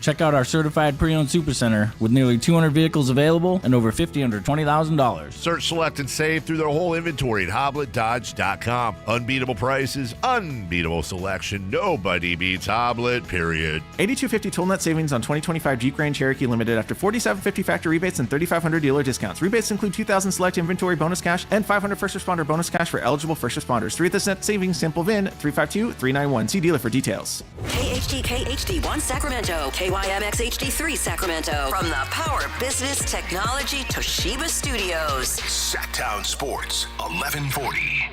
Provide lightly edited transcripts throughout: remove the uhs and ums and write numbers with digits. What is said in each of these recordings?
Check out our certified pre-owned supercenter with nearly 200 vehicles available and over 50 under $20,000. Search, select, and save through their whole inventory at HoblettDodge.com. Unbeatable prices, unbeatable selection. Nobody beats Hoblet, period. $8,250 total net savings on 2025 Jeep Grand Cherokee Limited after $4,750 factory rebates and $3,500 dealer discounts. Rebates include $2,000 select inventory bonus cash and $500 first responder bonus cash for eligible first responders. 3% savings, simple VIN 352-391. See dealer for details. KHTK HD1 Sacramento, KYMX HD3 Sacramento. From the Power Business Technology Toshiba Studios. Sactown Sports, 1140.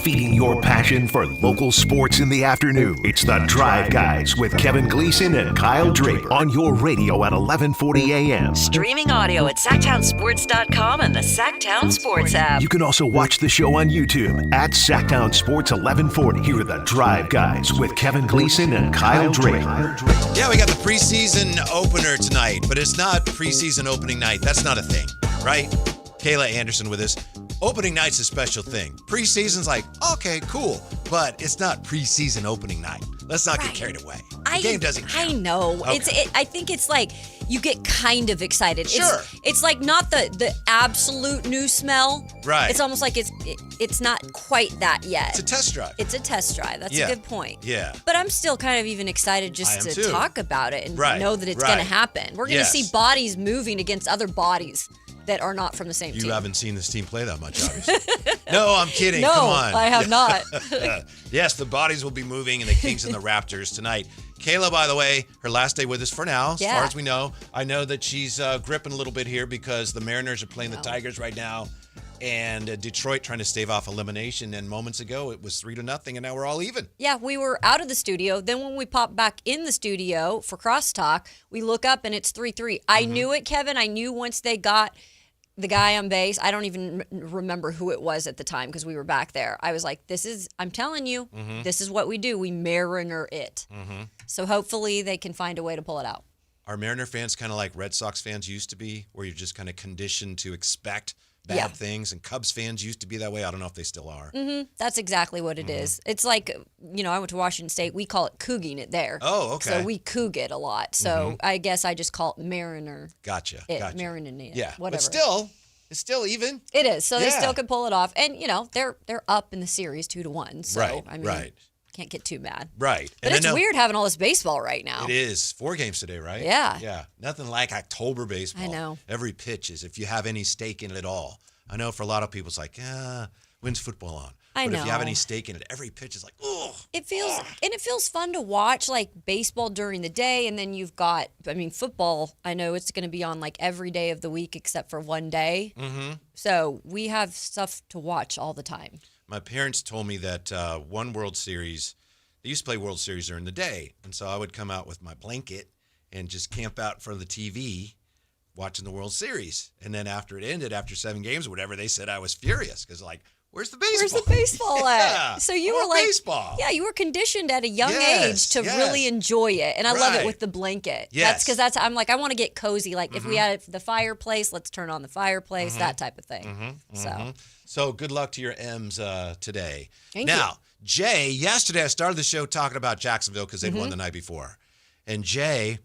Feeding your passion for local sports in the afternoon. It's the Drive Guys with Kevin Gleason and Kyle Draper on your radio at 1140 a.m. Streaming audio at SactownSports.com and the Sactown Sports app. You can also watch the show on YouTube at Sactown Sports 1140. Here are the Drive Guys with Kevin Gleason and Kyle Draper. Yeah, we got the preseason opener tonight, but it's not preseason opening night. That's not a thing, right? Kayla Anderson with us. Opening night's a special thing. Preseason's like, okay, cool, but it's not preseason opening night. Let's not get carried away. The game doesn't count. I know. Okay. I think it's like you get kind of excited. Sure. It's like not the absolute new smell. Right. It's almost like it's not quite that yet. It's a test drive. It's a test drive. That's a good point. Yeah. But I'm still kind of even excited just to too. talk about it and Right. know that it's going to happen. We're going to see bodies moving against other bodies that are not from the same team. You haven't seen this team play that much, obviously. No, I'm kidding. No, Come on. I have not. Yes, the bodies will be moving in the Kings and the Raptors tonight. Kayla, by the way, her last day with us for now, as far as we know. I know that she's gripping a little bit here because the Mariners are playing the Tigers right now, and Detroit trying to stave off elimination. And moments ago, it was 3-0, and now we're all even. Yeah, we were out of the studio. Then when we pop back in the studio for crosstalk, we look up and it's 3-3. I knew it, Kevin. I knew once they got the guy on base, I don't even remember who it was at the time because we were back there. I was like, I'm telling you, this is what we do. We Mariner it. So hopefully they can find a way to pull it out. Are Mariner fans kind of like Red Sox fans used to be, where you're just kind of conditioned to expect bad things? And Cubs fans used to be that way. I don't know if they still are. That's exactly what it is. It's like, I went to Washington State. We call it cooging it there. Oh, okay. So we coog it a lot. So I guess I just call it Mariner. Gotcha. Mariner it. Yeah. Whatever. But still, it's still even. It is. So they still could pull it off. And, they're up in the series 2-1. So, can't get too mad. Right. But it's weird having all this baseball right now. It is. 4 games today, right? Yeah. Yeah. Nothing like October baseball. I know. Every pitch is, if you have any stake in it at all. I know for a lot of people, it's like, when's football on? I but know. if you have any stake in it, every pitch is like, ugh. It feels fun to watch, like baseball during the day, and then you've got, football. I know it's going to be on like every day of the week except for one day. So we have stuff to watch all the time. My parents told me that one World Series, they used to play World Series during the day, and so I would come out with my blanket and just camp out in front of the TV watching the World Series. And then after it ended, after 7 games or whatever, they said I was furious because where's the baseball? Where's the baseball at? So you were like, baseball. Yeah, you were conditioned at a young age to really enjoy it. And I love it with the blanket. Yes. That's I'm like, I want to get cozy. Like if we had the fireplace, let's turn on the fireplace, that type of thing. So good luck to your M's today. Thank now, you. Jay, yesterday I started the show talking about Jacksonville because they'd won the night before. And Jay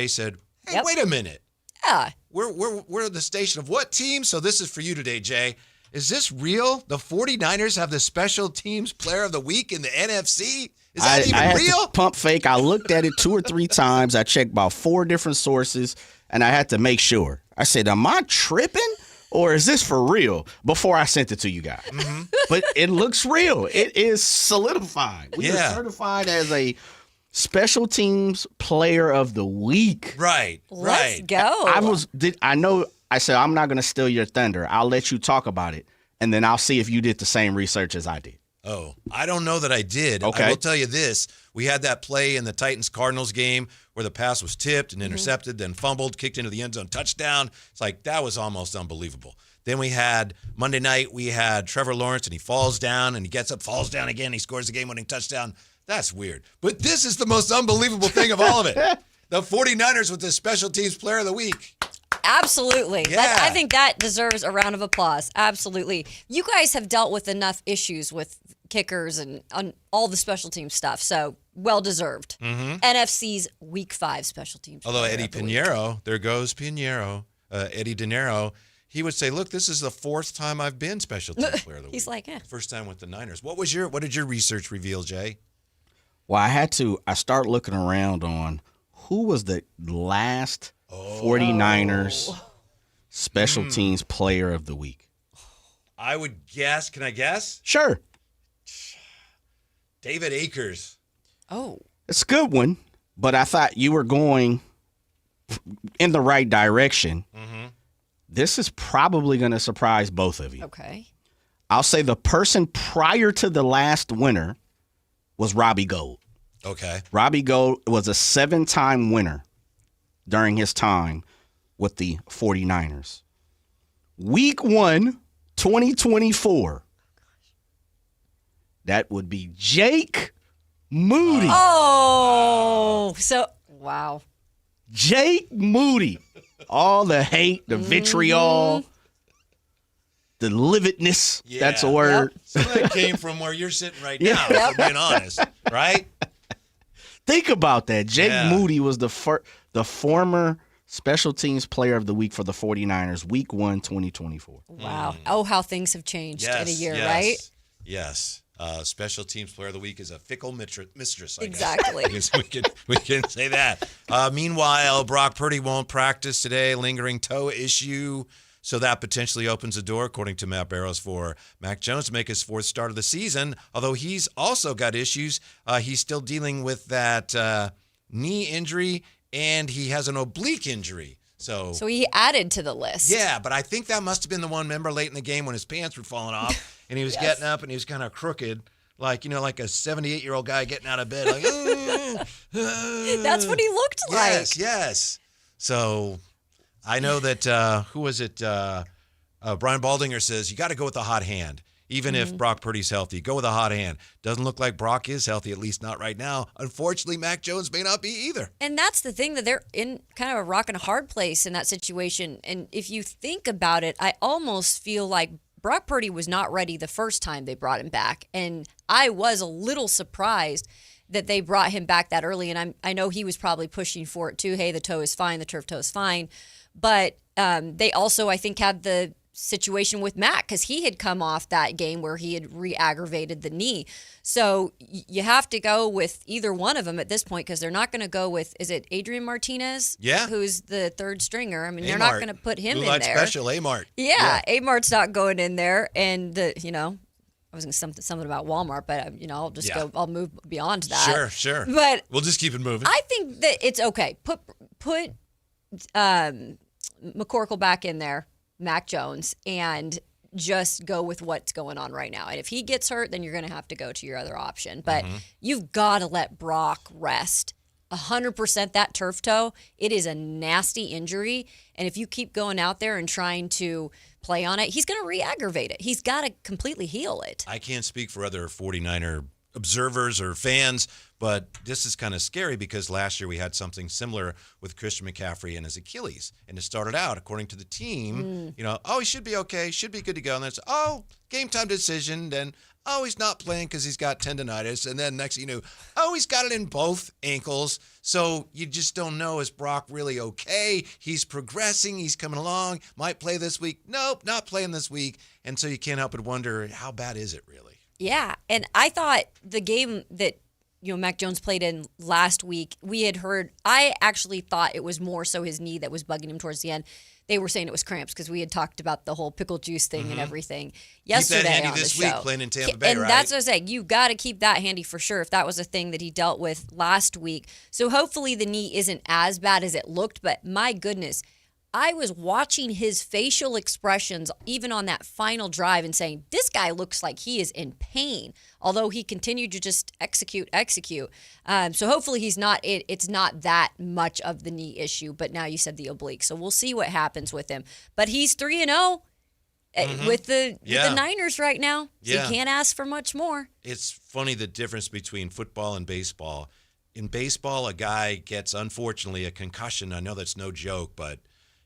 said, hey, wait a minute. Yeah. We're the station of what team? So this is for you today, Jay. Is this real? The 49ers have the special teams player of the week in the NFC? Is that even I had real? To pump fake. I looked at it 2 or 3 times. I checked about 4 different sources, and I had to make sure. I said, am I tripping? Or is this for real? Before I sent it to you guys. But it looks real. It is solidified. We are certified as a special teams player of the week. Right. Let's go. I said, I'm not going to steal your thunder. I'll let you talk about it, and then I'll see if you did the same research as I did. Oh, I don't know that I did. Okay. I will tell you this. We had that play in the Titans-Cardinals game where the pass was tipped and intercepted, then fumbled, kicked into the end zone, touchdown. It's like, that was almost unbelievable. Then we had Monday night, we had Trevor Lawrence, and he falls down, and he gets up, falls down again, he scores the game-winning touchdown. That's weird. But this is the most unbelievable thing of all of it. The 49ers with the special teams player of the week. Absolutely. Yeah. I think that deserves a round of applause. Absolutely. You guys have dealt with enough issues with kickers and on all the special team stuff. So well deserved. NFC's Week 5 special teams. Although player Eddie of the week. Pinheiro, there goes Pinheiro, Eddie De Niro, he would say, look, this is the 4th time I've been special teams player of the week. He's like, First time with the Niners. What did your research reveal, Jay? Well, I started looking around on who was the last 49ers special teams player of the week. I would guess. Can I guess? Sure. David Akers. Oh. It's a good one, but I thought you were going in the right direction. This is probably going to surprise both of you. Okay. I'll say the person prior to the last winner was Robbie Gould. Okay. Robbie Gould was a 7-time winner during his time with the 49ers. Week 1, 2024. That would be Jake Moody. Oh, so, wow. Jake Moody. All the hate, the vitriol, the lividness. Yeah. That's a word. Some of that came from where you're sitting right now, if I'm being honest, right? Think about that. Jake Yeah. Moody was the former special teams player of the week for the 49ers, Week 1, 2024. Wow. Oh, how things have changed in a year, right? Yes. Special teams player of the week is a fickle mistress. I Exactly. guess. we can say that. Meanwhile, Brock Purdy won't practice today, lingering toe issue. So that potentially opens the door, according to Matt Barrows, for Mac Jones to make his 4th start of the season. Although he's also got issues. He's still dealing with that knee injury, and he has an oblique injury. So he added to the list. yeah, but I think that must have been the one, remember, late in the game when his pants were falling off and he was getting up and he was kind of crooked, like, like a 78-year-old guy getting out of bed. Like, That's what he looked like. Yes. So I know that, who was it? Brian Baldinger says, you got to go with the hot hand. Even if Brock Purdy's healthy, go with a hot hand. Doesn't look like Brock is healthy, at least not right now. Unfortunately, Mac Jones may not be either. And that's the thing, that they're in kind of a rock and a hard place in that situation. And if you think about it, I almost feel like Brock Purdy was not ready the first time they brought him back. And I was a little surprised that they brought him back that early. And I know he was probably pushing for it too. Hey, the toe is fine. The turf toe is fine. But they also, I think, had the situation with Mac, because he had come off that game where he had re-aggravated the knee. So you have to go with either one of them at this point, because they're not going to go with, is it Adrian Martinez? Yeah. Who's the third stringer. I mean, they're Amart. not going to put him Blue in Light there. Special, Amart. Yeah, Amart's not going in there. And, I was going to say something about Walmart, but, I'll just I'll move beyond that. Sure. But we'll just keep it moving. I think that it's okay. Put McCorkle back in there, Mac Jones, and just go with what's going on right now. And if he gets hurt, then you're going to have to go to your other option. But you've got to let Brock rest. 100% that turf toe, it is a nasty injury. And if you keep going out there and trying to play on it, he's going to re-aggravate it. He's got to completely heal it. I can't speak for other 49er observers or fans, but this is kind of scary because last year we had something similar with Christian McCaffrey and his Achilles. And it started out, according to the team, he should be okay, should be good to go. And then it's, game time decision. Then, he's not playing because he's got tendonitis. And then next thing you know, he's got it in both ankles. So you just don't know, is Brock really okay? He's progressing, he's coming along, might play this week. Nope, not playing this week. And so you can't help but wonder, how bad is it really? Yeah, and I thought the game that Mac Jones played in last week, we had heard, I actually thought it was more so his knee that was bugging him towards the end. They were saying it was cramps because we had talked about the whole pickle juice thing and everything yesterday keep that handy on the this show. week playing in Tampa Bay, and right? that's what I was saying. You got to keep that handy for sure if that was a thing that he dealt with last week. So hopefully the knee isn't as bad as it looked, but my goodness, I was watching his facial expressions even on that final drive and saying, this guy looks like he is in pain, although he continued to just execute. So hopefully it's not that much of the knee issue, but now you said the oblique. So we'll see what happens with him. But he's 3-0 with the Niners right now. So you can't ask for much more. It's funny the difference between football and baseball. In baseball, a guy gets, unfortunately, a concussion. I know that's no joke, but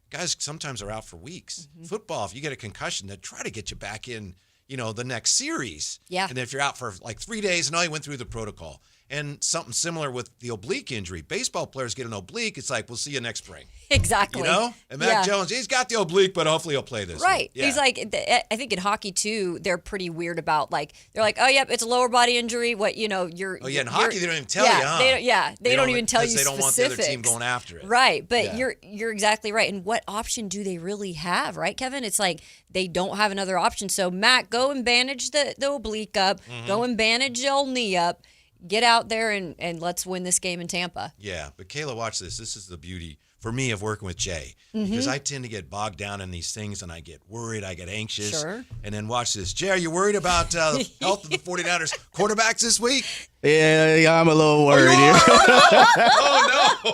guys sometimes are out for weeks. Football, if you get a concussion, they try to get you back in, the next series. Yeah. And if you're out for like 3 days, he went through the protocol. And something similar with the oblique injury. Baseball players get an oblique. It's like, we'll see you next spring. Exactly. You know? And Mac Jones, he's got the oblique, but hopefully he'll play this. Right. Yeah. He's like, I think in hockey too, they're pretty weird about they're like, oh, yep, it's a lower body injury. You're. Oh, yeah, in hockey, they don't even tell you, huh? They don't even tell you specifics. They don't want the other team going after it. Right. But you're exactly right. And what option do they really have, right, Kevin? It's like they don't have another option. So, Mac, go and bandage the oblique up. Mm-hmm. Go and bandage the old knee up. Get out there and let's win this game in Tampa. Yeah, but Kayla, watch this. This is the beauty for me of working with Jay, Mm-hmm. because I tend to get bogged down in these things and I get worried, I get anxious. Sure. And then watch this. Jay, are you worried about the health of the 49ers quarterbacks this week? Yeah, I'm a little worried here. Oh, no.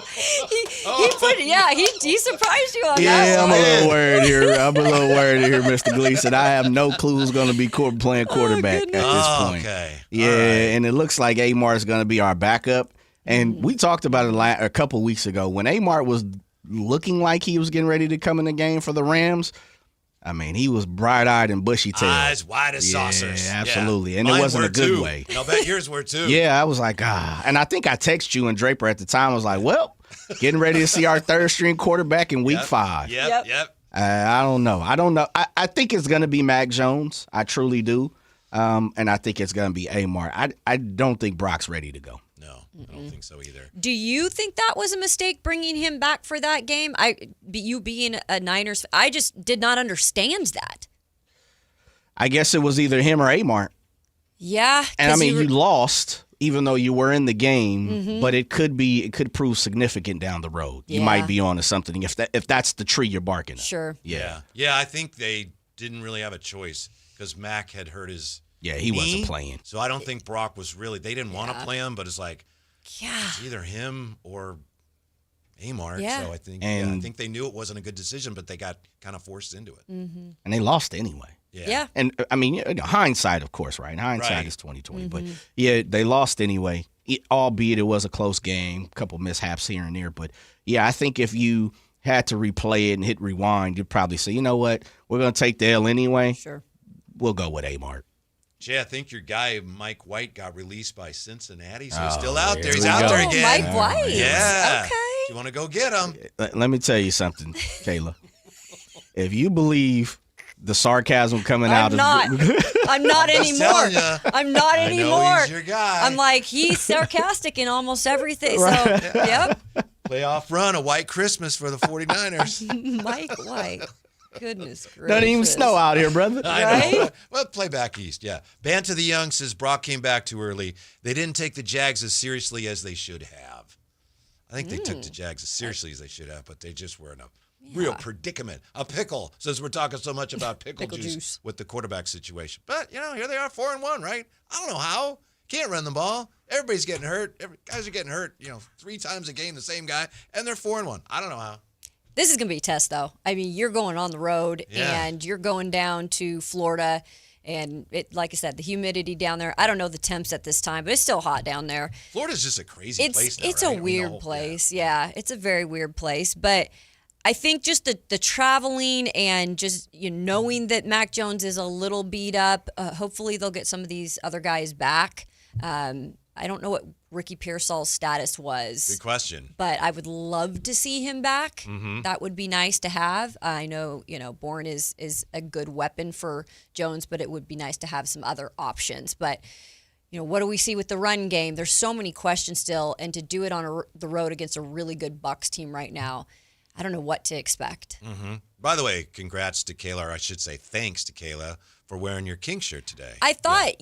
He surprised you on that Yeah, I'm one. a little worried here. Mr. Gleason. I have no clue who's going to be playing quarterback at this point. Okay. Yeah, All right. and it looks like Amar is going to be our backup. And we talked about it a couple weeks ago when Amar was looking like he was getting ready to come in the game for the Rams. I mean, he was bright-eyed and bushy-tailed. Eyes wide as saucers. Yeah, absolutely. And Mine it wasn't were a good too. way. And I'll bet yours were too. Yeah, I was like, And I think I texted you and Draper at the time. I was like, well, getting ready to see our third-string quarterback in Week 5. Yep. I don't know. I think it's going to be Mac Jones. I truly do. And I think it's going to be Amar. I don't think Brock's ready to go. No, I don't think so either. Do you think that was a mistake bringing him back for that game? You being a Niners, I just did not understand that. I guess it was either him or Amar. Yeah. And I mean, you lost, even though you were in the game, but it could prove significant down the road. You might be on to something if that's the tree you're barking at. Sure. Yeah, I think they didn't really have a choice because Mac had hurt his he knee, wasn't playing. So I don't think Brock was really. They didn't want to play him, but it's like, it's either him or Amar. Yeah. So I think they knew it wasn't a good decision, but they got kind of forced into it. Mm-hmm. And they lost anyway. Yeah. And I mean, hindsight, of course, right? Hindsight is 20/20. But they lost anyway. Albeit it was a close game, a couple mishaps here and there. But I think if you had to replay it and hit rewind, you'd probably say, you know what, we're going to take the L anyway. Sure. We'll go with Amar. Jay, I think your guy Mike White got released by Cincinnati, so he's still out there. He's out go. there again. Mike White. Yeah. Okay. You want to go get him? Let me tell you something, Kayla. If you believe the sarcasm coming out I'm not anymore. I'm not I anymore. know he's your guy. I'm like, he's sarcastic in almost everything. So, yep. Playoff run, a white Christmas for the 49ers. Mike White. Goodness gracious. Doesn't even snow out here, brother. I know. Well, play back east, yeah. Band to the Young says Brock came back too early. They didn't take the Jags as seriously as they should have. I think they took the Jags as seriously as they should have, but they just were in a real predicament, a pickle, since we're talking so much about pickle juice with the quarterback situation. But, here they are, 4-1, right? I don't know how. Can't run the ball. Everybody's getting hurt. Guys are getting hurt, 3 times a game, the same guy, and they're 4-1. I don't know how. This is going to be a test, though. I mean, you're going on the road, and you're going down to Florida, and like I said, the humidity down there. I don't know the temps at this time, but it's still hot down there. Florida's just a crazy place now, It's right? a weird place. Yeah, it's a very weird place. But I think just the traveling and just knowing that Mac Jones is a little beat up, hopefully they'll get some of these other guys back. I don't know what Ricky Pearsall's status was. Good question. But I would love to see him back. Mm-hmm. That would be nice to have. I know, Bourne is a good weapon for Jones, but it would be nice to have some other options. But, what do we see with the run game? There's so many questions still, and to do it on the road against a really good Bucs team right now, I don't know what to expect. Mm-hmm. By the way, congrats to Kayla, or I should say thanks to Kayla for wearing your King shirt today. I thought,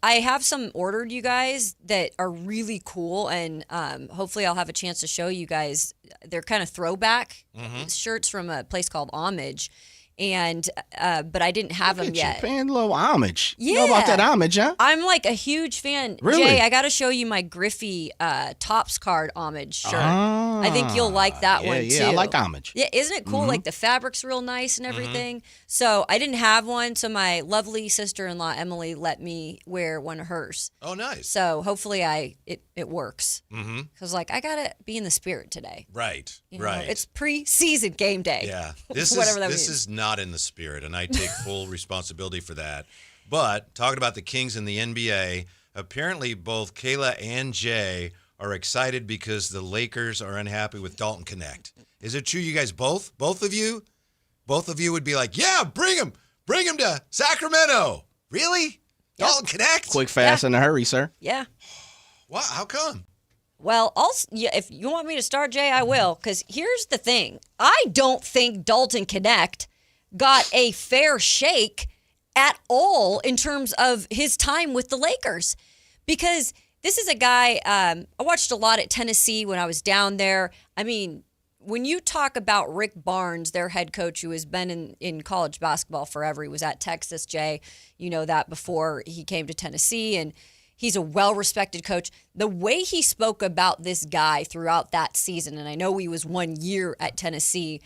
I have some ordered, you guys, that are really cool, and hopefully I'll have a chance to show you guys. They're kind of throwback shirts from a place called Homage, and but I didn't have them yet. Paying a little homage. Yeah. You know about that homage, huh? I'm like a huge fan. Really? Jay, I got to show you my Griffey Topps card homage shirt. I think you'll like that one too. Yeah, I like homage. Yeah, isn't it cool? Like the fabric's real nice and everything. So I didn't have one, so my lovely sister-in-law Emily let me wear one of hers. Oh, nice. So hopefully it works. Because I gotta be in the spirit today. Right. Right. It's preseason game day. Yeah. This is not in the spirit, and I take full responsibility for that. But talking about the Kings in the NBA, Apparently, both Kayla and Jay are excited because the Lakers are unhappy with Dalton Connect. Is it true, you guys both? Both of you would be like, yeah, bring him to Sacramento. Really? Yep. Dalton Connect? Quick, fast, in a hurry, sir. Yeah. Wow, how come? Well, if you want me to start, Jay, I will. Because here's the thing. I don't think Dalton Connect got a fair shake at all in terms of his time with the Lakers. Because this is a guy, I watched a lot at Tennessee when I was down there. I mean, when you talk about Rick Barnes, their head coach, who has been in college basketball forever, he was at Texas, Jay. You know that before he came to Tennessee, and he's a well-respected coach. The way he spoke about this guy throughout that season, and I know he was 1 year at Tennessee,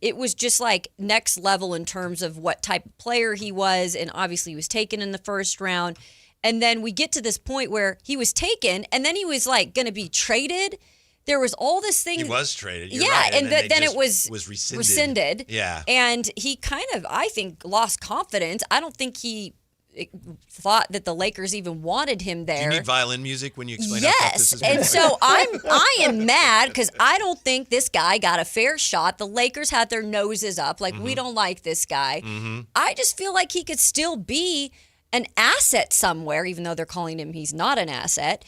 it was just like next level in terms of what type of player he was, and obviously he was taken in the first round. And then we get to this point where he was taken, and then he was like going to be traded. There was all this thing. He was traded. You're yeah, right. and then it was rescinded. Yeah. And he kind of, I think, lost confidence. I don't think he thought that the Lakers even wanted him there. Do you need violin music when you explain how tough this is? And so I am mad because I don't think this guy got a fair shot. The Lakers had their noses up, like we don't like this guy. I just feel like he could still be an asset somewhere, even though they're calling him he's not an asset.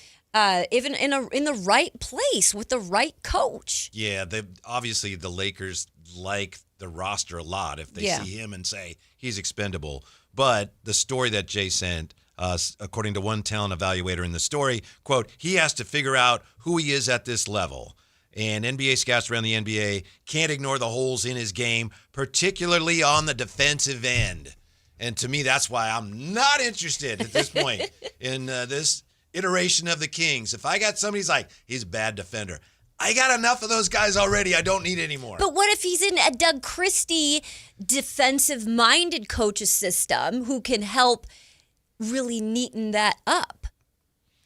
Even in the right place with the right coach. Yeah, obviously the Lakers like the roster a lot if they see him and say he's expendable. But the story that Jay sent, according to one talent evaluator in the story, quote, he has to figure out who he is at this level. And NBA scouts around the NBA can't ignore the holes in his game, particularly on the defensive end. And to me, that's why I'm not interested at this point in this iteration of the Kings. If I got somebody who's like, he's a bad defender, I got enough of those guys already. I don't need any more. But what if he's in a Doug Christie defensive-minded coach's system who can help really neaten that up?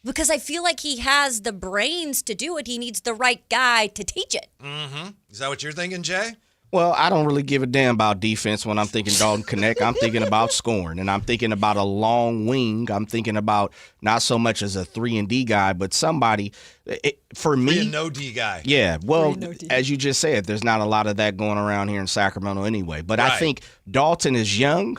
Because I feel like he has the brains to do it. He needs the right guy to teach it. Mm-hmm. Is that what you're thinking, Jay? Well, I don't really give a damn about defense when I'm thinking Dalton Connect. I'm thinking about scoring, and I'm thinking about a long wing. I'm thinking about not so much as a 3-and-D guy, but somebody, for me. 3-and-no-D guy. Yeah, well, as you just said, there's not a lot of that going around here in Sacramento anyway. But I think Dalton is young.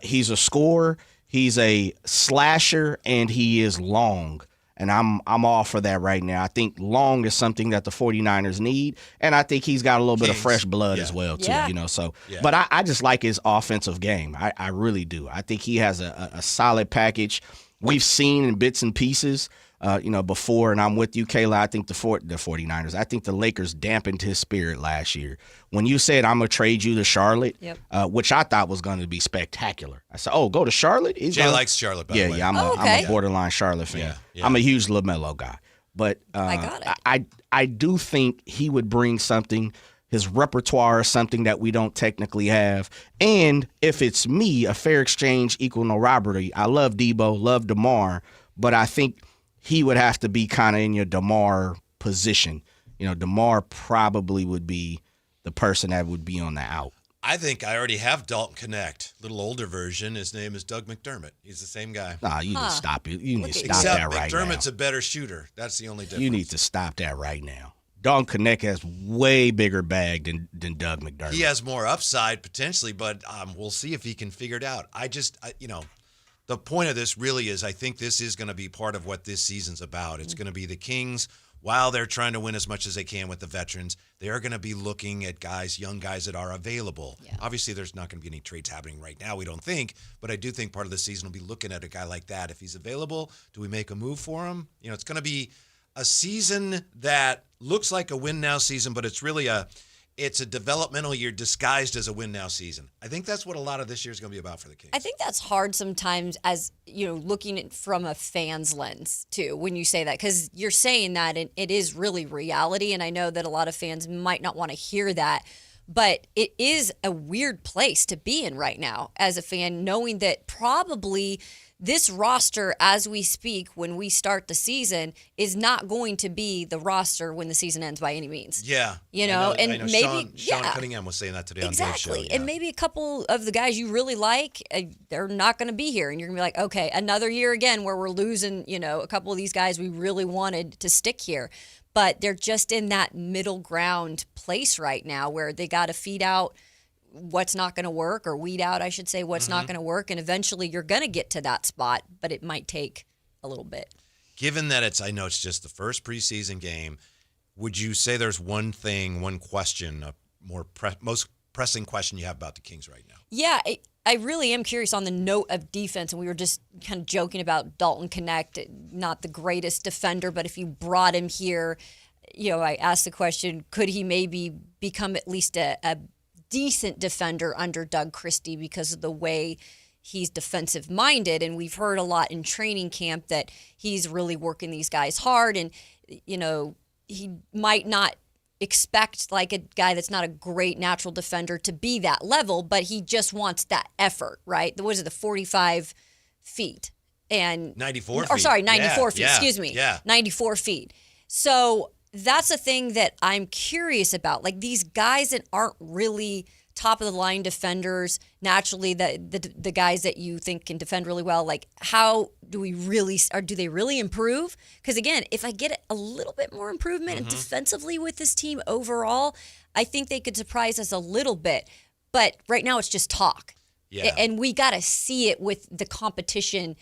He's a scorer. He's a slasher, and he is long. And I'm all for that right now. I think long is something that the 49ers need, and I think he's got a little bit of fresh blood as well, too. You know, so. Yeah. But I just like his offensive game. I really do. I think he has a solid package. We've seen in bits and pieces, before, and I'm with you, Kayla. I think the 49ers, I think the Lakers dampened his spirit last year. When you said, I'm going to trade you to Charlotte, which I thought was going to be spectacular. I said, go to Charlotte? Jay likes Charlotte, by the way. Yeah, I'm a borderline Charlotte fan. Yeah. I'm a huge LaMelo guy. But I got it. I do think he would bring something. His repertoire is something that we don't technically have. And if it's me, a fair exchange equal no robbery. I love Debo, love DeMar, but I think he would have to be kind of in your DeMar position. DeMar probably would be the person that would be on the out. I think I already have Dalton Connect, little older version. His name is Doug McDermott. He's the same guy. Nah, you need to stop it. You need to stop that right now. McDermott's a better shooter. That's the only difference. You need to stop that right now. Dalton Connect has way bigger bag than Doug McDermott. He has more upside potentially, but we'll see if he can figure it out. The point of this really is I think this is going to be part of what this season's about. It's going to be the Kings, while they're trying to win as much as they can with the veterans, they are going to be looking at young guys that are available. Yeah. Obviously, there's not going to be any trades happening right now, we don't think, but I do think part of the season will be looking at a guy like that. If he's available, do we make a move for him? It's going to be a season that looks like a win-now season, but it's really it's a developmental year disguised as a win-now season. I think that's what a lot of this year is going to be about for the Kings. I think that's hard sometimes as, looking at from a fan's lens, too, when you say that. Because you're saying that and it is really reality, and I know that a lot of fans might not want to hear that. But it is a weird place to be in right now as a fan, knowing that probably this roster, as we speak, when we start the season, is not going to be the roster when the season ends by any means. Yeah. You know, I and know maybe Sean Cunningham was saying that today on Dave's show. Exactly. And maybe a couple of the guys you really like, they're not going to be here. And you're going to be like, okay, another year again where we're losing, you know, a couple of these guys we really wanted to stick here. But they're just in that middle ground place right now where they got to feed out what's not going to work, or weed out, I should say, what's not going to work. And eventually you're going to get to that spot, but it might take a little bit. Given that I know it's just the first preseason game, would you say there's one question, a most pressing question you have about the Kings right now? Yeah, I really am curious on the note of defense, and we were just kind of joking about Dalton Connect, not the greatest defender, but if you brought him here, you know, I asked the question, could he maybe become at least a decent defender under Doug Christie because of the way he's defensive minded? And we've heard a lot in training camp that he's really working these guys hard, and, you know, he might not expect like a guy that's not a great natural defender to be that level, but he just wants that effort, right? What is it, the 45 feet? And 94 feet. Or sorry, 94 feet, yeah, excuse me. Yeah. 94 feet. So that's a thing that I'm curious about. Like these guys that aren't really top of the line defenders, naturally the guys that you think can defend really well, like how do we really, or do they really improve? Because again, if I get a little bit more improvement defensively with this team overall, I think they could surprise us a little bit. But right now it's just talk. Yeah. And we got to see it with the competition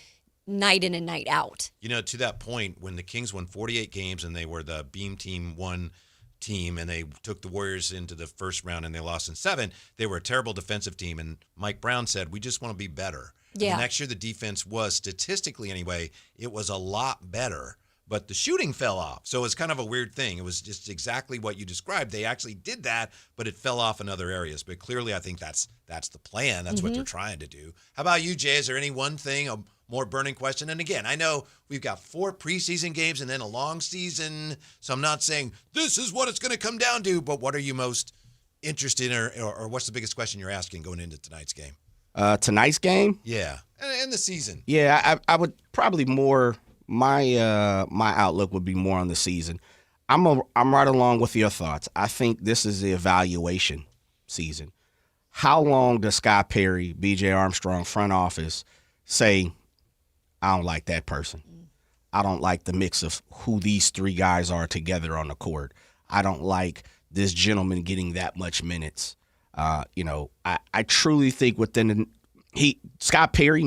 night in and night out. You know, to that point, when the Kings won 48 games and they were the Beam Team 1 team and they took the Warriors into the first round and they lost in 7, they were a terrible defensive team. And Mike Brown said, we just want to be better. Yeah. And next year, the defense was, statistically anyway, it was a lot better. But the shooting fell off. So it's kind of a weird thing. It was just exactly what you described. They actually did that, but it fell off in other areas. But clearly, I think that's the plan. That's what they're trying to do. How about you, Jay? Is there any one thing, a more burning question? And again, I know we've got 4 preseason games and then a long season. So I'm not saying this is what it's going to come down to, but what are you most interested in, or what's the biggest question you're asking going into tonight's game? Tonight's game? Yeah, and the season. Yeah, I would probably more my outlook would be more on the season. I'm right along with your thoughts. I think this is the evaluation season. How long does Scott Perry, B.J. Armstrong, front office say, I don't like that person. I don't like the mix of who these 3 guys are together on the court. I don't like this gentleman getting that much minutes. I truly think Scott Perry is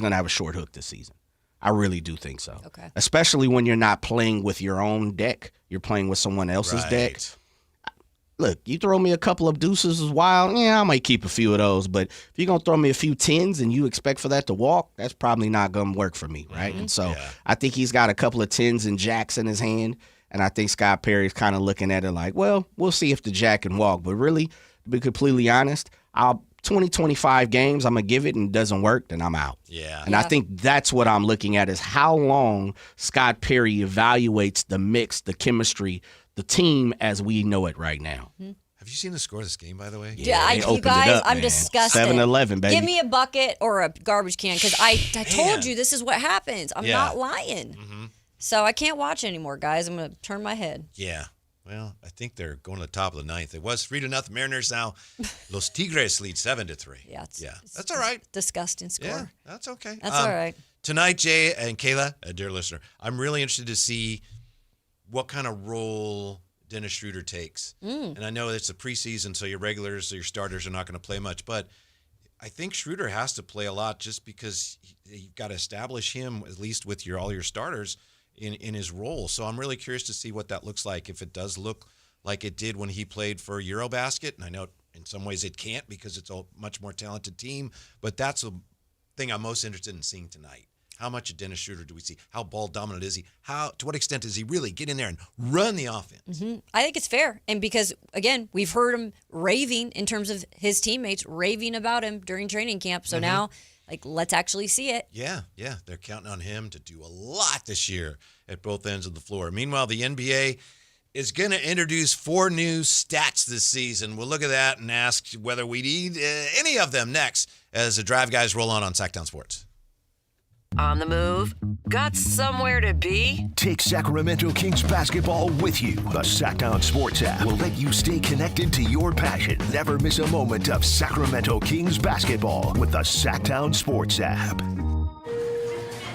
going to have a short hook this season. I really do think so. Okay. Especially when you're not playing with your own deck. You're playing with someone else's deck. Look, you throw me a couple of deuces is wild. Yeah, I might keep a few of those. But if you're going to throw me a few 10s and you expect for that to walk, that's probably not going to work for me, right? And so I think he's got a couple of 10s and jacks in his hand. And I think Scott Perry's kind of looking at it like, well, we'll see if the jack can walk. But really, to be completely honest, 25 games, I'm going to give it, and it doesn't work, then I'm out. Yeah. And I think that's what I'm looking at is how long Scott Perry evaluates the mix, the chemistry, the team as we know it right now. Have you seen the score of this game, by the way? Yeah, they you opened guys, it up, I'm man. disgusted. 7-11, baby. Give me a bucket or a garbage can because I told you this is what happens. I'm not lying. So I can't watch anymore, guys. I'm going to turn my head. Yeah. Well, I think they're going to the top of the 9th. It was 3-0 Mariners. Now Los Tigres lead 7-3. Yeah, that's all right. Disgusting score. Yeah, that's okay. That's all right. Tonight, Jay and Kayla, a dear listener, I'm really interested to see what kind of role Dennis Schroeder takes. And I know it's a preseason, so your regulars or your starters are not going to play much, but I think Schroeder has to play a lot just because you've got to establish him, at least with all your starters, in his role. So I'm really curious to see what that looks like, if it does look like it did when he played for Eurobasket. And I know in some ways it can't because it's a much more talented team, but that's the thing I'm most interested in seeing tonight. How much of Dennis Schroeder do we see? How ball dominant is he? To what extent does he really get in there and run the offense? I think it's fair. And because, again, we've heard him raving in terms of his teammates, raving about him during training camp. So now, let's actually see it. Yeah. They're counting on him to do a lot this year at both ends of the floor. Meanwhile, the NBA is going to introduce 4 new stats this season. We'll look at that and ask whether we need any of them next as the Drive Guys roll on Sactown Sports. On the move? Got somewhere to be? Take Sacramento Kings basketball with you. The Sactown Sports app will let you stay connected to your passion. Never miss a moment of Sacramento Kings basketball with the Sactown Sports app.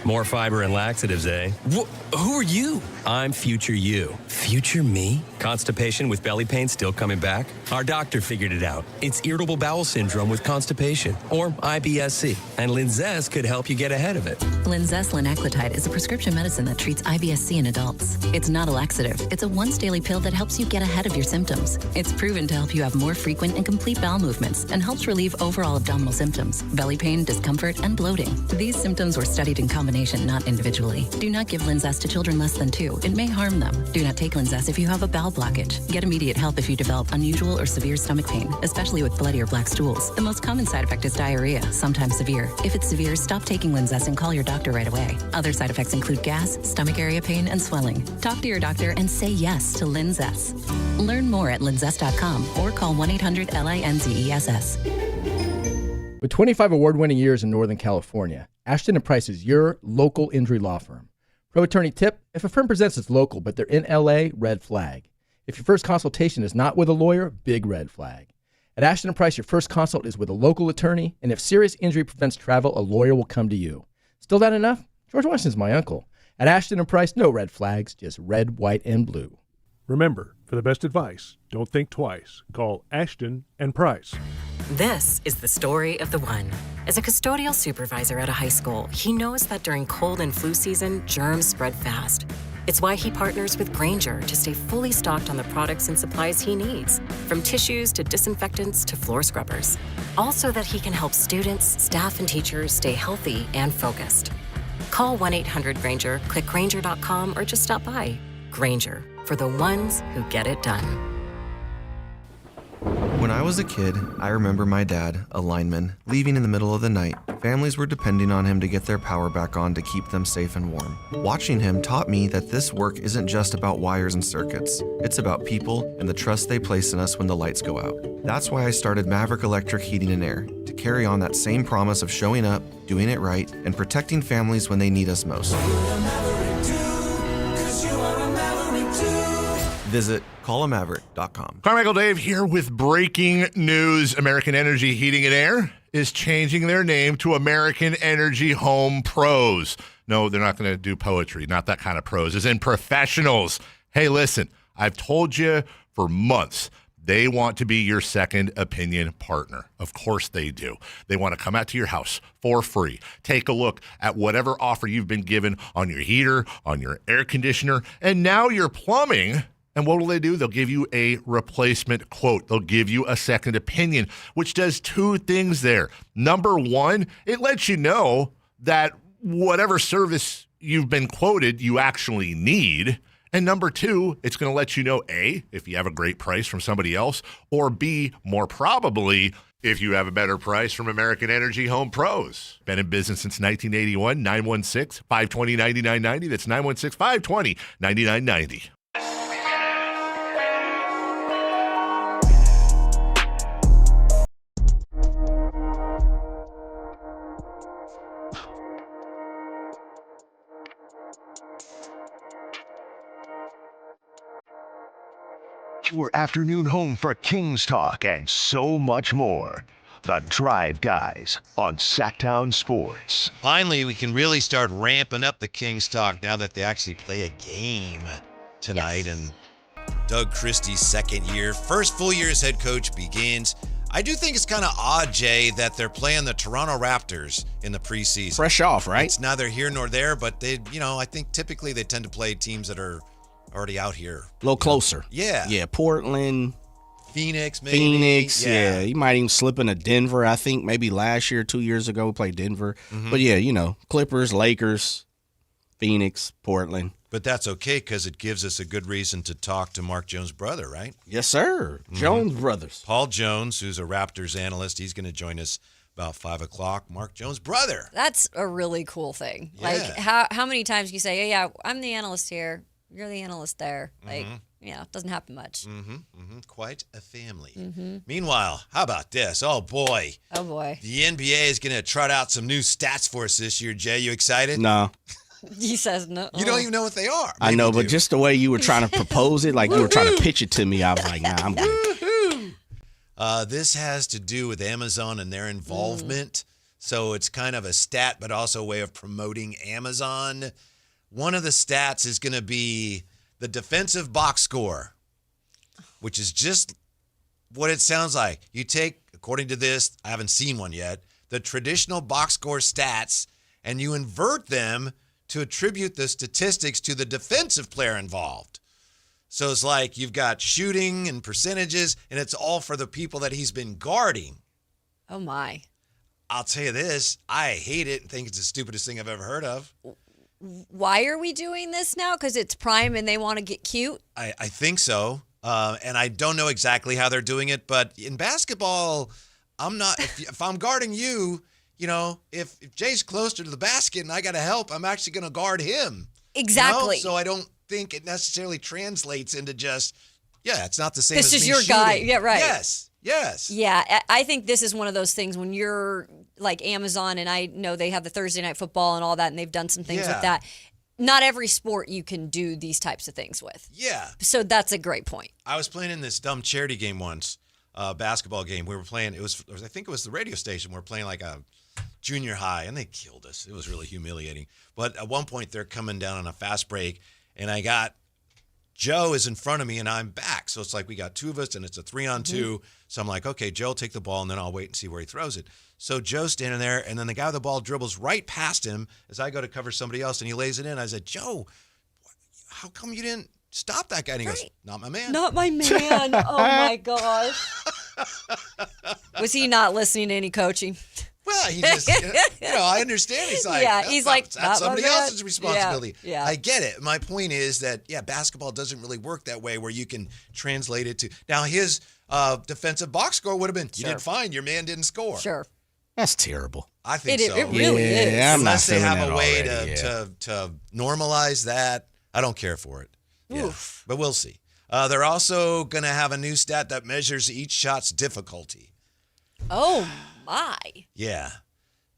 More fiber and laxatives, eh? Who are you? I'm future you. Future me? Constipation with belly pain still coming back? Our doctor figured it out. It's irritable bowel syndrome with constipation, or IBS-C, and Linzess could help you get ahead of it. Linzess linaclotide is a prescription medicine that treats IBS-C in adults. It's not a laxative. It's a once-daily pill that helps you get ahead of your symptoms. It's proven to help you have more frequent and complete bowel movements and helps relieve overall abdominal symptoms, belly pain, discomfort, and bloating. These symptoms were studied in combination, not individually. Do not give Linzess to children less than 2. It may harm them. Do not take Linzess if you have a bowel blockage. Get immediate help if you develop unusual or severe stomach pain, especially with bloody or black stools. The most common side effect is diarrhea, sometimes severe. If it's severe, stop taking Linzess and call your doctor right away. Other side effects include gas, stomach area pain, and swelling. Talk to your doctor and say yes to Linzess. Learn more at linzess.com or call 1-800-LINZESS. With 25 award-winning years in Northern California, Ashton & Price is your local injury law firm. Pro attorney tip: if a firm presents as local but they're in LA, red flag. If your first consultation is not with a lawyer, big red flag. At Ashton & Price, your first consult is with a local attorney, and if serious injury prevents travel, a lawyer will come to you. Still not enough? George Washington's my uncle. At Ashton & Price, no red flags, just red, white, and blue. Remember, for the best advice, don't think twice. Call Ashton & Price. This is the story of the one. As a custodial supervisor at a high school, he knows that during cold and flu season, germs spread fast. It's why he partners with Grainger to stay fully stocked on the products and supplies he needs, from tissues to disinfectants to floor scrubbers. All so that he can help students, staff, and teachers stay healthy and focused. Call 1-800-GRAINGER, click Grainger.com, or just stop by. Grainger, for the ones who get it done. When I was a kid, I remember my dad, a lineman, leaving in the middle of the night. Families were depending on him to get their power back on to keep them safe and warm. Watching him taught me that this work isn't just about wires and circuits. It's about people and the trust they place in us when the lights go out. That's why I started Maverick Electric Heating and Air, to carry on that same promise of showing up, doing it right, and protecting families when they need us most. Visit callamaverick.com. Carmichael Dave here with breaking news. American Energy Heating and Air is changing their name to American Energy Home Pros. No, they're not going to do poetry, not that kind of pros, as in professionals. Hey, listen, I've told you for months, they want to be your second opinion partner. Of course they do. They want to come out to your house for free, take a look at whatever offer you've been given on your heater, on your air conditioner, and now your plumbing. And what will they do? They'll give you a replacement quote. They'll give you a second opinion, which does two things there. Number one, it lets you know that whatever service you've been quoted, you actually need. And number two, it's going to let you know, A, if you have a great price from somebody else, or B, more probably, if you have a better price from American Energy Home Pros. Been in business since 1981, 916-520-9990. That's 916-520-9990. Your afternoon home for Kings talk and so much more. The Drive Guys on Sactown Sports. Finally, we can really start ramping up the Kings talk now that they actually play a game tonight. Yes. And Doug Christie's second year, first full year as head coach begins. I do think it's kind of odd, Jay, that they're playing the Toronto Raptors in the preseason. Fresh off, right? It's neither here nor there, but they, I think typically they tend to play teams that are already out here. A little closer. Yeah. Yeah, Portland. Phoenix, maybe. Yeah. You might even slip into Denver, I think. Maybe last year, 2 years ago, we played Denver. Mm-hmm. But yeah, Clippers, Lakers, Phoenix, Portland. But that's okay because it gives us a good reason to talk to Mark Jones' brother, right? Yes, sir. Mm-hmm. Jones Brothers. Paul Jones, who's a Raptors analyst, he's going to join us about 5 o'clock. Mark Jones' brother. That's a really cool thing. Yeah. Like, how many times you say, yeah, I'm the analyst here. You're the analyst there. Like, Yeah, it doesn't happen much. Quite a family. Mm-hmm. Meanwhile, how about this? Oh, boy. Oh, boy. The NBA is going to trot out some new stats for us this year, Jay. You excited? No. He says no. You don't even know what they are. I know, but do. just the way you were trying to propose it, like you were trying to pitch it to me, I was like, nah, I'm good. This has to do with Amazon and their involvement. So it's kind of a stat, but also a way of promoting Amazon. One of the stats is going to be the defensive box score, which is just what it sounds like. You take, according to this, I haven't seen one yet, the traditional box score stats, and you invert them to attribute the statistics to the defensive player involved. So it's like you've got shooting and percentages, and it's all for the people that he's been guarding. Oh, my. I'll tell you this, I hate it and think it's the stupidest thing I've ever heard of. Why are we doing this now? Because it's prime and they want to get cute? I think so. And I don't know exactly how they're doing it, but in basketball, I'm not, if I'm guarding you, you know, if Jay's closer to the basket and I got to help, I'm actually going to guard him. Exactly. You know? So I don't think it necessarily translates into just, it's not the same This as is me your shooting. guy. Yeah, right. Yes. Yeah, I think this is one of those things when you're like Amazon, and I know they have the Thursday Night Football and all that, and they've done some things with that. Not every sport you can do these types of things with. Yeah. So that's a great point. I was playing in this dumb charity game once, basketball game. We were playing, I think it was the radio station. We were playing like a junior high, and they killed us. It was really humiliating. But at one point, they're coming down on a fast break, and I got Joe is in front of me, and I'm back. So it's like we got two of us, and it's a 3-on-2. So I'm like, okay, Joe, take the ball, and then I'll wait and see where he throws it. So Joe's standing there, and then the guy with the ball dribbles right past him as I go to cover somebody else, and he lays it in. I said, Joe, how come you didn't stop that guy? And he goes, not my man. Not my man. Oh, my gosh. Was he not listening to any coaching? Well, he just, I understand. He's like, he's like, that's somebody else's responsibility. Yeah. I get it. My point is that, basketball doesn't really work that way where you can translate it to. Now, his defensive box score would have been, you did fine, your man didn't score. Sure. That's terrible. I think so. It really is. I'm not Unless they feeling have that a way already, to normalize that, I don't care for it. Yeah. But we'll see. They're also going to have a new stat that measures each shot's difficulty. Oh, my. Yeah.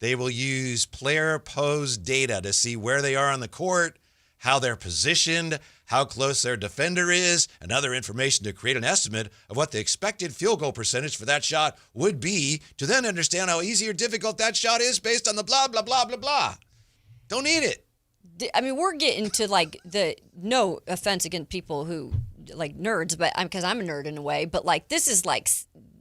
They will use player pose data to see where they are on the court, how they're positioned, how close their defender is, and other information to create an estimate of what the expected field goal percentage for that shot would be, to then understand how easy or difficult that shot is based on the blah, blah, blah, blah, blah. Don't need it. I mean, we're getting to like no offense against people who like nerds, but because I'm a nerd in a way, but like this is like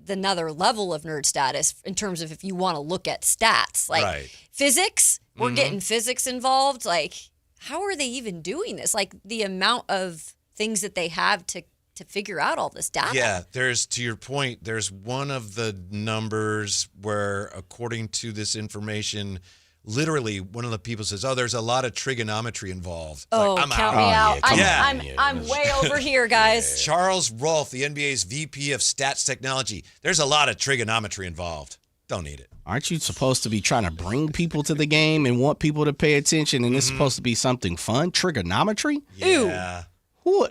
another level of nerd status in terms of if you want to look at stats, like physics, we're getting physics involved. Like, how are they even doing this? Like the amount of things that they have to figure out all this data. Yeah, to your point, there's one of the numbers where, according to this information, literally one of the people says, there's a lot of trigonometry involved. Oh, like, I'm count out. me out. I'm way over here, guys. Charles Rolfe, the NBA's VP of Stats Technology. There's a lot of trigonometry involved. Don't need it. Aren't you supposed to be trying to bring people to the game and want people to pay attention, and it's supposed to be something fun? Trigonometry? Yeah. Who's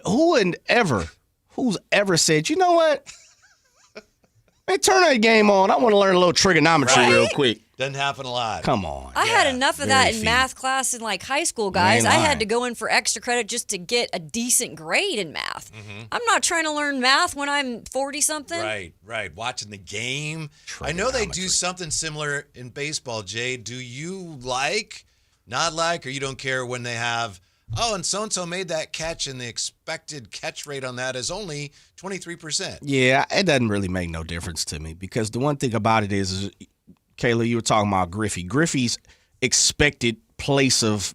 ever said, you know what? Hey, turn that game on. I want to learn a little trigonometry real quick. Doesn't happen a lot. Come on. I had enough of that in math class in like high school, guys. I had to go in for extra credit just to get a decent grade in math. I'm not trying to learn math when I'm 40-something. Right. Watching the game. I know they do something similar in baseball, Jay. Do you not like, or you don't care when they have, and so-and-so made that catch, and the expected catch rate on that is only 23%. Yeah, it doesn't really make no difference to me, because the one thing about it is Kayla, you were talking about Griffey. Griffey's expected place of,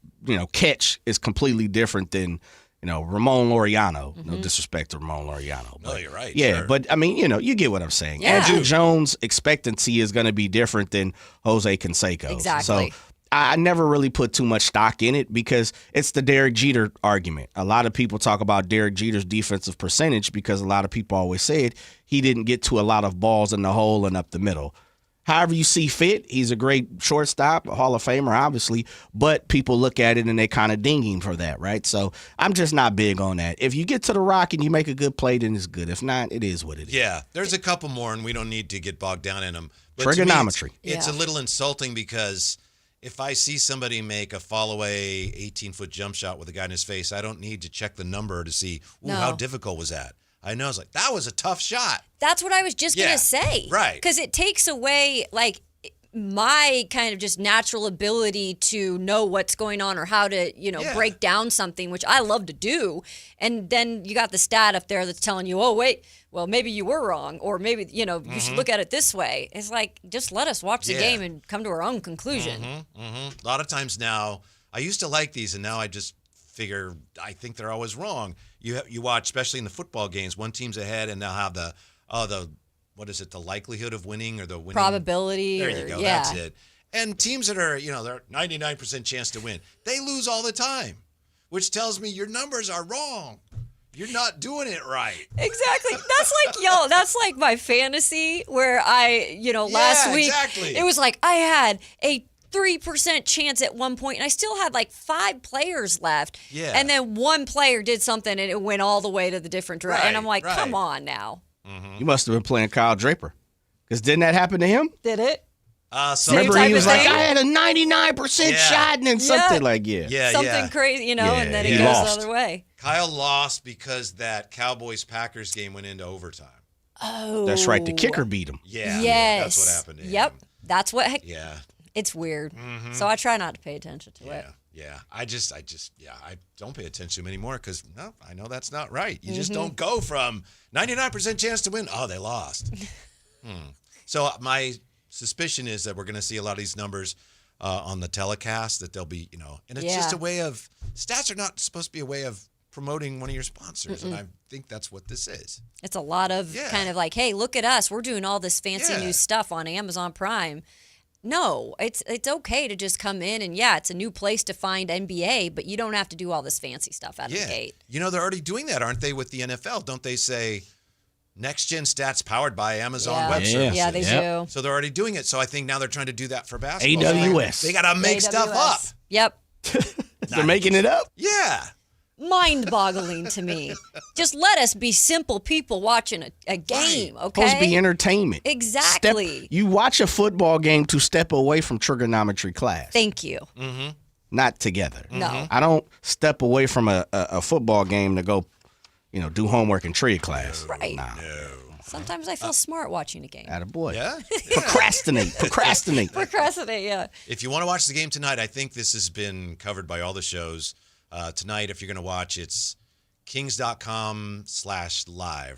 catch is completely different than, Ramon Laureano. No disrespect to Ramon Laureano. No, you're right. Yeah, sure. but, you get what I'm saying. Yeah. Andrew Jones' expectancy is going to be different than Jose Canseco's. Exactly. So I never really put too much stock in it, because it's the Derek Jeter argument. A lot of people talk about Derek Jeter's defensive percentage because a lot of people always said he didn't get to a lot of balls in the hole and up the middle. however you see fit. He's a great shortstop, a Hall of Famer, obviously, but people look at it and they kind of ding him for that, right? So I'm just not big on that. If you get to the rock and you make a good play, then it's good. If not, it is what it is. Yeah, there's a couple more, and we don't need to get bogged down in them. But Trigonometry. to me, it's a little insulting because if I see somebody make a fall-away 18-foot jump shot with a guy in his face, I don't need to check the number to see, how difficult was that? I know, it's like, that was a tough shot. That's what I was just going to say. Right. Because it takes away, like, my kind of just natural ability to know what's going on or how to, break down something, which I love to do. And then you got the stat up there that's telling you, oh, wait, well, maybe you were wrong, or maybe, you should look at it this way. It's like, just let us watch the game and come to our own conclusion. A lot of times now, I used to like these, and now I just figure I think they're always wrong. You watch, especially in the football games, one team's ahead, and they'll have the what is it, the likelihood of winning or the winning probability. There you go, that's it. And teams that are, they're 99% chance to win, they lose all the time, which tells me your numbers are wrong. You're not doing it right. Exactly. That's like my fantasy where I, last week, it was like I had a 3% chance at one point, and I still had like 5 players left. Yeah. And then one player did something, and it went all the way to the different direction. And I'm like, come on now. You must have been playing Kyle Draper, because didn't that happen to him? Did it? Remember, he was like, I had a 99% shot, and then something something crazy, and then it goes the other way. Kyle lost because that Cowboys-Packers game went into overtime. Oh. That's right. The kicker beat him. Yeah. Yes. That's what happened to him. Yep. That's what. Yeah. It's weird. So I try not to pay attention to it. Yeah. I don't pay attention to him anymore because, no, I know that's not right. You just don't go from 99% chance to win. Oh, they lost. So my suspicion is that we're going to see a lot of these numbers on the telecast, that they'll be, and it's just a way of, stats are not supposed to be a way of promoting one of your sponsors. And I think that's what this is. It's a lot of kind of like, hey, look at us. We're doing all this fancy new stuff on Amazon Prime. No, it's okay to just come in and, it's a new place to find NBA, but you don't have to do all this fancy stuff out of the gate. They're already doing that, aren't they, with the NFL? Don't they say next-gen stats powered by Amazon Web Services? Yeah, they do. So they're already doing it. So I think now they're trying to do that for basketball. AWS. They got to make stuff up. Yep. They're making it up? Yeah. Mind-boggling to me. Just let us be simple people watching a game, okay? Supposed to be entertainment. Exactly. You watch a football game to step away from trigonometry class. Thank you. Not together. No. I don't step away from a football game to go, do homework in trig class. Right. Nah. Sometimes I feel smart watching a game. Attaboy. Yeah? Procrastinate. Procrastinate, yeah. If you want to watch the game tonight, I think this has been covered by all the shows. Tonight, if you're going to watch, it's kings.com/live,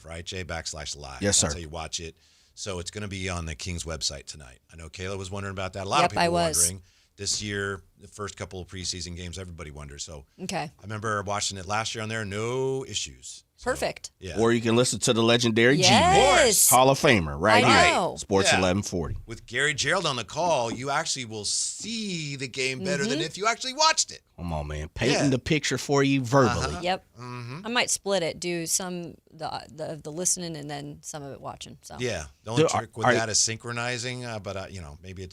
right, Jay? /live. Yes, sir. That's how you watch it. So it's going to be on the Kings website tonight. I know Kayla was wondering about that. A lot of people were wondering. This year, the first couple of preseason games, everybody wonders. So I remember watching it last year on there, no issues. So, perfect. Yeah. Or you can listen to the legendary Yes. Hall of Famer, right I know. here. Sports 1140. With Gary Gerald on the call, you actually will see the game better than if you actually watched it. Come on, man. Painting the picture for you verbally. Yep. I might split it, do some the listening and then some of it watching. So yeah, the only trick with that is synchronizing, but maybe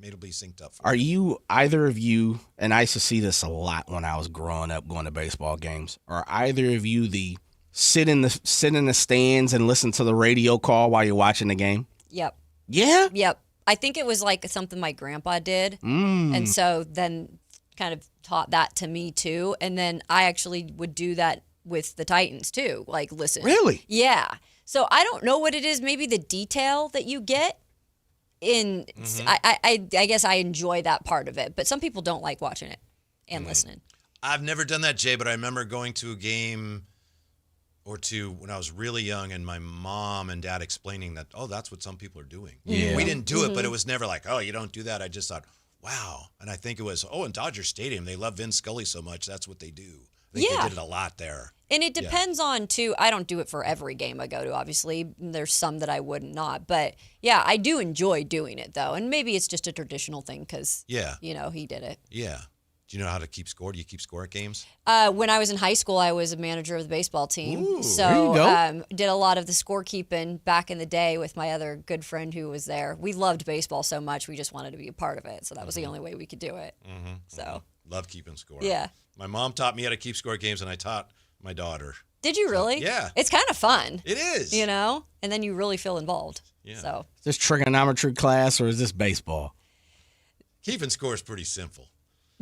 it'll be synced up. Are you, either of you, and I used to see this a lot when I was growing up going to baseball games, are either of you the sit in the stands and listen to the radio call while you're watching the game? Yep. Yeah? Yep. I think it was like something my grandpa did. And so then kind of taught that to me too. And then I actually would do that with the Titans too. Like, listen. Really? Yeah. So I don't know what it is. Maybe the detail that you get in, I guess I enjoy that part of it. But some people don't like watching it and listening. I've never done that, Jay, but I remember going to a game or two when I was really young and my mom and dad explaining that, that's what some people are doing. Yeah. We didn't do it, but it was never like, you don't do that. I just thought, wow. And I think it was, in Dodger Stadium, they love Vin Scully so much. That's what they do. I think they did it a lot there. And it depends on, too, I don't do it for every game I go to, obviously. There's some that I would not. But, yeah, I do enjoy doing it, though. And maybe it's just a traditional thing because, he did it. Yeah. Do you know how to keep score? Do you keep score at games? When I was in high school, I was a manager of the baseball team. Ooh, so there you go. Did a lot of the scorekeeping back in the day with my other good friend who was there. We loved baseball so much, we just wanted to be a part of it. So that was the only way we could do it. So Love keeping score. Yeah. My mom taught me how to keep score at games, and I taught my daughter. Did you really? Yeah. It's kind of fun. It is. You know? And then you really feel involved. Yeah. So Is this trigonometry class or is this baseball? Keeping score is pretty simple.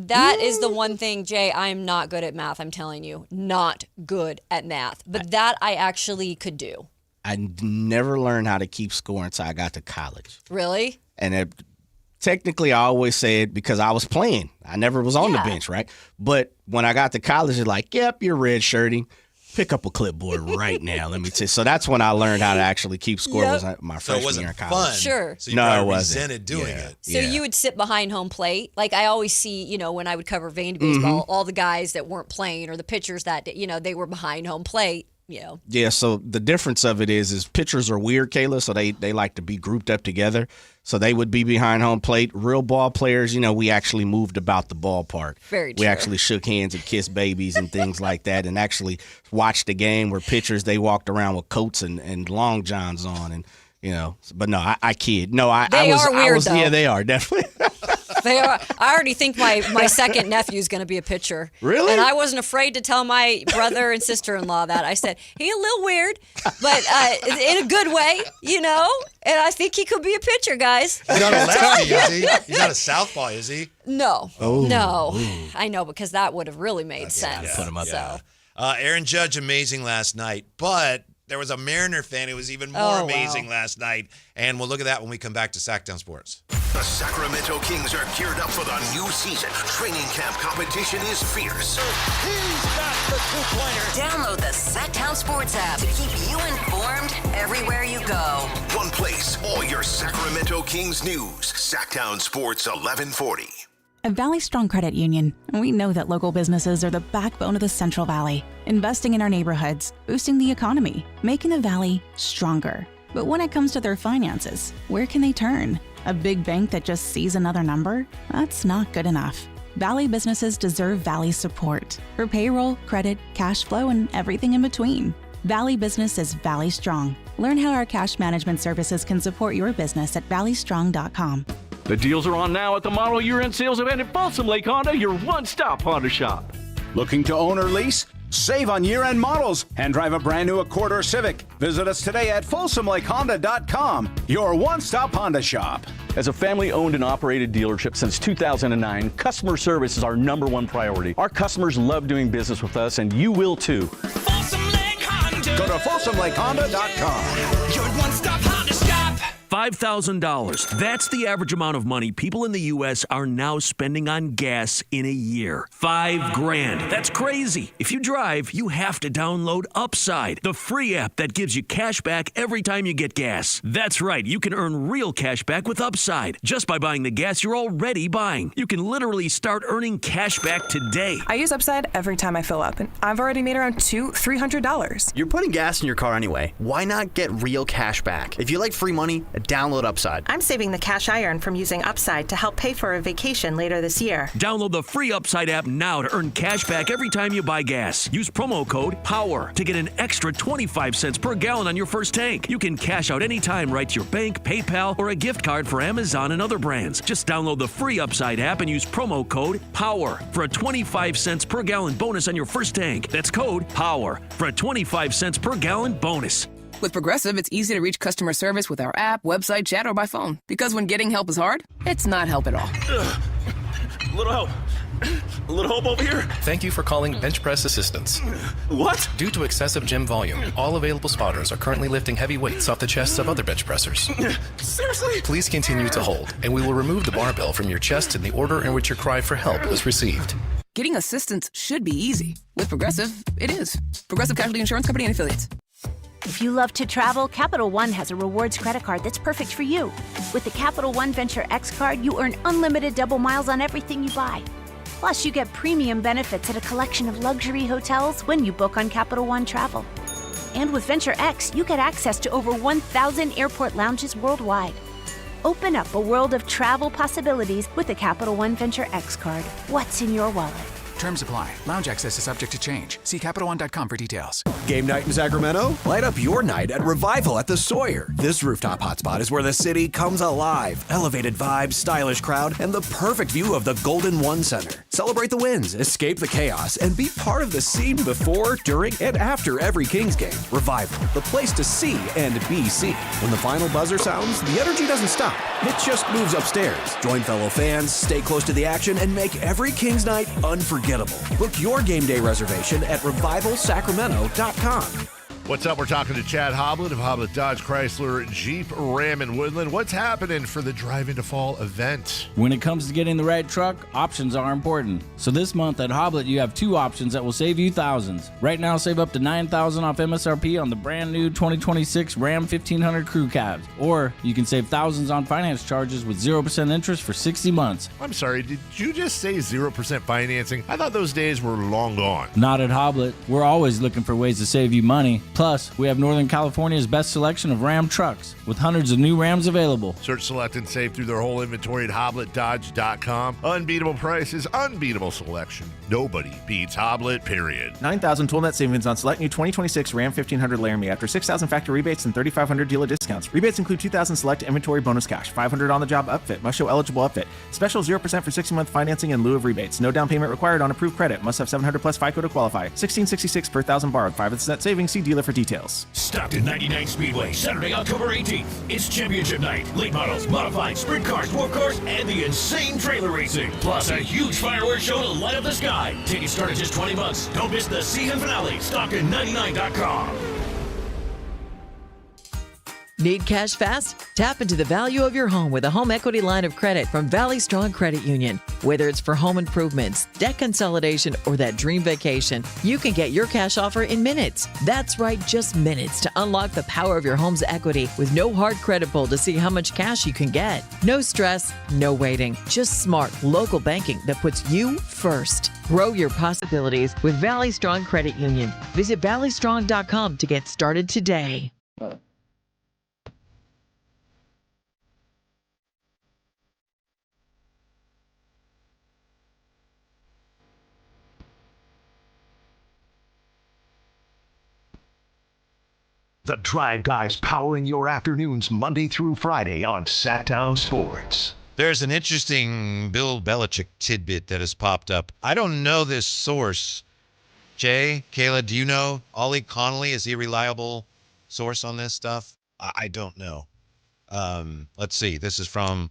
that is the one thing, Jay, I'm not good at math. I'm telling you, not good at math. But that I actually could do. I never learned how to keep score until I got to college. Really? And technically, I always said because I was playing. I never was on the bench, right? But when I got to college, it's like, yep, you're redshirting. Pick up a clipboard right now. Let me tell you. So that's when I learned how to actually keep score. Was my freshman year in college. Fun. Sure. So you no, it probably wasn't. resented doing it. So you would sit behind home plate. Like I always see, you know, when I would cover Vandy baseball, all the guys that weren't playing or the pitchers that, you know, they were behind home plate. You know. Yeah, so the difference of it is pitchers are weird, Kayla, so they like to be grouped up together. So they would be behind home plate. Real ball players, you know, we actually moved about the ballpark. Very We true. actually shook hands and kissed babies and things like that, and actually watched the game where pitchers, they walked around with coats and long johns on, and you know. But no, I kid. No, I was though. Yeah, they are definitely. They are. I already think my second nephew is going to be a pitcher. Really? And I wasn't afraid to tell my brother and sister-in-law that. I said, he's a little weird, but in a good way, you know? And I think he could be a pitcher, guys. He's not a lefty, is he? He's not a southpaw, is he? No. Oh. No. I know, because that would have really made sense. Put him up. So. Aaron Judge, amazing last night, but there was a Mariner fan who was even more amazing last night, and we'll look at that when we come back to Sactown Sports. The Sacramento Kings are geared up for the new season. Training camp competition is fierce. He's got the two-pointer. Download the Sactown Sports app to keep you informed everywhere you go. One place, all your Sacramento Kings news. Sactown Sports 1140. At Valley Strong Credit Union, we know that local businesses are the backbone of the Central Valley, investing in our neighborhoods, boosting the economy, making the Valley stronger. But when it comes to their finances, where can they turn? A big bank that just sees another number? That's not good enough. Valley businesses deserve Valley support for payroll, credit, cash flow, and everything in between. Valley Business is Valley Strong. Learn how our cash management services can support your business at valleystrong.com. The deals are on now at the model year-end sales event at Folsom Lake Honda, your one-stop Honda shop. Looking to own or lease? Save on year-end models and drive a brand new Accord or Civic. Visit us today at folsomlakehonda.com, your one-stop Honda shop. As a family-owned and operated dealership since 2009, customer service is our #1 priority. Our customers love doing business with us, and you will too. Go to folsomlakehonda.com. Your one-stop Honda shop. $5,000. That's the average amount of money people in the U.S. are now spending on gas in a year. $5,000. That's crazy. If you drive, you have to download Upside, the free app that gives you cash back every time you get gas. That's right. You can earn real cash back with Upside just by buying the gas you're already buying. You can literally start earning cash back today. I use Upside every time I fill up, and I've already made around $200-$300. You're putting gas in your car anyway. Why not get real cash back? If you like free money, download Upside. I'm saving the cash I earn from using Upside to help pay for a vacation later this year. Download the free Upside app now to earn cash back every time you buy gas. Use promo code POWER to get an extra 25 cents per gallon on your first tank. You can cash out anytime right to your bank, PayPal, or a gift card for Amazon and other brands. Just download the free Upside app and use promo code POWER for a 25 cents per gallon bonus on your first tank. That's code POWER for a 25 cents per gallon bonus. With Progressive, it's easy to reach customer service with our app, website, chat, or by phone. Because when getting help is hard, it's not help at all. A little help. A little help over here. Thank you for calling Bench Press Assistance. What? Due to excessive gym volume, all available spotters are currently lifting heavy weights off the chests of other bench pressers. Seriously? Please continue to hold, and we will remove the barbell from your chest in the order in which your cry for help was received. Getting assistance should be easy. With Progressive, it is. Progressive Casualty Insurance Company and Affiliates. If you love to travel, Capital One has a rewards credit card that's perfect for you. With the Capital One Venture X card, you earn unlimited double miles on everything you buy. Plus, you get premium benefits at a collection of luxury hotels when you book on Capital One Travel. And with Venture X, you get access to over 1,000 airport lounges worldwide. Open up a world of travel possibilities with the Capital One Venture X card. What's in your wallet? Terms apply. Lounge access is subject to change. See CapitalOne.com for details. Game night in Sacramento? Light up your night at Revival at the Sawyer. This rooftop hotspot is where the city comes alive. Elevated vibes, stylish crowd, and the perfect view of the Golden One Center. Celebrate the wins, escape the chaos, and be part of the scene before, during, and after every Kings game. Revival, the place to see and be seen. When the final buzzer sounds, the energy doesn't stop. It just moves upstairs. Join fellow fans, stay close to the action, and make every Kings night unforgettable. Book your game day reservation at revivalsacramento.com. What's up? We're talking to Chad Hoblet of Hoblet Dodge Chrysler Jeep Ram in Woodland. What's happening for the Drive into Fall event? When it comes to getting the right truck, options are important. So this month at Hoblet, you have 2 options that will save you thousands. Right now, save up to $9,000 off MSRP on the brand new 2026 Ram 1500 Crew Cabs. Or you can save thousands on finance charges with 0% interest for 60 months. I'm sorry, did you just say 0% financing? I thought those days were long gone. Not at Hoblet. We're always looking for ways to save you money. Plus, we have Northern California's best selection of Ram trucks with hundreds of new Rams available. Search, select, and save through their whole inventory at hobletdodge.com. Unbeatable prices, unbeatable selection. Nobody beats Hoblet, period. 9,000 total net savings on select new 2026 Ram 1500 Laramie after 6,000 factory rebates and 3,500 dealer discounts. Rebates include 2,000 select inventory bonus cash, 500 on-the-job upfit, must show eligible upfit. Special 0% for 60-month financing in lieu of rebates. No down payment required on approved credit. Must have 700 plus FICO to qualify. 1666 per thousand borrowed. 5% net savings. See dealer for details. Stockton 99 Speedway, Saturday, October 18th. It's championship night. Late models, modified, sprint cars, dwarf cars, and the insane trailer racing. Plus a huge fireworks show to light up the sky. Tickets start at just $20. Don't miss the season finale. Stockton99.com. Need cash fast? Tap into the value of your home with a home equity line of credit from Valley Strong Credit Union. Whether it's for home improvements, debt consolidation, or that dream vacation, you can get your cash offer in minutes. That's right, just minutes to unlock the power of your home's equity with no hard credit pull to see how much cash you can get. No stress, no waiting. Just smart, local banking that puts you first. Grow your possibilities with Valley Strong Credit Union. Visit valleystrong.com to get started today. The Drive Guys powering your afternoons Monday through Friday on Sactown Sports. There's an interesting Bill Belichick tidbit that has popped up. I don't know this source. Jay, Kayla, do you know? Ollie Connolly, is he a reliable source on this stuff? I don't know. Let's see. This is from...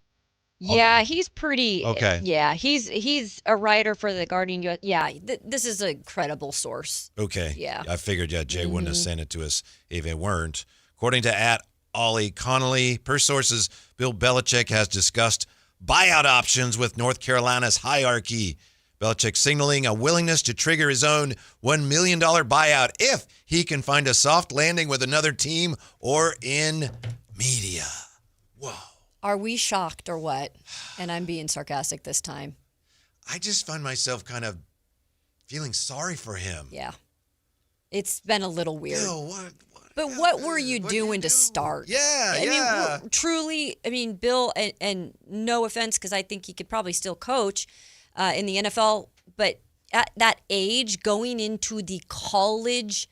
Yeah, he's pretty. Okay. Yeah, he's a writer for the Guardian. Yeah, this is a credible source. Okay. Yeah. I figured, Jay wouldn't have sent it to us if it weren't. According to @Ollie Connolly, per sources, Bill Belichick has discussed buyout options with North Carolina's hierarchy. Belichick signaling a willingness to trigger his own $1 million buyout if he can find a soft landing with another team or in media. Whoa. Are we shocked or what? And I'm being sarcastic this time. I just find myself kind of feeling sorry for him. Yeah. It's been a little weird. Bill, but what were you doing to start? Yeah, I mean, truly, Bill, and no offense, because I think he could probably still coach in the NFL, but at that age, going into the college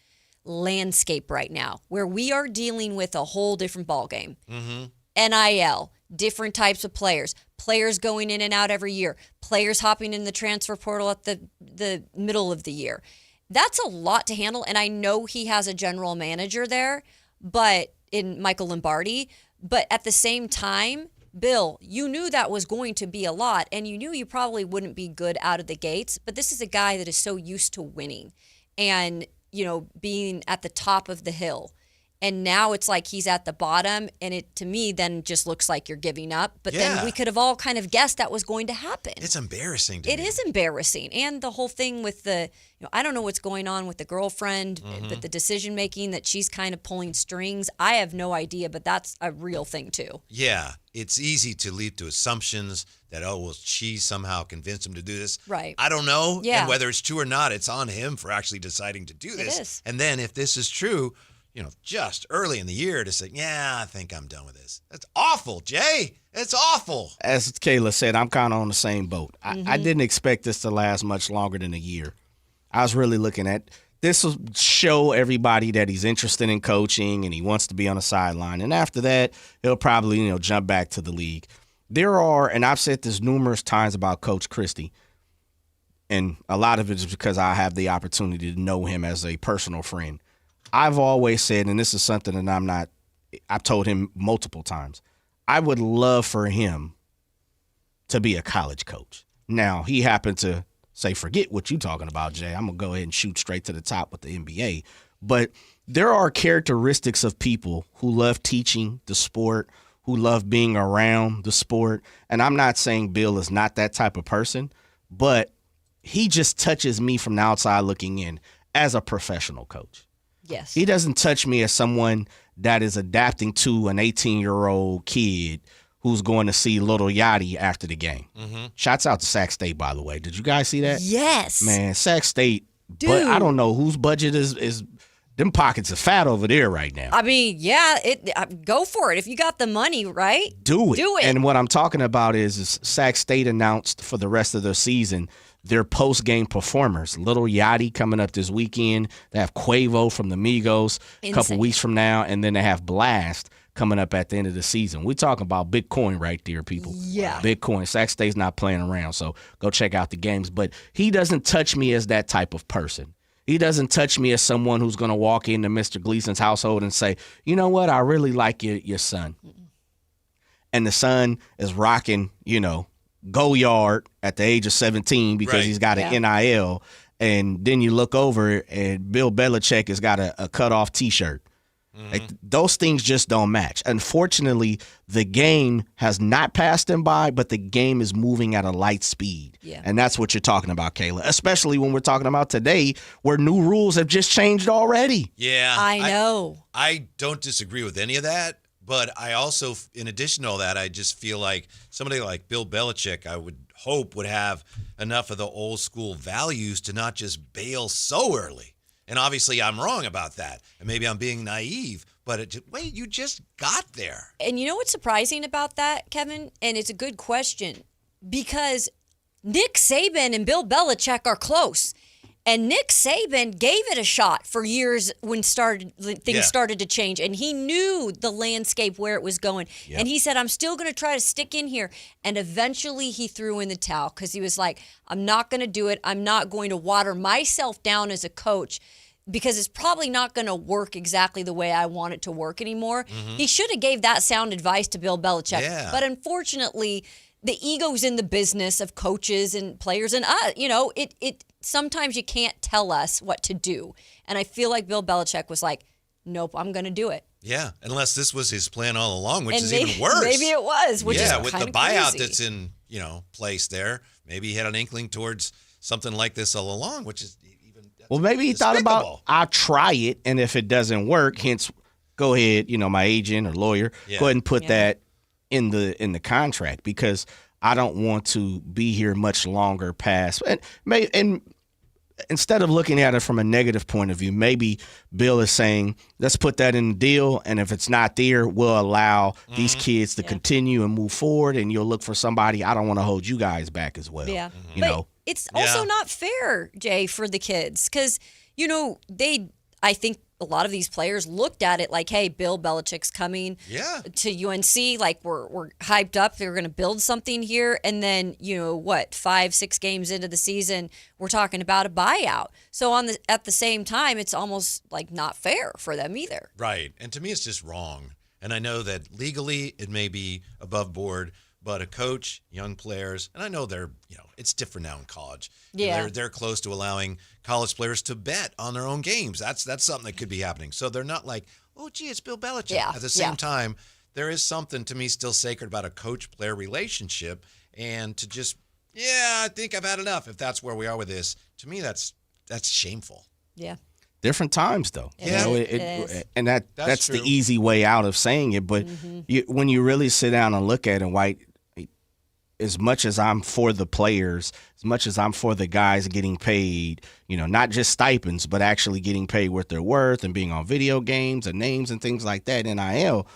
landscape right now, where we are dealing with a whole different ballgame. Mm-hmm. NIL, different types of players going in and out every year, players hopping in the transfer portal at the middle of the year. That's a lot to handle, and I know he has a general manager there, but in Michael Lombardi, but at the same time, Bill, you knew that was going to be a lot, and you knew you probably wouldn't be good out of the gates, but this is a guy that is so used to winning and, being at the top of the hill. And now it's like he's at the bottom, and it, to me, then just looks like you're giving up. But then we could have all kind of guessed that was going to happen. It's embarrassing to me. It is embarrassing. And the whole thing with I don't know what's going on with the girlfriend, but the decision-making that she's kind of pulling strings, I have no idea, but that's a real thing, too. Yeah, it's easy to lead to assumptions that, she somehow convinced him to do this. Right. I don't know. Yeah. And whether it's true or not, it's on him for actually deciding to do this. It is. And then if this is true, just early in the year to say, yeah, I think I'm done with this. That's awful, Jay. It's awful. As Kayla said, I'm kind of on the same boat. I didn't expect this to last much longer than a year. I was really looking at this will show everybody that he's interested in coaching and he wants to be on the sideline. And after that, he'll probably, jump back to the league. There are, and I've said this numerous times about Coach Christie, and a lot of it is because I have the opportunity to know him as a personal friend. I've always said, and this is something that I've told him multiple times, I would love for him to be a college coach. Now, he happened to say, forget what you're talking about, Jay. I'm going to go ahead and shoot straight to the top with the NBA. But there are characteristics of people who love teaching the sport, who love being around the sport. And I'm not saying Bill is not that type of person, but he just touches me from the outside looking in as a professional coach. Yes. He doesn't touch me as someone that is adapting to an 18-year-old kid who's going to see Little Yachty after the game. Shouts out to Sac State, by the way. Did you guys see that? Yes. Man, Sac State, Dude. but I don't know whose budget is them pockets are fat over there right now. I mean, yeah, go for it. If you got the money, right? Do it. Do it. And what I'm talking about is Sac State announced for the rest of their season their post-game performers. Little Yachty coming up this weekend. They have Quavo from the Migos a couple weeks from now, and then they have Blast coming up at the end of the season. We're talking about Bitcoin right there, people. Yeah. Bitcoin. Sac State's not playing around, so go check out the games. But he doesn't touch me as that type of person. He doesn't touch me as someone who's going to walk into Mr. Gleason's household and say, you know what, I really like your son. And the son is rocking, go yard at the age of 17 because he's got an NIL. And then you look over and Bill Belichick has got a cut-off T-shirt. Like, those things just don't match. Unfortunately, the game has not passed him by, but the game is moving at a light speed. Yeah. And that's what you're talking about, Kayla, especially when we're talking about today where new rules have just changed already. Yeah. I know. I don't disagree with any of that, but I also, in addition to all that, I just feel like somebody like Bill Belichick, I would hope, would have enough of the old school values to not just bail so early. And obviously I'm wrong about that. And maybe I'm being naive, but wait, you just got there. And you know what's surprising about that, Kevin? And it's a good question because Nick Saban and Bill Belichick are close. And Nick Saban gave it a shot for years when things started to change. And he knew the landscape where it was going. Yep. And he said, I'm still going to try to stick in here. And eventually he threw in the towel because he was like, I'm not going to do it. I'm not going to water myself down as a coach because it's probably not going to work exactly the way I want it to work anymore. He should have gave that sound advice to Bill Belichick. Yeah. But unfortunately, the ego's in the business of coaches and players and it sometimes you can't tell us what to do. And I feel like Bill Belichick was like, nope, I'm going to do it. Yeah, unless this was his plan all along, which is maybe, even worse. Maybe it was, which is with the buyout that's in, place there, maybe he had an inkling towards something like this all along, which is even well, maybe he thought about, I'll try it, and if it doesn't work, hence, go ahead, my agent or lawyer, go ahead and put that in the contract because I don't want to be here much longer past. And instead of looking at it from a negative point of view, maybe Bill is saying, let's put that in the deal, and if it's not there, we'll allow these kids to continue and move forward, and you'll look for somebody. I don't want to hold you guys back as well. Yeah. It's also not fair, Jay, for the kids because, I think a lot of these players looked at it like, hey, Bill Belichick's coming to UNC. Like, we're hyped up. They're going to build something here. And then, 5-6 games into the season, we're talking about a buyout. So at the same time, it's almost like not fair for them either. Right. And to me, it's just wrong. And I know that legally it may be above board, but a coach, young players, and I know they're, it's different now in college. Yeah. They're close to allowing college players to bet on their own games. That's something that could be happening. So they're not like, oh, gee, it's Bill Belichick. Yeah. At the same time, there is something to me still sacred about a coach-player relationship. And to just, I think I've had enough. If that's where we are with this, to me, that's shameful. Yeah. Different times, though. And that's the true. easy way out of saying it. But when you really sit down and look at it, White, as much as I'm for the players, as much as I'm for the guys getting paid, not just stipends, but actually getting paid what they're worth and being on video games and names and things like that, NIL,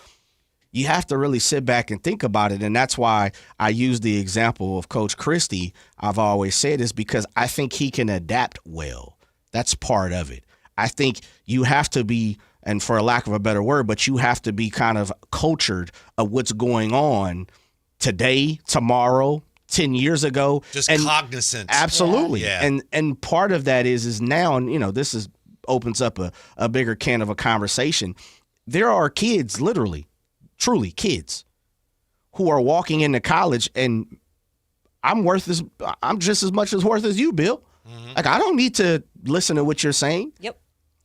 you have to really sit back and think about it. And that's why I use the example of Coach Christie. I've always said is because I think he can adapt well. That's part of it. I think you have to be, and for a lack of a better word, but you have to be kind of cultured of what's going on today, tomorrow, 10 years ago. Just cognizant. Absolutely. Yeah. And part of that is now, and this opens up a bigger can of a conversation. There are kids, literally, truly kids, who are walking into college, and I'm just as much as worth as you, Bill. Mm-hmm. Like, I don't need to listen to what you're saying. Yep.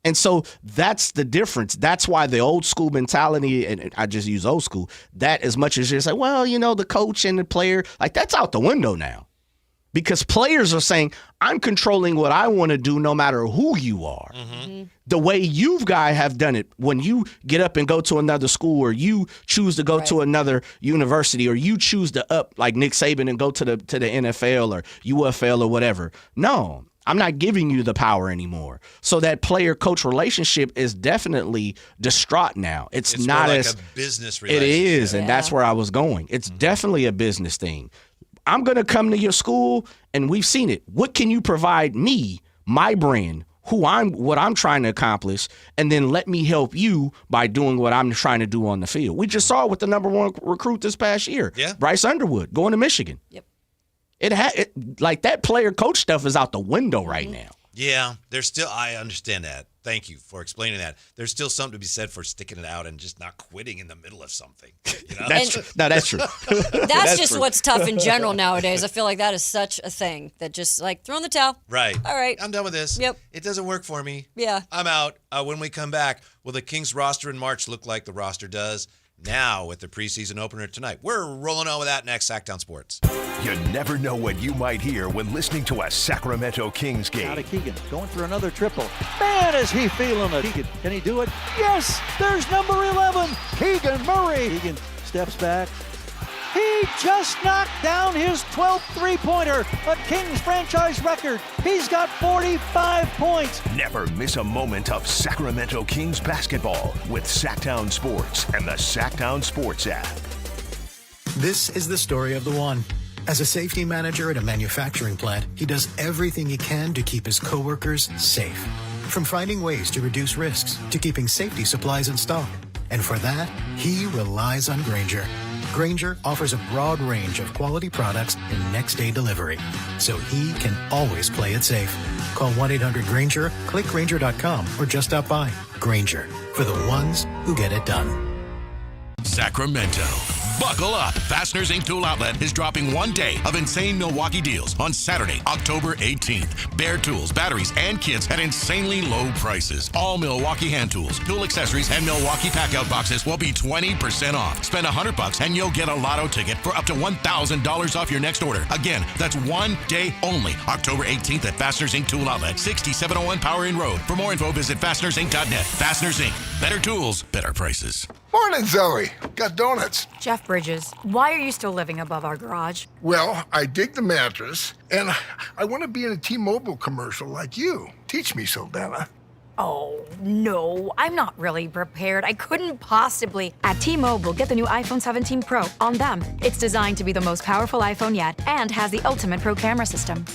And so that's the difference. That's why the old school mentality, and I just use old school, that as much as you're saying, well, the coach and the player, like, that's out the window now. Because players are saying, I'm controlling what I want to do no matter who you are. Mm-hmm. The way you guys have done it, when you get up and go to another school, or you choose to go to another university, or you choose to up like Nick Saban and go to the NFL or UFL or whatever. No, I'm not giving you the power anymore. So that player-coach relationship is definitely distraught now. It's not more as like a business relationship. It is, and that's where I was going. It's definitely a business thing. I'm going to come to your school, and we've seen it. What can you provide me, my brand, what I'm trying to accomplish, and then let me help you by doing what I'm trying to do on the field. We just saw it with the number one recruit this past year, Bryce Underwood, going to Michigan. Yep. Like that player-coach stuff is out the window right now. Yeah, I understand that. Thank you for explaining that. There's still something to be said for sticking it out and just not quitting in the middle of something. That's true. No, that's true. That's just true. What's tough in general nowadays. I feel like that is such a thing that just like throw in the towel. Right. All right. I'm done with this. Yep. It doesn't work for me. Yeah. I'm out. When we come back, will the Kings roster in March look like the roster does now with the preseason opener tonight? We're rolling on with that next, Sactown Sports. You never know what you might hear when listening to a Sacramento Kings game. Out of Keegan, going for another triple. Man, is he feeling it. Keegan, can he do it? Yes, there's number 11, Keegan Murray. Keegan steps back. He just knocked down his 12th three-pointer, a Kings franchise record. He's got 45 points. Never miss a moment of Sacramento Kings basketball with Sactown Sports and the Sactown Sports app. This is the story of the one. As a safety manager at a manufacturing plant, he does everything he can to keep his coworkers safe. From finding ways to reduce risks to keeping safety supplies in stock. And for that, he relies on Grainger. Grainger offers a broad range of quality products and next-day delivery, so he can always play it safe. Call 1-800-GRAINGER, click Grainger.com, or just stop by. Grainger, for the ones who get it done. Sacramento. Buckle up. Fasteners Inc. Tool Outlet is dropping one day of insane Milwaukee deals on Saturday, October 18th. Bare tools, batteries, and kits at insanely low prices. All Milwaukee hand tools, tool accessories, and Milwaukee pack-out boxes will be 20% off. Spend $100 and you'll get a lotto ticket for up to $1,000 off your next order. Again, that's one day only. October 18th at Fasteners Inc. Tool Outlet, 6701 Power Inn Road. For more info, visit fastenersinc.net. Fasteners Inc. Better tools, better prices. Morning, Zoe. Got donuts. Jeff Bridges, why are you still living above our garage? Well, I dig the mattress, and I want to be in a T-Mobile commercial like you. Teach me, Saldana. Oh, no, I'm not really prepared. I couldn't possibly. At T-Mobile, get the new iPhone 17 Pro on them. It's designed to be the most powerful iPhone yet and has the ultimate pro camera system.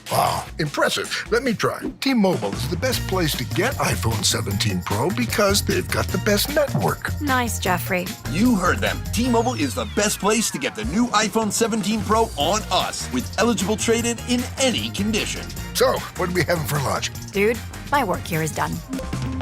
Wow, impressive. Let me try. T-Mobile is the best place to get iPhone 17 Pro because they've got the best network. Nice, Jeffrey. You heard them. T-Mobile is the best place to get the new iPhone 17 Pro on us with eligible trade-in in any condition. So, what are we having for lunch? Dude, my work here is done.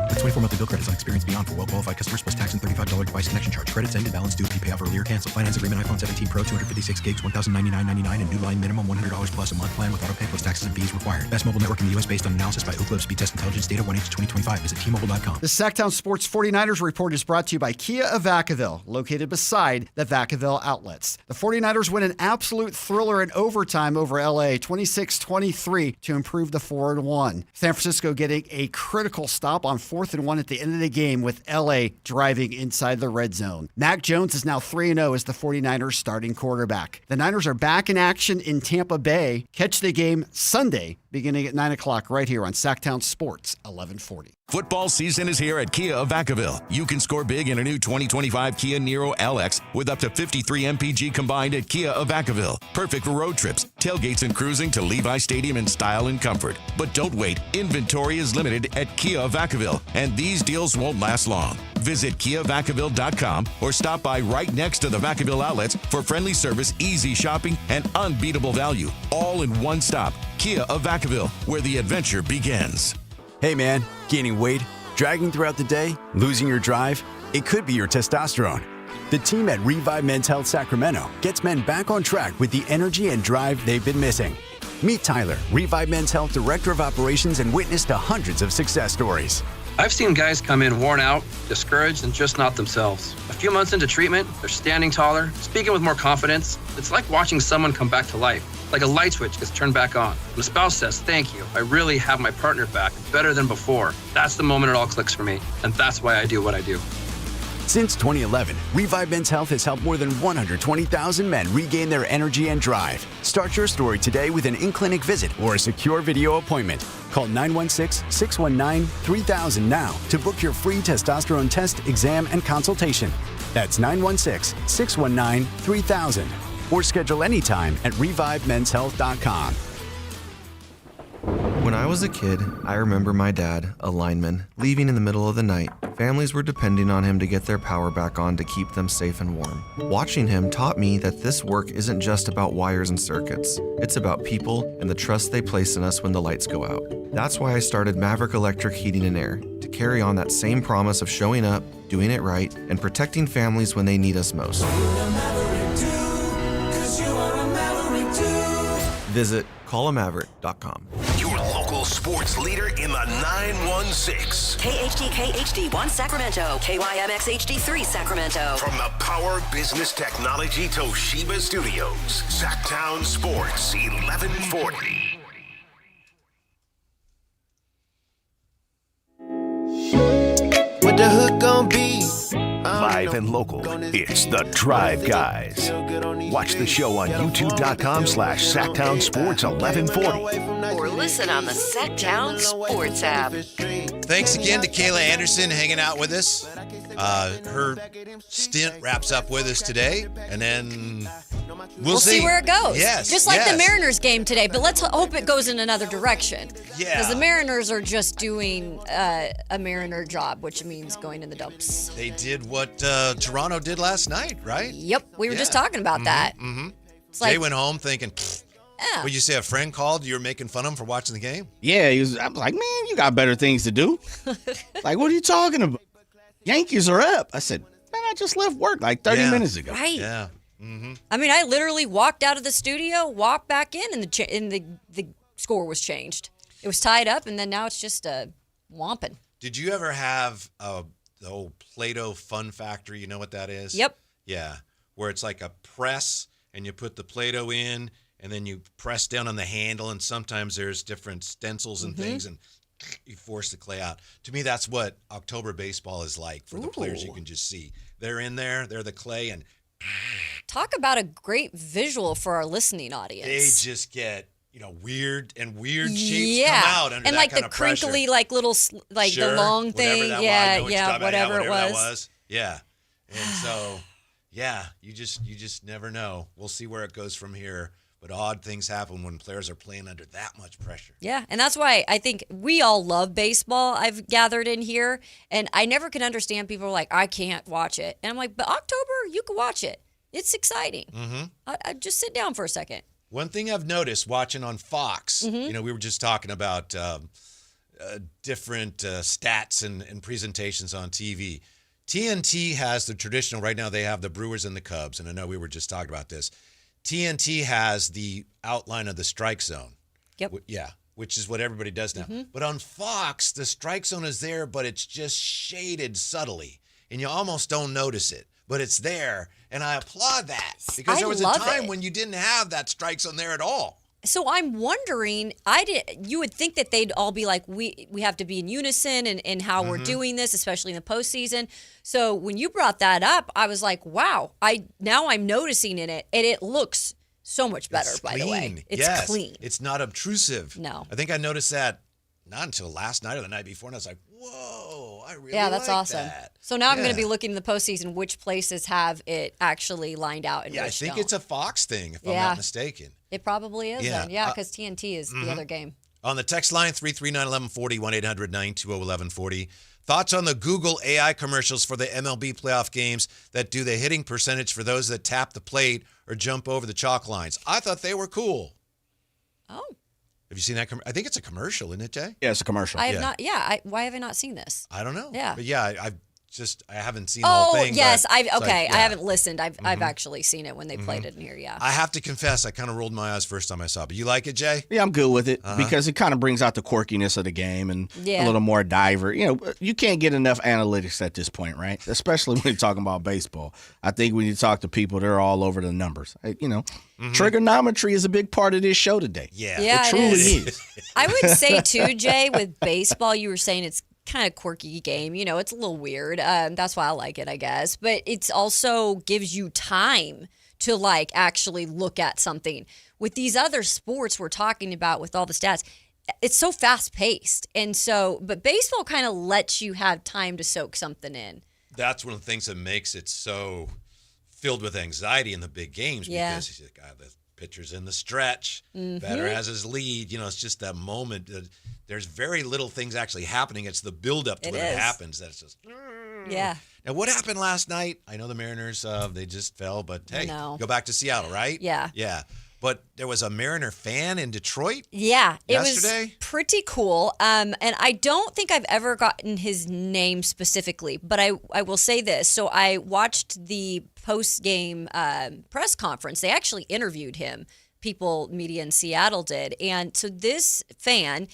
The 24-monthly bill credits on experience beyond for well-qualified customers plus tax and $35 device connection charge. Credits end and balance due if you pay off earlier. Cancel. Finance agreement iPhone 17 Pro, 256 gigs, $1,099.99 and new line minimum $100 plus a month plan with auto pay plus taxes and fees required. Best mobile network in the U.S. based on analysis by Ookla Speed Test Intelligence data 1H2025. Visit T-Mobile.com. The Sactown Sports 49ers report is brought to you by Kia of Vacaville, located beside the Vacaville outlets. The 49ers win an absolute thriller in overtime over LA, 26-23 to improve the 4-1. San Francisco getting a critical stop on 4th 4th and 1 at the end of the game with LA driving inside the red zone. Mac Jones is now 3-0 as the 49ers starting quarterback. The Niners are back in action in Tampa Bay. Catch the game Sunday beginning at 9 o'clock right here on Sactown Sports 1140. Football season is here at Kia of Vacaville. You can score big in a new 2025 Kia Niro LX with up to 53 MPG combined at Kia of Vacaville. Perfect for road trips, tailgates, and cruising to Levi Stadium in style and comfort. But don't wait. Inventory is limited at Kia of Vacaville, and these deals won't last long. Visit KiaVacaville.com or stop by right next to the Vacaville outlets for friendly service, easy shopping, and unbeatable value. All in one stop. Kia of Vacaville, where the adventure begins. Hey man, gaining weight, dragging throughout the day, losing your drive? It could be your testosterone. The team at Revive Men's Health Sacramento gets men back on track with the energy and drive they've been missing. Meet Tyler, Revive Men's Health Director of Operations and witness to hundreds of success stories. I've seen guys come in worn out, discouraged, and just not themselves. A few months into treatment, they're standing taller, speaking with more confidence. It's like watching someone come back to life, like a light switch gets turned back on. When a spouse says, "Thank you, I really have my partner back, better than before," that's the moment it all clicks for me, and that's why I do what I do. Since 2011, Revive Men's Health has helped more than 120,000 men regain their energy and drive. Start your story today with an in-clinic visit or a secure video appointment. Call 916-619-3000 now to book your free testosterone test, exam, and consultation. That's 916-619-3000. Or schedule anytime at ReviveMen'sHealth.com. When I was a kid, I remember my dad, a lineman, leaving in the middle of the night. Families were depending on him to get their power back on to keep them safe and warm. Watching him taught me that this work isn't just about wires and circuits. It's about people and the trust they place in us when the lights go out. That's why I started Maverick Electric Heating and Air, to carry on that same promise of showing up, doing it right, and protecting families when they need us most. Visit callamaverick.com. Your local sports leader in the 916. KHD1 Sacramento, KYMX HD3 Sacramento. From the Power Business Technology Toshiba Studios, Sactown Sports 1140. What the hook gon' be? Live and local, it's The Drive Guys. Watch the show on youtube.com/Sactown Sports 1140. Or listen on the Sactown Sports app. Thanks again to Kayla Anderson hanging out with us. Her stint wraps up with us today, and then we'll see where it goes. Yes, just like the Mariners game today, but let's hope it goes in another direction. Yeah, because the Mariners are just doing a Mariner job, which means going in the dumps. They did what Toronto did last night, right? Yep, we were just talking about that. Mm-hmm. Like, Jay went home thinking, yeah. Would you say a friend called? You were making fun of him for watching the game? Yeah, I was like, man, you got better things to do. Like, what are you talking about? Yankees are up. I said, man, I just left work like 30 minutes ago. Right. Yeah. Mm-hmm. I mean, I literally walked out of the studio, walked back in, and the score was changed. It was tied up, and then now it's just whomping. Did you ever have the old Play-Doh Fun Factory? You know what that is? Yep. Yeah, where it's like a press, and you put the Play-Doh in, and then you press down on the handle, and sometimes there's different stencils and things, and you force the clay out. To me, that's what October baseball is like for the players. You can just see. They're in there, they're the clay, and talk about a great visual for our listening audience. They just get, weird shapes come out under and that like kind the of pressure. crinkly, like little, like Sure, the long thing. whatever it was. Yeah. And so, you just never know. We'll see where it goes from here. But odd things happen when players are playing under that much pressure. Yeah, and that's why I think we all love baseball. I've gathered in here, and I never can understand people who are like, I can't watch it. And I'm like, but October, you can watch it. It's exciting. Mm-hmm. I just sit down for a second. One thing I've noticed watching on Fox, Mm-hmm. we were just talking about different stats and presentations on TV. TNT has the traditional, right now they have the Brewers and the Cubs, and I know we were just talking about this. TNT has the outline of the strike zone. Yep. Yeah, which is what everybody does now. Mm-hmm. But on Fox, the strike zone is there, but it's just shaded subtly, and you almost don't notice it. But it's there, and I applaud that because there was a time when you didn't have that strike zone there at all. So I'm wondering, you would think that they'd all be like, we have to be in unison in how we're doing this, especially in the postseason. So when you brought that up, I was like, wow, now I'm noticing in it, and it looks so much better, It's by clean. the way. It's Yes. clean. It's not obtrusive. No. I think I noticed that not until last night or the night before, and I was like, whoa, I really That's like awesome. that. So now I'm going Yeah. to be looking in the postseason which places have it actually lined out and Yeah, I which think don't. it's a Fox thing, if I'm Yeah. not mistaken. It probably is Yeah. then. Yeah, because TNT is the other game. On the text line, 339-1140, 1-800-920-1140. Thoughts on the Google AI commercials for the MLB playoff games that do the hitting percentage for those that tap the plate or jump over the chalk lines? I thought they were cool. Oh. Have you seen that? I think it's a commercial, isn't it, Jay? Yeah, it's a commercial. I have not. Yeah. Why have I not seen this? I don't know. Yeah. But yeah, I haven't seen the whole thing. Yes. but it's like, I yeah. haven't listened. I've actually seen it when they played it in here. Yeah. I have to confess, I kind of rolled my eyes first time I saw it. But you like it, Jay? Yeah, I'm good with it because it kind of brings out the quirkiness of the game and Yeah. a little more diver. You can't get enough analytics at this point, right? Especially when you're talking about baseball. I think when you talk to people, they're all over the numbers. Trigonometry is a big part of this show today. Yeah. Yeah, it it truly is. is. I would say too, Jay, with baseball, you were saying it's kind of quirky game. It's a little weird. That's why I like it, I guess. But it's also gives you time to actually look at something. With these other sports we're talking about with all the stats, it's so fast paced. And so, but baseball kind of lets you have time to soak something in. That's one of the things that makes it so filled with anxiety in the big games because the pitcher's in the stretch, batter has his lead. It's just that moment. There's very little things actually happening. It's the buildup to when it happens that's just. Yeah. Now, what happened last night? I know the Mariners, they just fell, but hey, go back to Seattle, right? Yeah. Yeah. But there was a Mariner fan in Detroit. Yeah, it yesterday? was pretty cool. And I don't think I've ever gotten his name specifically, but I will say this. So I watched the post-game press conference. They actually interviewed him. Media in Seattle did. And so this fan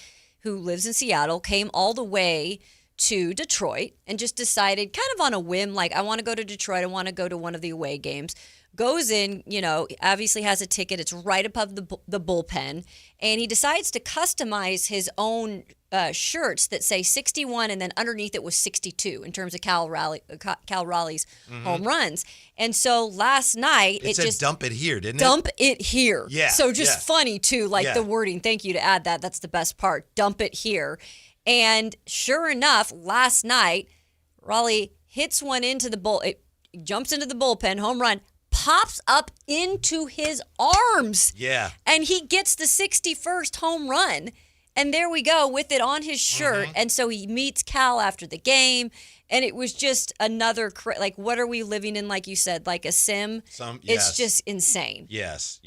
who lives in Seattle came all the way to Detroit and just decided kind of on a whim, I want to go to Detroit. I want to go to one of the away games. Goes in, obviously has a ticket. It's right above the bullpen. And he decides to customize his own shirts that say 61 and then underneath it was 62 in terms of Cal Raleigh's home runs. And so last night It said dump it here, didn't it? Dump it here. Yeah. So just funny too, the wording. Thank you to add that. That's the best part. Dump it here. And sure enough, last night, Raleigh hits one into the it jumps into the bullpen, home run, pops up into his arms. Yeah. And he gets the 61st home run. And there we go with it on his shirt. And so he meets Cal after the game. And it was just another, what are we living in, like you said, like a sim? It's just insane. Yes.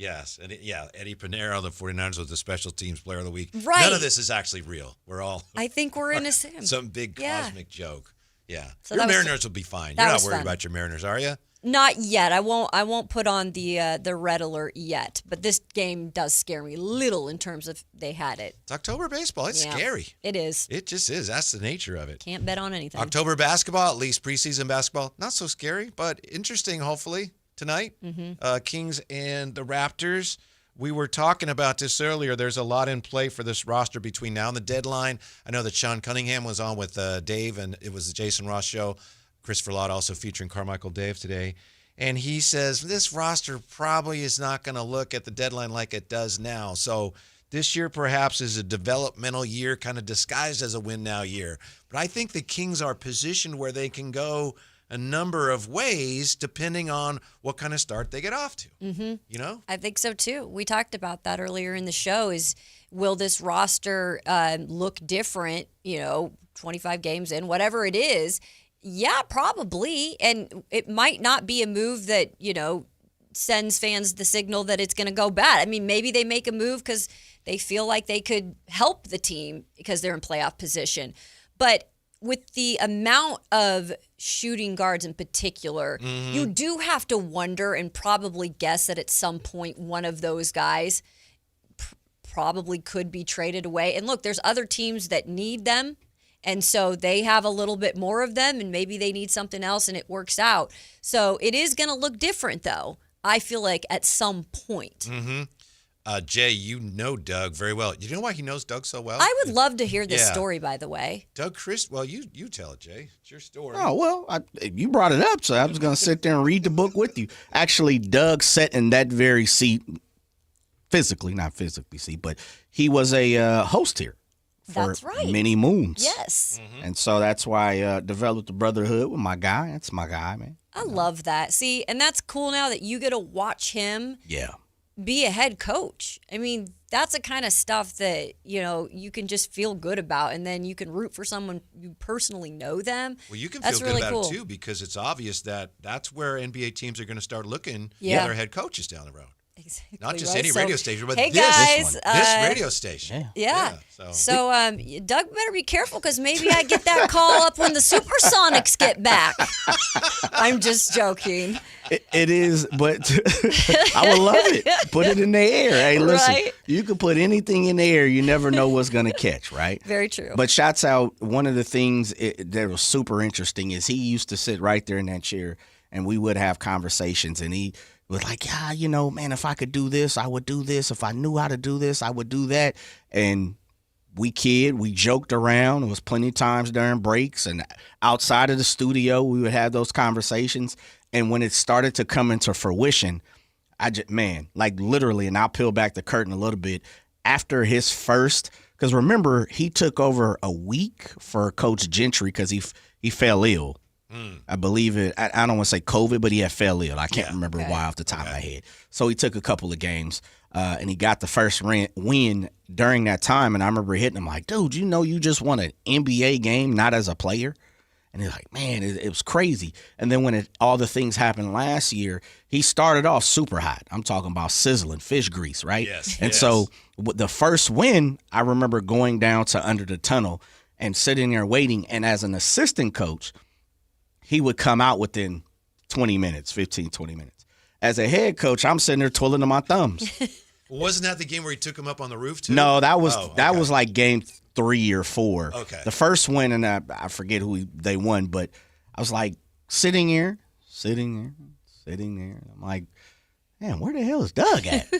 And Eddie Pinero, the 49ers, was the special teams player of the week. Right. None of this is actually real. We're all. I think we're in a sim. Some big cosmic joke. Yeah. So your Mariners will be fine. You're not worried about your Mariners, are you? Not yet. I won't put on the red alert yet. But this game does scare me a little in terms of they had it. It's October baseball. It's scary. It is. It just is. That's the nature of it. Can't bet on anything. October basketball, at least preseason basketball, not so scary, but interesting, hopefully, tonight. Kings and the Raptors. We were talking about this earlier. There's a lot in play for this roster between now and the deadline. I know that Sean Cunningham was on with Dave, and it was the Jason Ross show. Christopher Lott also featuring Carmichael Dave today. And he says this roster probably is not going to look at the deadline like it does now. So this year perhaps is a developmental year, kind of disguised as a win-now year. But I think the Kings are positioned where they can go a number of ways depending on what kind of start they get off to. I think so too. We talked about that earlier in the show is will this roster look different, 25 games in, whatever it is? Yeah, probably. And it might not be a move that, sends fans the signal that it's going to go bad. I mean, maybe they make a move because they feel like they could help the team because they're in playoff position. But with the amount of shooting guards in particular, you do have to wonder and probably guess that at some point one of those guys probably could be traded away. And look, there's other teams that need them. And so they have a little bit more of them, and maybe they need something else, and it works out. So it is going to look different, though, I feel like, at some point. Jay, you know Doug very well. You know why he knows Doug so well? I would love to hear this Yeah. story, by the way. Doug Christ. Well, you tell it, Jay. It's your story. Oh, well, you brought it up, so I was going to sit there and read the book with you. Actually, Doug sat in that very seat, not physically seat, but he was a host here for That's right. many moons. Yes. And so that's why I developed the brotherhood with my guy. That's my guy, man. I love that. See, and that's cool now that you get to watch him be a head coach. I mean, that's the kind of stuff that, you can just feel good about, and then you can root for someone you personally know them. Well, you can that's feel really good about cool. it, too, because it's obvious that that's where NBA teams are going to start looking for their head coaches down the road. Exactly. Not just right. any So, radio station, but hey this guys, one. This radio station. Yeah. So Doug better be careful, because maybe I get that call up when the Supersonics get back. I'm just joking. It is, but I would love it. Put it in the air. Hey, listen, Right? you can put anything in the air. You never know what's going to catch, right? Very true. But shouts out, one of the things that was super interesting is he used to sit right there in that chair, and we would have conversations, and he was like, man, if I could do this, I would do this. If I knew how to do this, I would do that. And we joked around. It was plenty of times during breaks and outside of the studio, we would have those conversations. And when it started to come into fruition, literally, and I'll peel back the curtain a little bit, after his first, because remember, he took over a week for Coach Gentry because he fell ill. I believe it. I don't want to say COVID, but he had fell ill. I can't remember why off the top of my head. So he took a couple of games, and he got the first win during that time. And I remember hitting him like, dude, you just won an NBA game, not as a player. And he's like, man, it was crazy. And then when all the things happened last year, he started off super hot. I'm talking about sizzling fish grease, right? Yes. And so the first win, I remember going down to under the tunnel and sitting there waiting. And as an assistant coach, he would come out within 20 minutes, 15, 20 minutes. As a head coach, I'm sitting there twiddling my thumbs. wasn't that the game where he took him up on the roof, too? No, that was like game 3 or 4. Okay. The first win, and I forget who they won, but I was like sitting there. I'm like, man, where the hell is Doug at?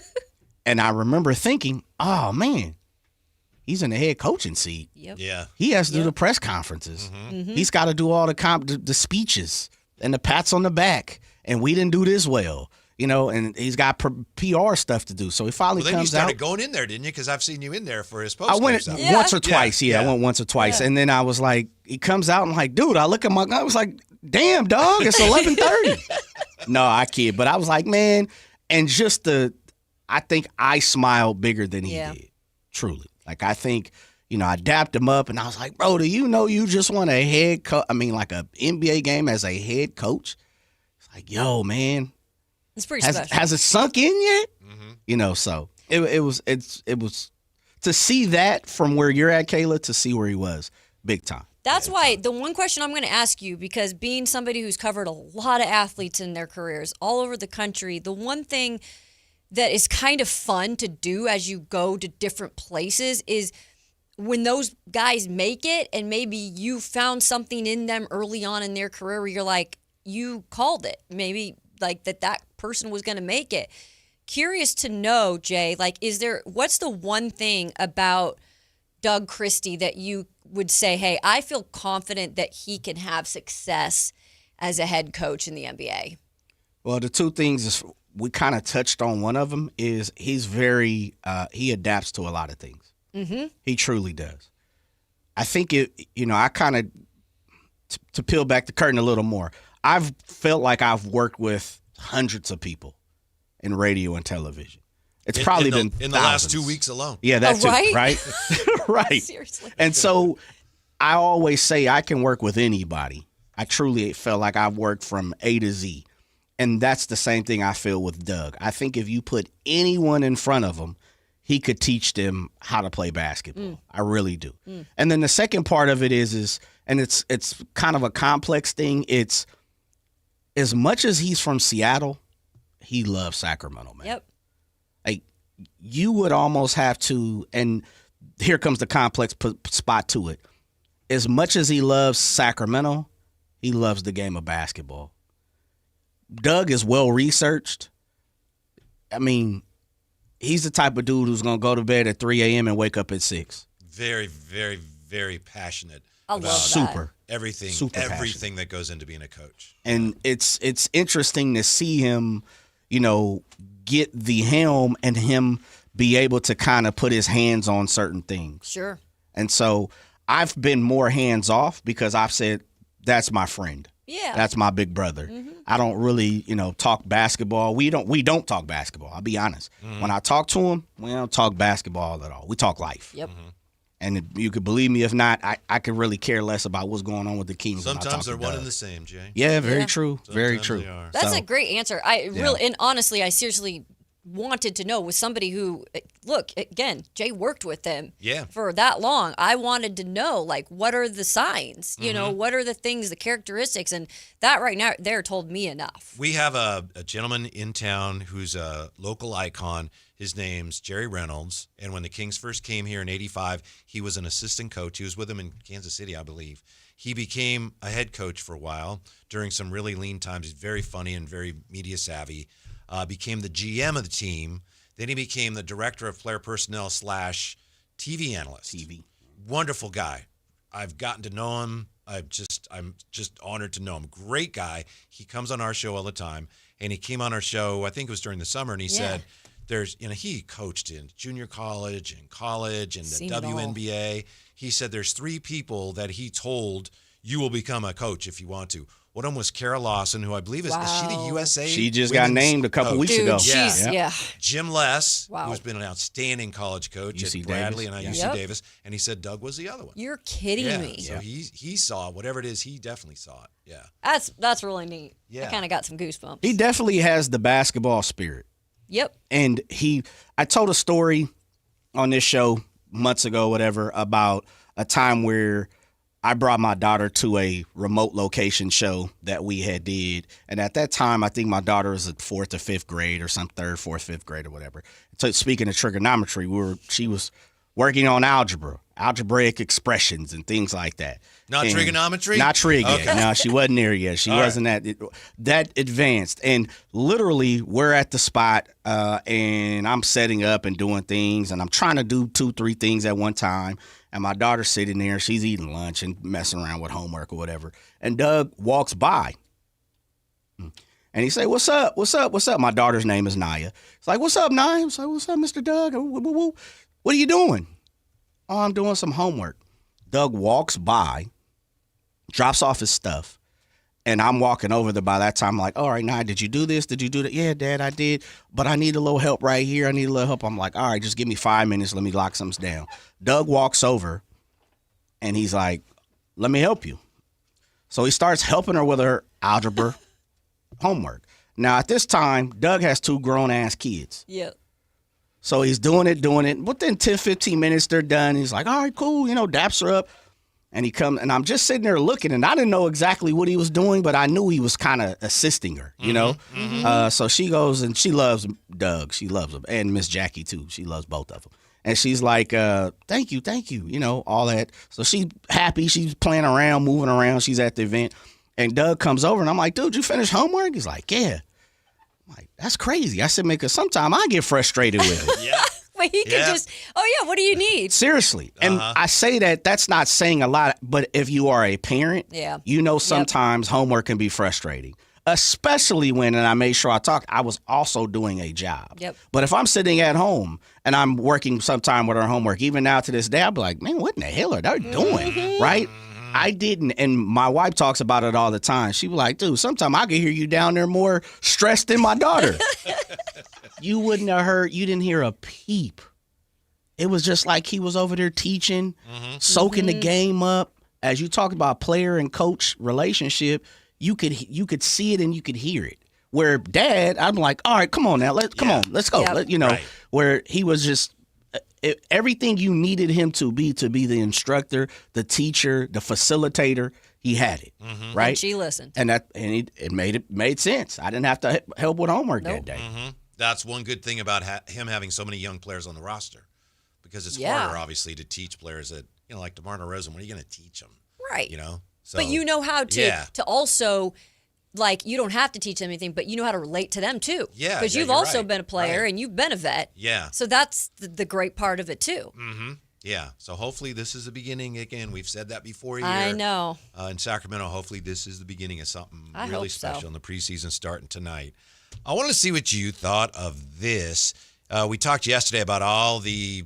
And I remember thinking, oh, man, he's in the head coaching seat. Yep. Yeah. He has to do the press conferences. He's got to do all the speeches and the pats on the back. And we didn't do this well, and he's got PR stuff to do. So he finally Well, then you comes out. started going in there, didn't you? Because I've seen you in there for his post. I went once or twice. Yeah, I went once or twice. Yeah. And then I was like, he comes out and I'm like, dude, I look at I was like, damn, dog, it's 11:30. No, I kid. But I was like, man, and I think I smiled bigger than he did. Truly. Like, I think, I dapped him up and I was like, bro, do you just won a head coach? I mean, like a NBA game as a head coach? It's like, yo, man. It's pretty special. Has it sunk in yet? So it was to see that from where you're at, Kayla, to see where he was, big time. That's why the one question I'm going to ask you, because being somebody who's covered a lot of athletes in their careers all over the country, the one thing that is kind of fun to do as you go to different places is when those guys make it and maybe you found something in them early on in their career where you're like, you called it. Maybe like that person was going to make it. Curious to know, Jay, like, what's the one thing about Doug Christie that you would say, hey, I feel confident that he can have success as a head coach in the NBA? Well, the two things is we kind of touched on. One of them is he's very he adapts to a lot of things. Mm-hmm. He truly does. I think I kind of to peel back the curtain a little more. I've felt like I've worked with hundreds of people in radio and television. It's probably been in the last 2 weeks alone. Yeah, that's right? it, right? Right. Seriously. And so I always say I can work with anybody. I truly felt like I've worked from A to Z. And that's the same thing I feel with Doug. I think if you put anyone in front of him, he could teach them how to play basketball. I really do. And then the second part of it is and it's kind of a complex thing. It's as much as he's from Seattle, he loves Sacramento, man. Yep. Like, you would almost have to, and here comes the complex spot to it. As much as he loves Sacramento, he loves the game of basketball. Doug is well researched. I mean, he's the type of dude who's going to go to bed at 3 a.m. and wake up at 6. Very, very, very passionate. I love that. Super. Everything passionate. that goes into being a coach. And it's interesting to see him, get the helm and him be able to kind of put his hands on certain things. Sure. And so I've been more hands off because I've said, that's my friend. Yeah. That's my big brother. I don't really, talk basketball. We don't talk basketball. I'll be honest. When I talk to him, we don't talk basketball at all. We talk life. Yep. And you could believe me, if not, I could really care less about what's going on with the Kings. Sometimes they're one and the same, Jay. Yeah, very true. Very true. They are. That's a great answer. And honestly, I seriously wanted to know with somebody who, look, again, Jay worked with them for that long. I wanted to know, like, what are the signs? What are the things, the characteristics? And that right now, there told me enough. We have a gentleman in town who's a local icon. His name's Jerry Reynolds. And when the Kings first came here in 85, he was an assistant coach. He was with them in Kansas City, I believe. He became a head coach for a while during some really lean times. He's very funny and very media savvy. Became the GM of the team. Then he became the director of player personnel / TV analyst. Wonderful guy. I've gotten to know him. I'm just honored to know him. Great guy. He comes on our show all the time. And he came on our show, I think it was during the summer, and he said, he coached in junior college and the WNBA. He said there's 3 people that he told you will become a coach if you want to. One of them was Kara Lawson, who I believe is she the USA? She just got named a couple weeks ago. Yeah. Jim Less, who's been an outstanding college coach at Bradley and UC Davis, and he said Doug was the other one. You're kidding me. So he saw whatever it is. He definitely saw it. Yeah. That's really neat. Yeah. I kind of got some goosebumps. He definitely has the basketball spirit. Yep. And I told a story on this show months ago, whatever, about a time where I brought my daughter to a remote location show that we had did. And at that time, I think my daughter was at 4th or 5th grade or some 3rd, 4th, 5th grade or whatever. So speaking of trigonometry, she was working on algebraic expressions and things like that. Not trigonometry? Not trig yet. Okay. No, she wasn't there yet. She wasn't that advanced. And literally, we're at the spot, and I'm setting up and doing things, and I'm trying to do 2-3 things at one time. And my daughter's sitting there. She's eating lunch and messing around with homework or whatever. And Doug walks by. And he say, "What's up? What's up? What's up?" My daughter's name is Naya. It's like, "What's up, Naya?" It's like, "What's up, Mr. Doug? What are you doing?" "Oh, I'm doing some homework." Doug walks by, drops off his stuff, and I'm walking over there. By that time, I'm like, "All right, Naya, did you do this? Did you do that?" "Yeah, Dad, I did, but I need a little help right here. I need a little help." I'm like, "All right, just give me 5 minutes. Let me lock something down." Doug walks over, and he's like, "Let me help you." So he starts helping her with her algebra homework. Now, at this time, Doug has 2 grown-ass kids. Yep. So he's doing it. Within 10, 15 minutes, they're done. He's like, "All right, cool," daps her up. And he comes, and I'm just sitting there looking, and I didn't know exactly what he was doing, but I knew he was kind of assisting her, So she goes, and she loves Doug. She loves him. And Miss Jackie, too. She loves both of them. And she's like, thank you, all that. So she's happy. She's playing around, moving around. She's at the event. And Doug comes over, and I'm like, "Dude, you finished homework?" He's like, "Yeah." I'm like, "That's crazy." I said, "Man, because sometimes I get frustrated with it." Yeah. But he could just, what do you need? Seriously. And I say that's not saying a lot, but if you are a parent, sometimes homework can be frustrating, especially when, and I made sure I was also doing a job. Yep. But if I'm sitting at home and I'm working sometime with our homework, even now to this day, I'll be like, "Man, what in the hell are they doing?" Right? I didn't, and my wife talks about it all the time. She was like, "Dude, sometimes I can hear you down there more stressed than my daughter." You wouldn't have heard, you didn't hear a peep. It was just like he was over there teaching, soaking the game up. As you talked about player and coach relationship, you could see it and you could hear it. Where Dad, I'm like, "All right, come on now, let's go." Yep. Where he was just, everything you needed him to be the instructor, the teacher, the facilitator, he had it, right? And she listened. And it made sense. I didn't have to help with homework that day. That's one good thing about him having so many young players on the roster, because it's harder, obviously, to teach players that, like DeMar DeRozan, what are you going to teach them? Right. So, but you know how to also like you don't have to teach them anything, but you know how to relate to them too. Yeah, because you've you're also right. been a player and you've been a vet. Yeah. So that's the great part of it too. Mm-hmm. Yeah. So hopefully this is the beginning. Again, we've said that before here. I know. In Sacramento, hopefully this is the beginning of something I really hope so. special in the preseason starting tonight. I want to see what you thought of this. We talked yesterday about all the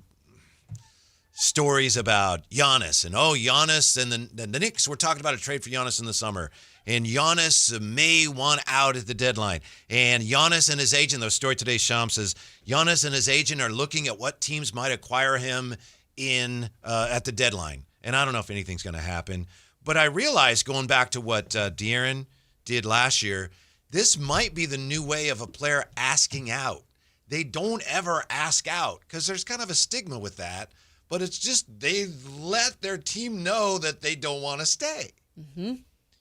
stories about Giannis and Giannis and the Knicks were talking about a trade for Giannis in the summer, and Giannis may want out at the deadline, and Giannis and his agent, the story today, Sham says Giannis and his agent are looking at what teams might acquire him in at the deadline, and I don't know if anything's going to happen, but I realized going back to what De'Aaron did last year, this might be the new way of a player asking out. They don't ever ask out because there's kind of a stigma with that. But it's just they let their team know that they don't want to stay. Mm-hmm.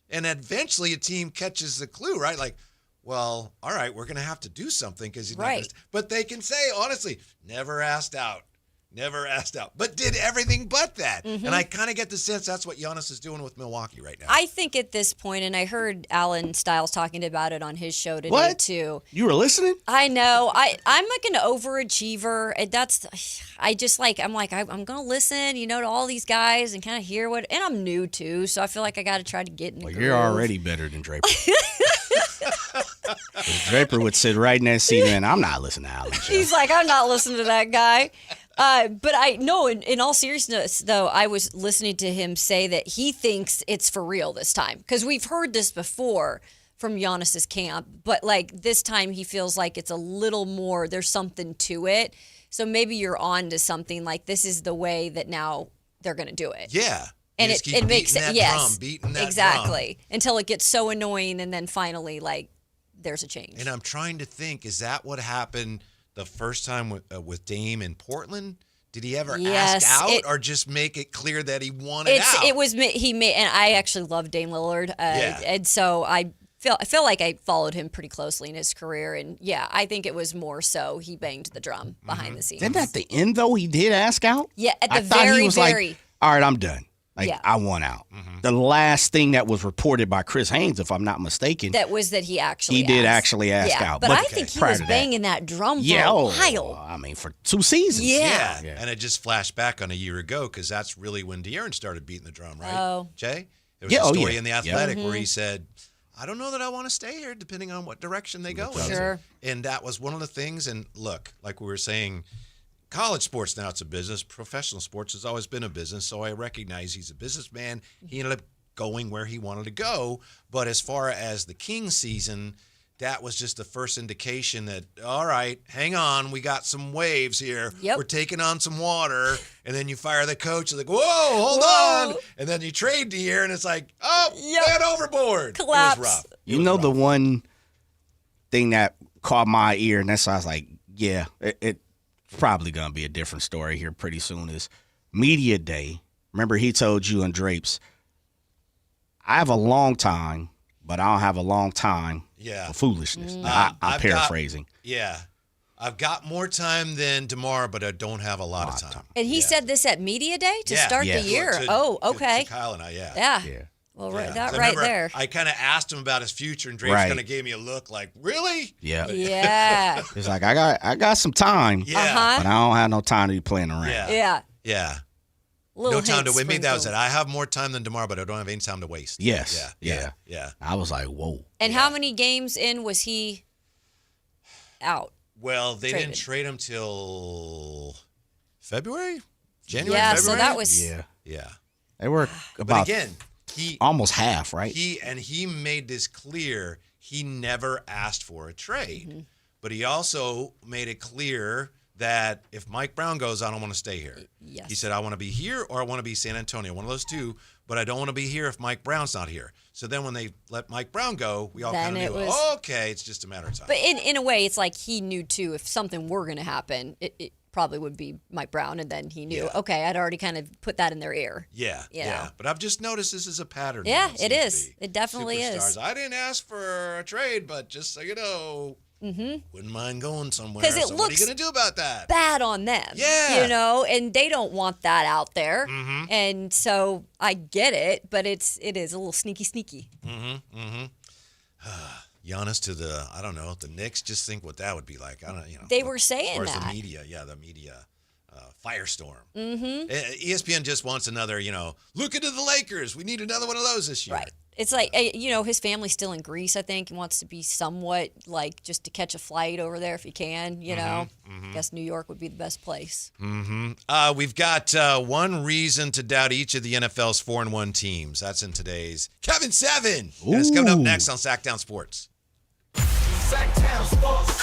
And eventually a team catches the clue, right? Like, well, all right, we're going to have to do something because he's not going to. But they can say, honestly, never asked out. Never asked out, but did everything but that. Mm-hmm. And I kind of get the sense that's what Giannis is doing with Milwaukee right now. I think at this point, and I heard Alan Stiles talking about it on his show today too. You were listening? I know. I'm like an overachiever. And I'm going to listen, to all these guys and kind of hear what, and I'm new too. So I feel like I got to try to get in the groove. You're already better than Draper. Draper would sit right in that seat, and I'm not listening to Alan. He's like, I'm not listening to that guy. But I know, in all seriousness, though, I was listening to him say that he thinks it's for real this time. Because we've heard this before from Giannis's camp. But, this time he feels like it's a little more, there's something to it. So maybe you're on to something like this is the way that now they're going to do it. Yeah. And it makes it, yes. Beating that exactly. drum. Until it gets so annoying and then finally, there's a change. And I'm trying to think, is that what happened the first time with Dame in Portland? Did he ever ask out or just make it clear that he wanted out? It was he made, and I actually love Dame Lillard, and so I feel like I followed him pretty closely in his career, and I think it was more so he banged the drum behind the scenes. Then at the end though, he did ask out. Yeah, at the I thought very, he was very. like, all right, I'm done. I want out. Mm-hmm. The last thing that was reported by Chris Haynes, if I'm not mistaken, that was that he actually did actually ask out. But I think he was banging that drum for a while. I mean, for 2 seasons. Yeah. And it just flashed back on a year ago because that's really when De'Aaron started beating the drum, right? Oh. Jay? There was a story in The Athletic where he said, I don't know that I want to stay here depending on what direction they go. Sure. And that was one of the things. And look, like we were saying, college sports now it's a business. Professional sports has always been a business. So I recognize he's a businessman. He ended up going where he wanted to go. But as far as the Kings season, that was just the first indication that, all right, hang on, we got some waves here. Yep. We're taking on some water. And then you fire the coach. It's like, whoa, hold on. And then you trade the year, and it's like, they went overboard. Collapse. It was rough. The one thing that caught my ear, and that's why I was like, it's probably going to be a different story here pretty soon, is media day. Remember he told you and Drapes, I have a long time, but I don't have a long time for foolishness. I'm paraphrasing. I've got more time than tomorrow, but I don't have a lot of time. And he said this at media day to start the year. Okay. To Kyle and I, Yeah. Well, that I right remember there. I kind of asked him about his future, and Drapes kind of gave me a look like, really? Yeah. Yeah. It's like, I got some time, but I don't have no time to be playing around. Yeah. Little no time to hint wait. Maybe that was it. sprinkled. I have more time than tomorrow, but I don't have any time to waste. Yes. Yeah. I was like, whoa. And how many games in was he out? Well, they Traded. didn't trade him till February? January, Yeah, February? so that was. Yeah. They were But about again, almost half, right? He made this clear. He never asked for a trade, but he also made it clear that if Mike Brown goes, I don't want to stay here. Yes. He said, I want to be here or I want to be San Antonio, one of those two, but I don't want to be here if Mike Brown's not here. So then when they let Mike Brown go, we all Then kind of knew, it was- okay, it's just a matter of time. But in a way, it's like he knew too. If something were going to happen, it probably would be Mike Brown, and then he knew. Okay, I'd already kind of put that in their ear. Yeah. You know? But I've just noticed this is a pattern. Yeah, now, it seems to is. be. It definitely Superstars. is. I didn't ask for a trade, but just so you know, wouldn't mind going somewhere. 'Cause it so what are you looks going to do about that? Bad on them. Yeah. You know, and they don't want that out there. And so I get it, but it is a little sneaky. Giannis to the Knicks. Just think what that would be like. They were saying as far that. as the media firestorm. Mm-hmm. ESPN just wants another, look into the Lakers. We need another one of those this year. Right. It's like, his family's still in Greece, I think, and wants to be somewhat like just to catch a flight over there if he can, I guess New York would be the best place. Mm-hmm. We've got one reason to doubt each of the NFL's 4-1 teams. That's in today's Kevin 7. And it's coming up next on Sactown Sports.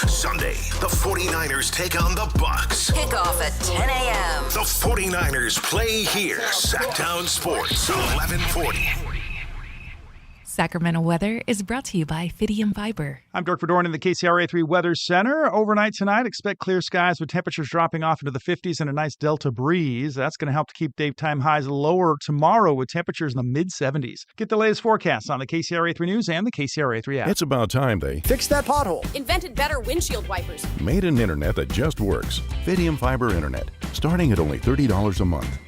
Sunday, the 49ers take on the Bucks. Kickoff at 10 a.m. The 49ers play here. Sactown Sports, 1140. Sacramento weather is brought to you by Fidium Fiber. I'm Dirk Verdorn in the KCRA3 Weather Center. Overnight tonight, expect clear skies with temperatures dropping off into the 50s and a nice delta breeze. That's going to help to keep daytime highs lower tomorrow with temperatures in the mid-70s. Get the latest forecasts on the KCRA3 News and the KCRA3 app. It's about time they fixed that pothole. Invented better windshield wipers. Made an internet that just works. Fidium Fiber Internet, starting at only $30 a month.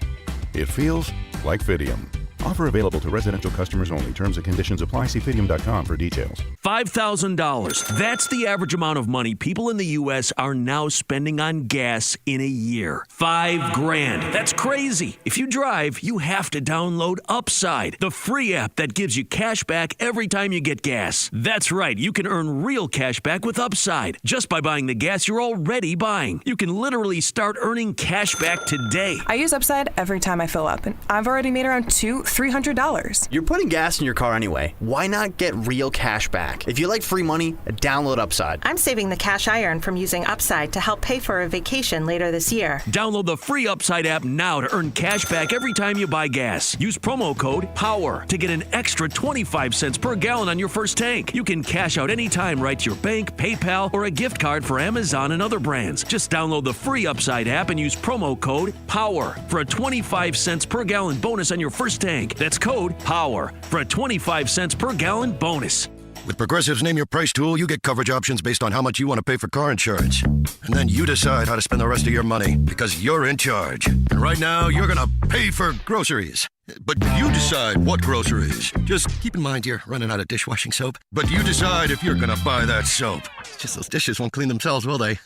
It feels like Fidium. Offer available to residential customers only. Terms and conditions apply. See Fidium.com for details. $5,000. That's the average amount of money people in the U.S. are now spending on gas in a year. $5,000. That's crazy. If you drive, you have to download Upside, the free app that gives you cash back every time you get gas. That's right. You can earn real cash back with Upside just by buying the gas you're already buying. You can literally start earning cash back today. I use Upside every time I fill up, and I've already made around $300. You're putting gas in your car anyway. Why not get real cash back? If you like free money, download Upside. I'm saving the cash I earn from using Upside to help pay for a vacation later this year. Download the free Upside app now to earn cash back every time you buy gas. Use promo code POWER to get an extra 25 cents per gallon on your first tank. You can cash out anytime right to your bank, PayPal, or a gift card for Amazon and other brands. Just download the free Upside app and use promo code POWER for a 25 cents per gallon bonus on your first tank. That's code POWER for a 25 cents per gallon bonus. With Progressive's Name Your Price tool, you get coverage options based on how much you want to pay for car insurance. And then you decide how to spend the rest of your money because you're in charge. And right now, you're going to pay for groceries. But you decide what groceries. Just keep in mind you're running out of dishwashing soap. But you decide if you're going to buy that soap. It's just those dishes won't clean themselves, will they?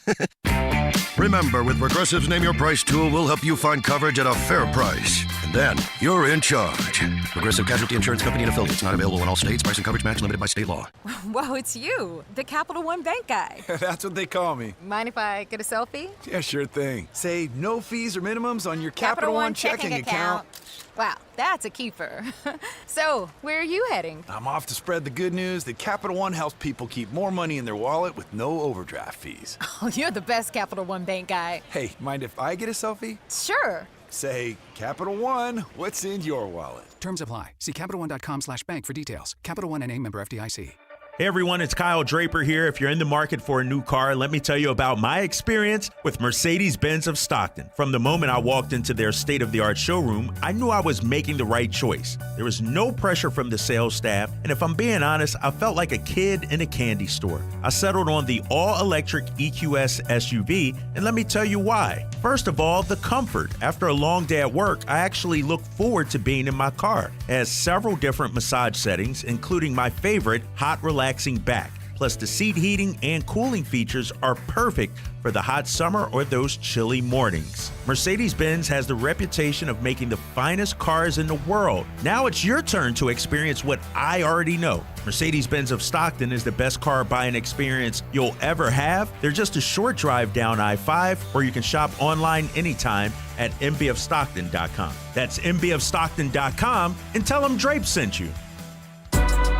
Remember, with Progressive's Name Your Price tool, we'll help you find coverage at a fair price. And then you're in charge. Progressive Casualty Insurance Company and affiliates. Not available in all states. Price and coverage match limited by state law. Whoa, it's you, the Capital One Bank guy. That's what they call me. Mind if I get a selfie? Yeah, sure thing. Say no fees or minimums on your Capital One checking account. Wow, that's a keeper. So, where are you heading? I'm off to spread the good news that Capital One helps people keep more money in their wallet with no overdraft fees. Oh, you're the best Capital One Bank guy. Hey, mind if I get a selfie? Sure. Say, Capital One, what's in your wallet? Terms apply. See CapitalOne.com/bank for details. Capital One NA, member FDIC. Hey everyone, it's Kyle Draper here. If you're in the market for a new car, let me tell you about my experience with Mercedes-Benz of Stockton. From the moment I walked into their state-of-the-art showroom, I knew I was making the right choice. There was no pressure from the sales staff, and if I'm being honest, I felt like a kid in a candy store. I settled on the all-electric EQS SUV, and let me tell you why. First of all, the comfort. After a long day at work, I actually look forward to being in my car. It has several different massage settings, including my favorite, hot relaxing back. Plus, the seat heating and cooling features are perfect for the hot summer or those chilly mornings. Mercedes-Benz has the reputation of making the finest cars in the world. Now it's your turn to experience what I already know. Mercedes-Benz of Stockton is the best car buying experience you'll ever have. They're just a short drive down I-5, or you can shop online anytime at mbofstockton.com. That's mbofstockton.com, and tell them Drape sent you.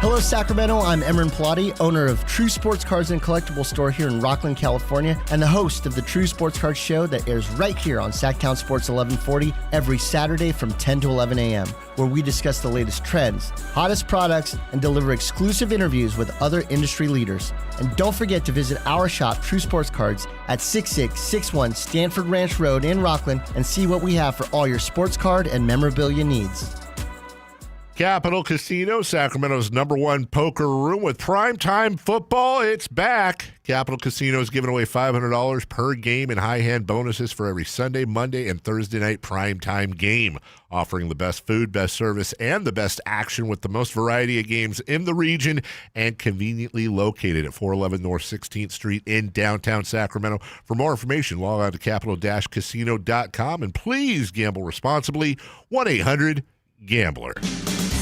Hello, Sacramento. I'm Emran Pilati, owner of True Sports Cards and Collectible Store here in Rockland, California, and the host of the True Sports Cards Show that airs right here on Sactown Sports 1140 every Saturday from 10 to 11 a.m., where we discuss the latest trends, hottest products, and deliver exclusive interviews with other industry leaders. And don't forget to visit our shop, True Sports Cards, at 6661 Stanford Ranch Road in Rockland and see what we have for all your sports card and memorabilia needs. Capital Casino, Sacramento's #1 poker room with primetime football. It's back. Capital Casino is giving away $500 per game in high-hand bonuses for every Sunday, Monday, and Thursday night primetime game, offering the best food, best service, and the best action with the most variety of games in the region and conveniently located at 411 North 16th Street in downtown Sacramento. For more information, log on to capital-casino.com, and please gamble responsibly. 1-800-GAMBLER.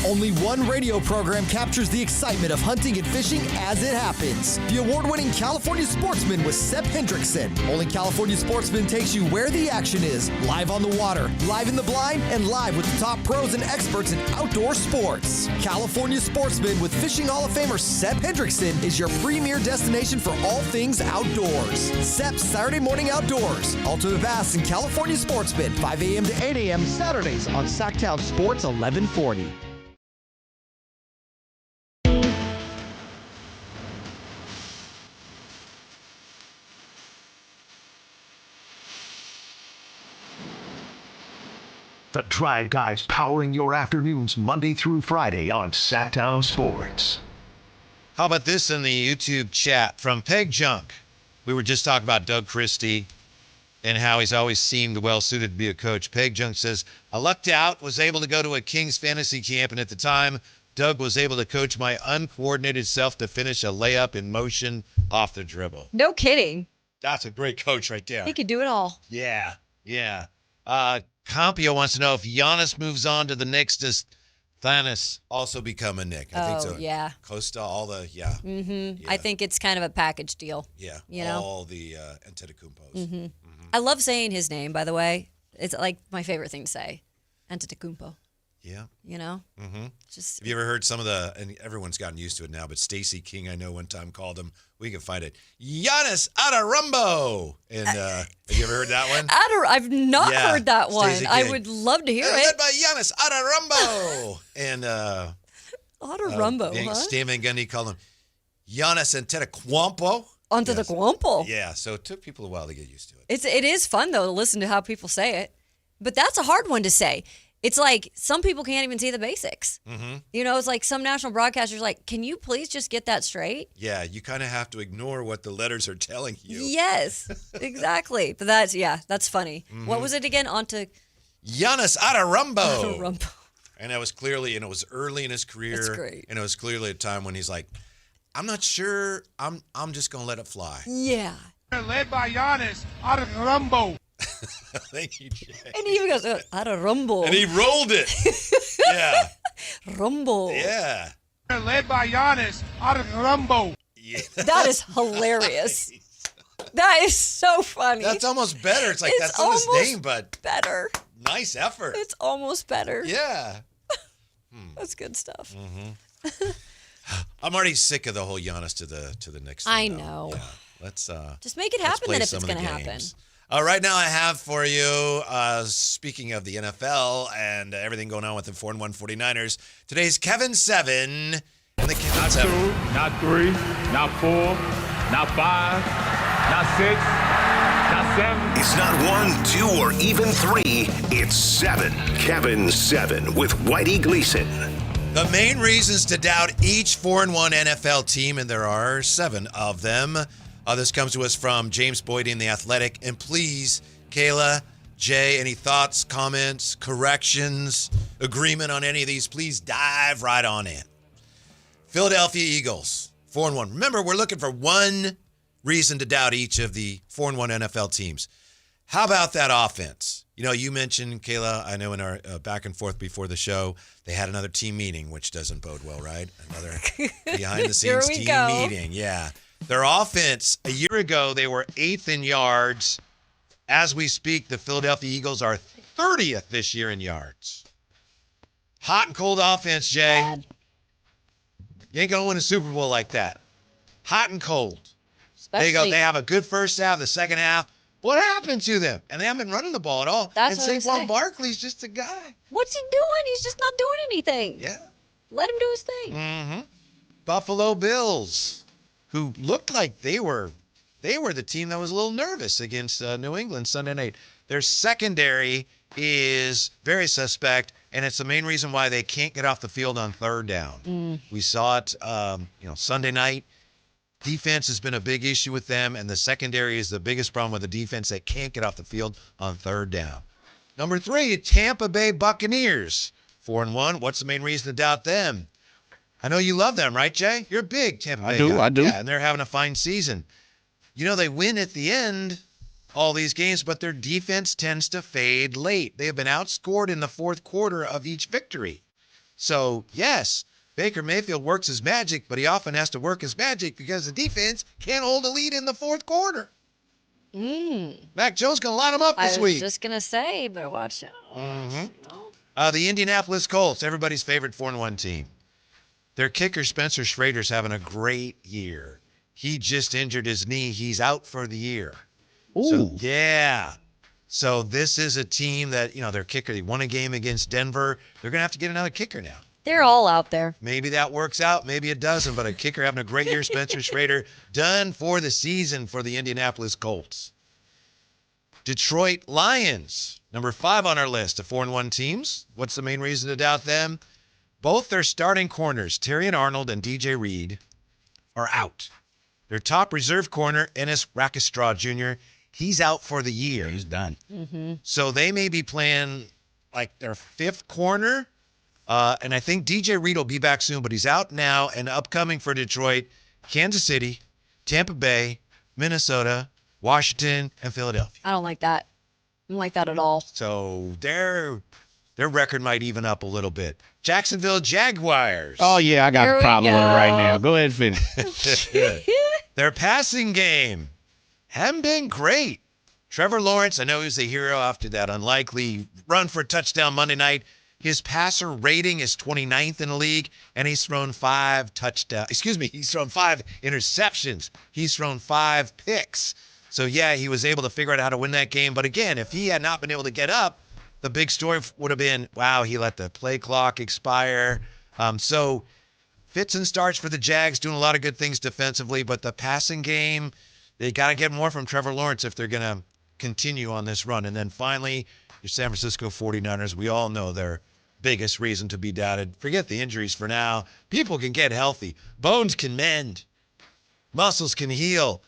Only one radio program captures the excitement of hunting and fishing as it happens. The award-winning California Sportsman with Sepp Hendrickson. Only California Sportsman takes you where the action is, live on the water, live in the blind, and live with the top pros and experts in outdoor sports. California Sportsman with Fishing Hall of Famer Sepp Hendrickson is your premier destination for all things outdoors. Sepp's Saturday Morning Outdoors. Ultimate Bass and California Sportsman, 5 a.m. to 8 a.m. Saturdays on Sactown Sports 1140. The Drive Guys powering your afternoons Monday through Friday on Sactown Sports. How about this in the YouTube chat from Peg Junk? We were just talking about Doug Christie and how he's always seemed well-suited to be a coach. Peg Junk says, I lucked out, was able to go to a Kings fantasy camp, and at the time, Doug was able to coach my uncoordinated self to finish a layup in motion off the dribble. No kidding. That's a great coach right there. He could do it all. Yeah. Compio wants to know if Giannis moves on to the Knicks, does Thanos also become a Knick? I think so. Yeah. Costa, all the, yeah. Mm-hmm. Yeah. I think it's kind of a package deal. Yeah. You know? All the Antetokounmpos. Mm-hmm. I love saying his name, by the way. It's like my favorite thing to say. Antetokounmpo. Yeah. You know? Mm-hmm. Have you ever heard some of the, and everyone's gotten used to it now, but Stacey King, I know one time called him, we can find it, Giannis Adarumbo. And have you ever heard that one? I've not heard that one. I would love to hear it. Led by Giannis Adarumbo. And Adarumbo, Stan Van Gundy called him Giannis Antetokounmpo. Antetokounmpo. Yeah, so it took people a while to get used to it. It is fun, though, to listen to how people say it. But that's a hard one to say. It's like some people can't even see the basics. Mm-hmm. You know, it's like some national broadcasters like, can you please just get that straight? Yeah, you kind of have to ignore what the letters are telling you. Yes, exactly. But that's funny. Mm-hmm. What was it again? Giannis Adarumbo. Adarumbo. And it was clearly, and it was early in his career. That's great. And it was clearly a time when he's like, I'm not sure. I'm just going to let it fly. Yeah. Led by Giannis Adarumbo. Thank you, Jay. And he even goes, Adarumbo. And he rolled it. Yeah. Rumble. Yeah. Led by Giannis Adarumbo. Yeah. That is hilarious. That is so funny. That's almost better. It's like, that's not his name, but better. Nice effort. It's almost better. Yeah. That's good stuff. Mm-hmm. I'm already sick of the whole Giannis to the Knicks thing. I know. Yeah. Let's just make it happen then if it's going to happen. Right now I have for you, speaking of the NFL and everything going on with the 4-1 49ers, today's Kevin 7 and the Kevin not 7. 2, not 3, not 4, not 5, not 6, not 7. It's not 1, 2, or even 3. It's 7. Kevin 7 with Whitey Gleason. The main reasons to doubt each 4-1 NFL team, and there are 7 of them. This comes to us from James Boyd in The Athletic. And please, Kayla, Jay, any thoughts, comments, corrections, agreement on any of these, please dive right on in. Philadelphia Eagles, 4-1. Remember, we're looking for one reason to doubt each of the 4-1 NFL teams. How about that offense? You know, you mentioned, Kayla, I know in our back and forth before the show, they had another team meeting, which doesn't bode well, right? Another behind-the-scenes team meeting, yeah. Their offense, a year ago, they were 8th in yards. As we speak, the Philadelphia Eagles are 30th this year in yards. Hot and cold offense, Jay. Bad. You ain't going to win a Super Bowl like that. Hot and cold. Especially, They have a good first half, the second half. What happened to them? And they haven't been running the ball at all. That's and Saquon Barkley's just a guy. What's he doing? He's just not doing anything. Yeah. Let him do his thing. Mm-hmm. Buffalo Bills, who looked like they were the team that was a little nervous against New England Sunday night. Their secondary is very suspect. and it's the main reason why they can't get off the field on third down. We saw it, Sunday night. Defense has been a big issue with them, and the secondary is the biggest problem with the defense that can't get off the field on third down. Number 3, Tampa Bay Buccaneers, 4-1. What's the main reason to doubt them? I know you love them, right, Jay? You're a big Tampa Bay guy. I do. Yeah, and they're having a fine season. They win at the end, all these games, but their defense tends to fade late. They have been outscored in the fourth quarter of each victory. So, yes, Baker Mayfield works his magic, but he often has to work his magic because the defense can't hold a lead in the fourth quarter. Mac Jones going to line them up this week. I was just going to say, better watch out. The Indianapolis Colts, everybody's favorite 4-1 team. Their kicker, Spencer Schrader's having a great year. He just injured his knee. He's out for the year. Ooh. So this is a team that, their kicker, they won a game against Denver. They're going to have to get another kicker now. They're all out there. Maybe that works out. Maybe it doesn't. But a kicker having a great year, Spencer Schrader, done for the season for the Indianapolis Colts. Detroit Lions, number 5 on our list of 4-1 teams. What's the main reason to doubt them? Both their starting corners, Terrion Arnold and DJ Reed, are out. Their top reserve corner, Ennis Rakestraw Jr., he's out for the year. Yeah, he's done. So they may be playing like their 5th corner. And I think DJ Reed will be back soon, but he's out now and upcoming for Detroit, Kansas City, Tampa Bay, Minnesota, Washington, and Philadelphia. I don't like that. I don't like that at all. So their record might even up a little bit. Jacksonville Jaguars. Oh, yeah, I got a problem with it right now. Go ahead and finish. Their passing game haven't been great. Trevor Lawrence, I know he was a hero after that unlikely run for a touchdown Monday night. His passer rating is 29th in the league, and he's thrown 5 he's thrown 5 interceptions. He's thrown 5 picks. So, yeah, he was able to figure out how to win that game. But, again, if he had not been able to get up, the big story would have been, wow, he let the play clock expire. So, fits and starts for the Jags, doing a lot of good things defensively. But the passing game, they got to get more from Trevor Lawrence if they're going to continue on this run. And then, finally, your San Francisco 49ers, we all know their biggest reason to be doubted. Forget the injuries for now. People can get healthy. Bones can mend. Muscles can heal.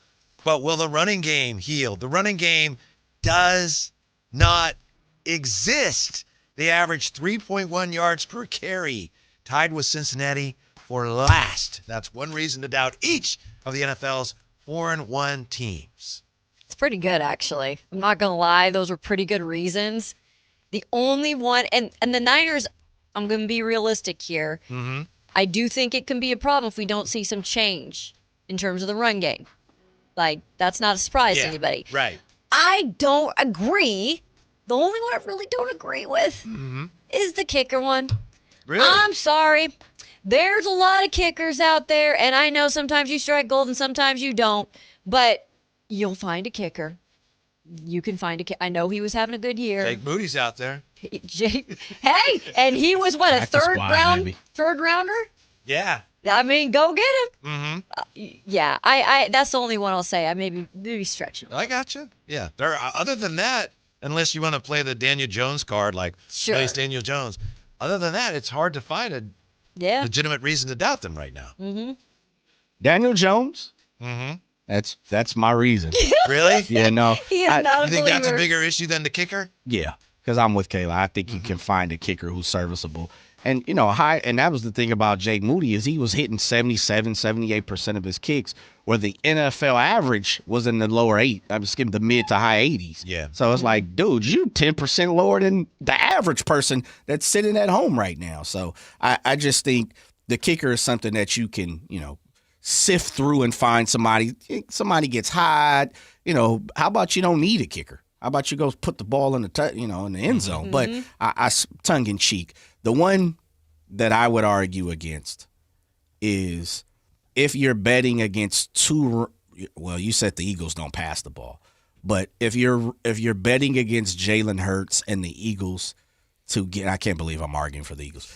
But will the running game heal? The running game does not exist. They average 3.1 yards per carry, tied with Cincinnati for last. That's one reason to doubt each of the NFL's 4-1 teams. It's pretty good, actually. I'm not going to lie. Those are pretty good reasons. The only one, and the Niners, I'm going to be realistic here. I do think it can be a problem if we don't see some change in terms of the run game. Like, that's not a surprise to anybody. Right. I don't agree. The only one I really don't agree with is the kicker one. Really? I'm sorry. There's a lot of kickers out there, and I know sometimes you strike gold and sometimes you don't, but you'll find a kicker. You can find a kicker. I know he was having a good year. Jake Moody's out there. Hey, and he was what, a third rounder? Yeah. I mean, go get him. Yeah, I that's the only one I'll say. I maybe stretching. I got you. Yeah. There. Other than that, unless you want to play the Daniel Jones card, like plays Daniel Jones. Other than that, it's hard to find a legitimate reason to doubt them right now. Daniel Jones? That's my reason. Really? Yeah, no. He is not a You think that's a believer. bigger issue than the kicker? Yeah, because I'm with Kayla. I think you can find a kicker who's serviceable. And, and that was the thing about Jake Moody is he was hitting 77, 78% of his kicks, where the NFL average was in the lower the mid to high 80s. Yeah. So it's like, dude, you 10% lower than the average person that's sitting at home right now. So I just think the kicker is something that you can, sift through and find somebody gets hot. How about you don't need a kicker? How about you go put the ball in in the end zone? But I tongue in cheek. The one that I would argue against is if you're betting against you said the Eagles don't pass the ball, but if you're betting against Jalen Hurts and the Eagles I can't believe I'm arguing for the Eagles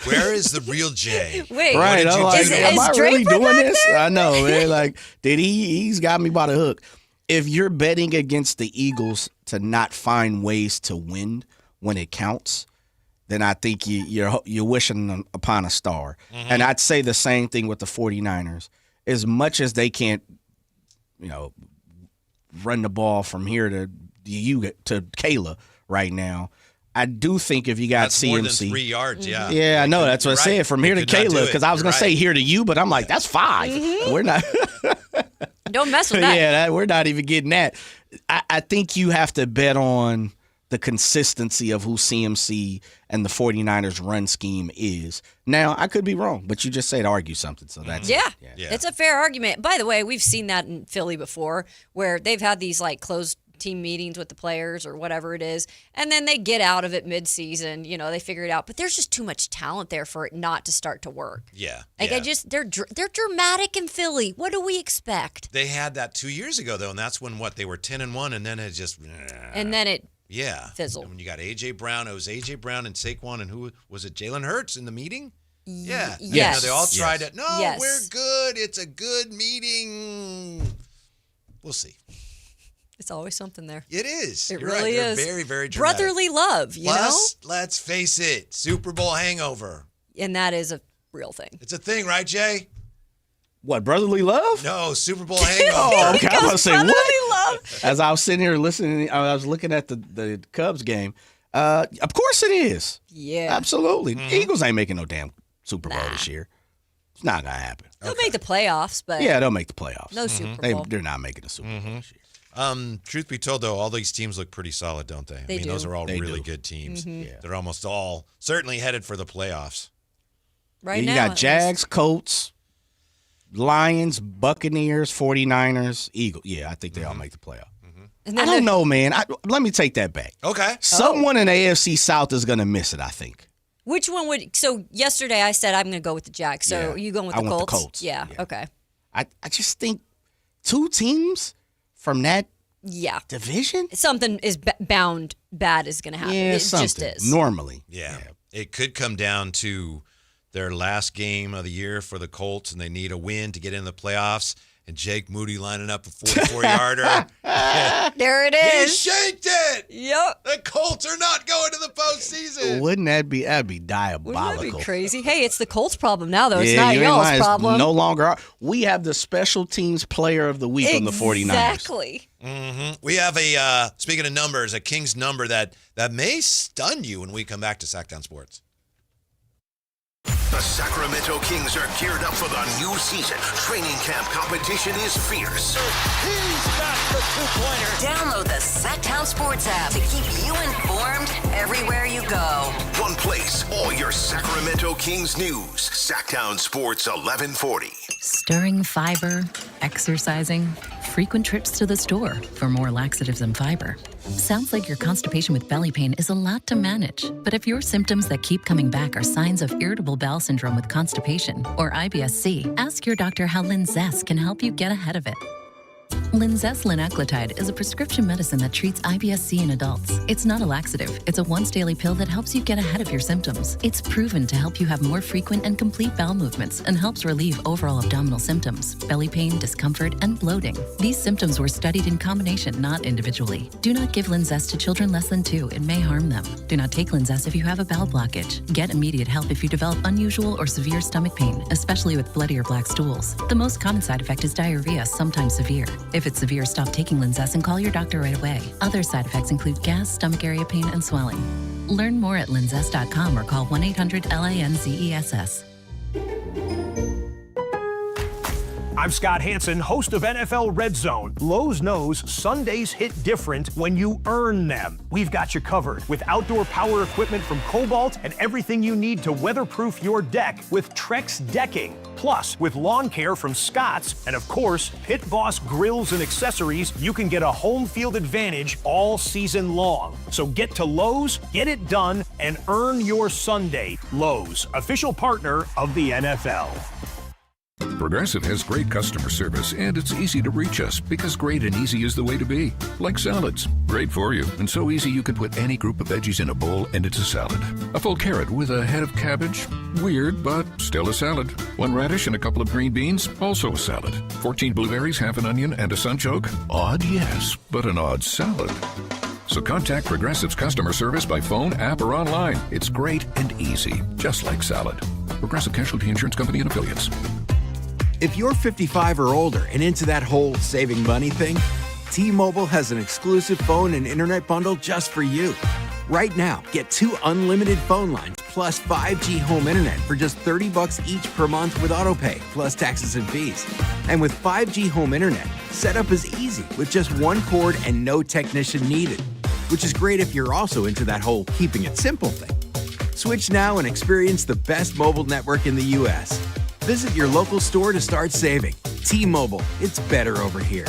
Where is the real Jay? Wait, right? I'm like, am I really doing this? I know, man. Like, he's got me by the hook. If you're betting against the Eagles to not find ways to win, when it counts, then I think you're wishing upon a star. And I'd say the same thing with the 49ers. As much as they can't, run the ball from here to Kayla right now, I do think if you got that's CMC. More than 3 yards, yeah. Yeah, I know. That's what I said. From here to Kayla, because I was going to say here to you, but I'm like, that's 5. We're not. Don't mess with that. Yeah, we're not even getting that. I think you have to bet on the consistency of who CMC and the 49ers run scheme is. Now, I could be wrong, but you just said argue something, so that's yeah. It's a fair argument. By the way, we've seen that in Philly before where they've had these like closed team meetings with the players or whatever it is, and then they get out of it mid-season, they figure it out, but there's just too much talent there for it not to start to work. Yeah. They're dramatic in Philly. What do we expect? They had that 2 years ago though, and that's when they were 10-1, and then it just fizzled. And when you got AJ Brown, it was AJ Brown and Saquon, and who was it? Jalen Hurts in the meeting? Yeah. Yes. They all tried it. No, yes. We're good. It's a good meeting. We'll see. It's always something there. It is. It You're really right. is. They're very, very dramatic. Brotherly love, Plus, let's face it, Super Bowl hangover. And that is a real thing. It's a thing, right, Jay? What, brotherly love? No, Super Bowl hangover. Oh, okay. I was going to say, brotherly what? love. As I was sitting here listening, I was looking at the Cubs game. Of course it is. Yeah. Absolutely. Eagles ain't making no damn Super Bowl this year. It's not going to happen. They'll make the playoffs, but yeah, they'll make the playoffs. No Super Bowl. They're not making the Super Bowl this year. Truth be told, though, all these teams look pretty solid, don't they? They do. Those are all They really do. good teams. Mhm. They're almost all certainly headed for the playoffs. Right You now, got Jags, least. Colts, Lions, Buccaneers, 49ers, Eagles. Yeah, I think they all make the playoff. And I then don't know, man. Let me take that back. Okay. Someone in the AFC South is going to miss it, I think. Which one would? So yesterday I said I'm going to go with the Jags. So Yeah, you going with I the went Colts? the Colts. Yeah. Yeah. Okay. I just think 2 teams from that Yeah. division? Something is bound bad is going to happen. Yeah, it something. just is. Normally. Yeah. It could come down to their last game of the year for the Colts, and they need a win to get into the playoffs. And Jake Moody lining up a 44-yarder. There it He is. shaked it. Yep. The Colts are not going to the postseason. Wouldn't that be diabolical? Wouldn't that be crazy? Hey, it's the Colts' problem now, though. It's Yeah, not you ain't y'all's lying. It's problem. no longer. We have the special teams player of the week on the 49ers. Exactly. We have speaking of numbers, a Kings number that may stun you when we come back to Sactown Sports. The Sacramento Kings are geared up for the new season. Training camp competition is fierce. He's got the two-pointer. Download the Sactown Sports app to keep you informed everywhere you go. One place, all your Sacramento Kings news. Sactown Sports 1140. Stirring fiber, exercising, frequent trips to the store for more laxatives and fiber. Sounds like your constipation with belly pain is a lot to manage. But if your symptoms that keep coming back are signs of irritable bowel syndrome with constipation or IBS-C, ask your doctor how Linzess can help you get ahead of it. Linzess linaclotide is a prescription medicine that treats IBS-C in adults. It's not a laxative. It's a once-daily pill that helps you get ahead of your symptoms. It's proven to help you have more frequent and complete bowel movements and helps relieve overall abdominal symptoms, belly pain, discomfort, and bloating. These symptoms were studied in combination, not individually. Do not give Linzess to children less than 2. It may harm them. Do not take Linzess if you have a bowel blockage. Get immediate help if you develop unusual or severe stomach pain, especially with bloody or black stools. The most common side effect is diarrhea, sometimes severe. If it's severe, stop taking Linzess and call your doctor right away. Other side effects include gas, stomach area pain, and swelling. Learn more at linzess.com or call 1-800-LINZESS. I'm Scott Hansen, host of NFL Red Zone. Lowe's knows Sundays hit different when you earn them. We've got you covered with outdoor power equipment from Cobalt and everything you need to weatherproof your deck with Trex decking. Plus, with lawn care from Scott's and, of course, Pit Boss grills and accessories, you can get a home field advantage all season long. So get to Lowe's, get it done, and earn your Sunday. Lowe's, official partner of the NFL. Progressive has great customer service, and it's easy to reach us because great and easy is the way to be. Like salads. Great for you, and so easy you can put any group of veggies in a bowl and it's a salad. A full carrot with a head of cabbage? Weird, but still a salad. 1 radish and a couple of green beans? Also a salad. 14 blueberries, half an onion, and a sunchoke? Odd, yes, but an odd salad. So contact Progressive's customer service by phone, app, or online. It's great and easy, just like salad. Progressive Casualty Insurance Company and Affiliates. If you're 55 or older and into that whole saving money thing, T-Mobile has an exclusive phone and internet bundle just for you. Right now, get 2 unlimited phone lines plus 5G home internet for just $30 each per month with autopay, plus taxes and fees. And with 5G home internet, setup is easy with just 1 cord and no technician needed, which is great if you're also into that whole keeping it simple thing. Switch now and experience the best mobile network in the U.S. Visit your local store to start saving. T-Mobile, it's better over here.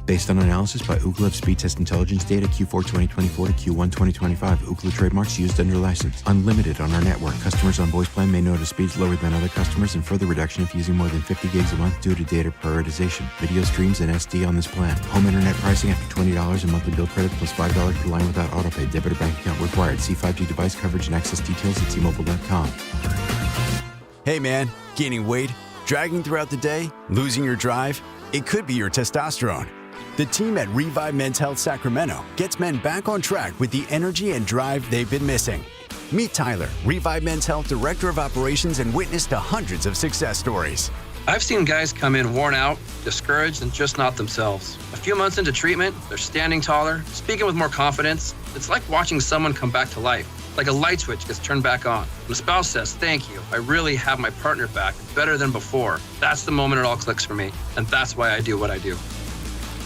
Based on analysis by Ookla Speed Test Intelligence data Q4 2024 to Q1 2025. Ookla trademarks used under license. Unlimited on our network. Customers on voice plan may notice speeds lower than other customers and further reduction if using more than 50 gigs a month due to data prioritization. Video streams and SD on this plan. Home internet pricing after $20 in monthly bill credit plus $5 per line without autopay. Debit or bank account required. See 5G device coverage and access details at T-Mobile.com. Hey man, gaining weight, dragging throughout the day, losing your drive? It could be your testosterone. The team at Revive Men's Health Sacramento gets men back on track with the energy and drive they've been missing. Meet Tyler, Revive Men's Health Director of Operations and witness to hundreds of success stories. I've seen guys come in worn out, discouraged, and just not themselves. A few months into treatment, they're standing taller, speaking with more confidence. It's like watching someone come back to life. Like a light switch gets turned back on. When a spouse says, "Thank you, I really have my partner back, better than before," that's the moment it all clicks for me. And that's why I do what I do.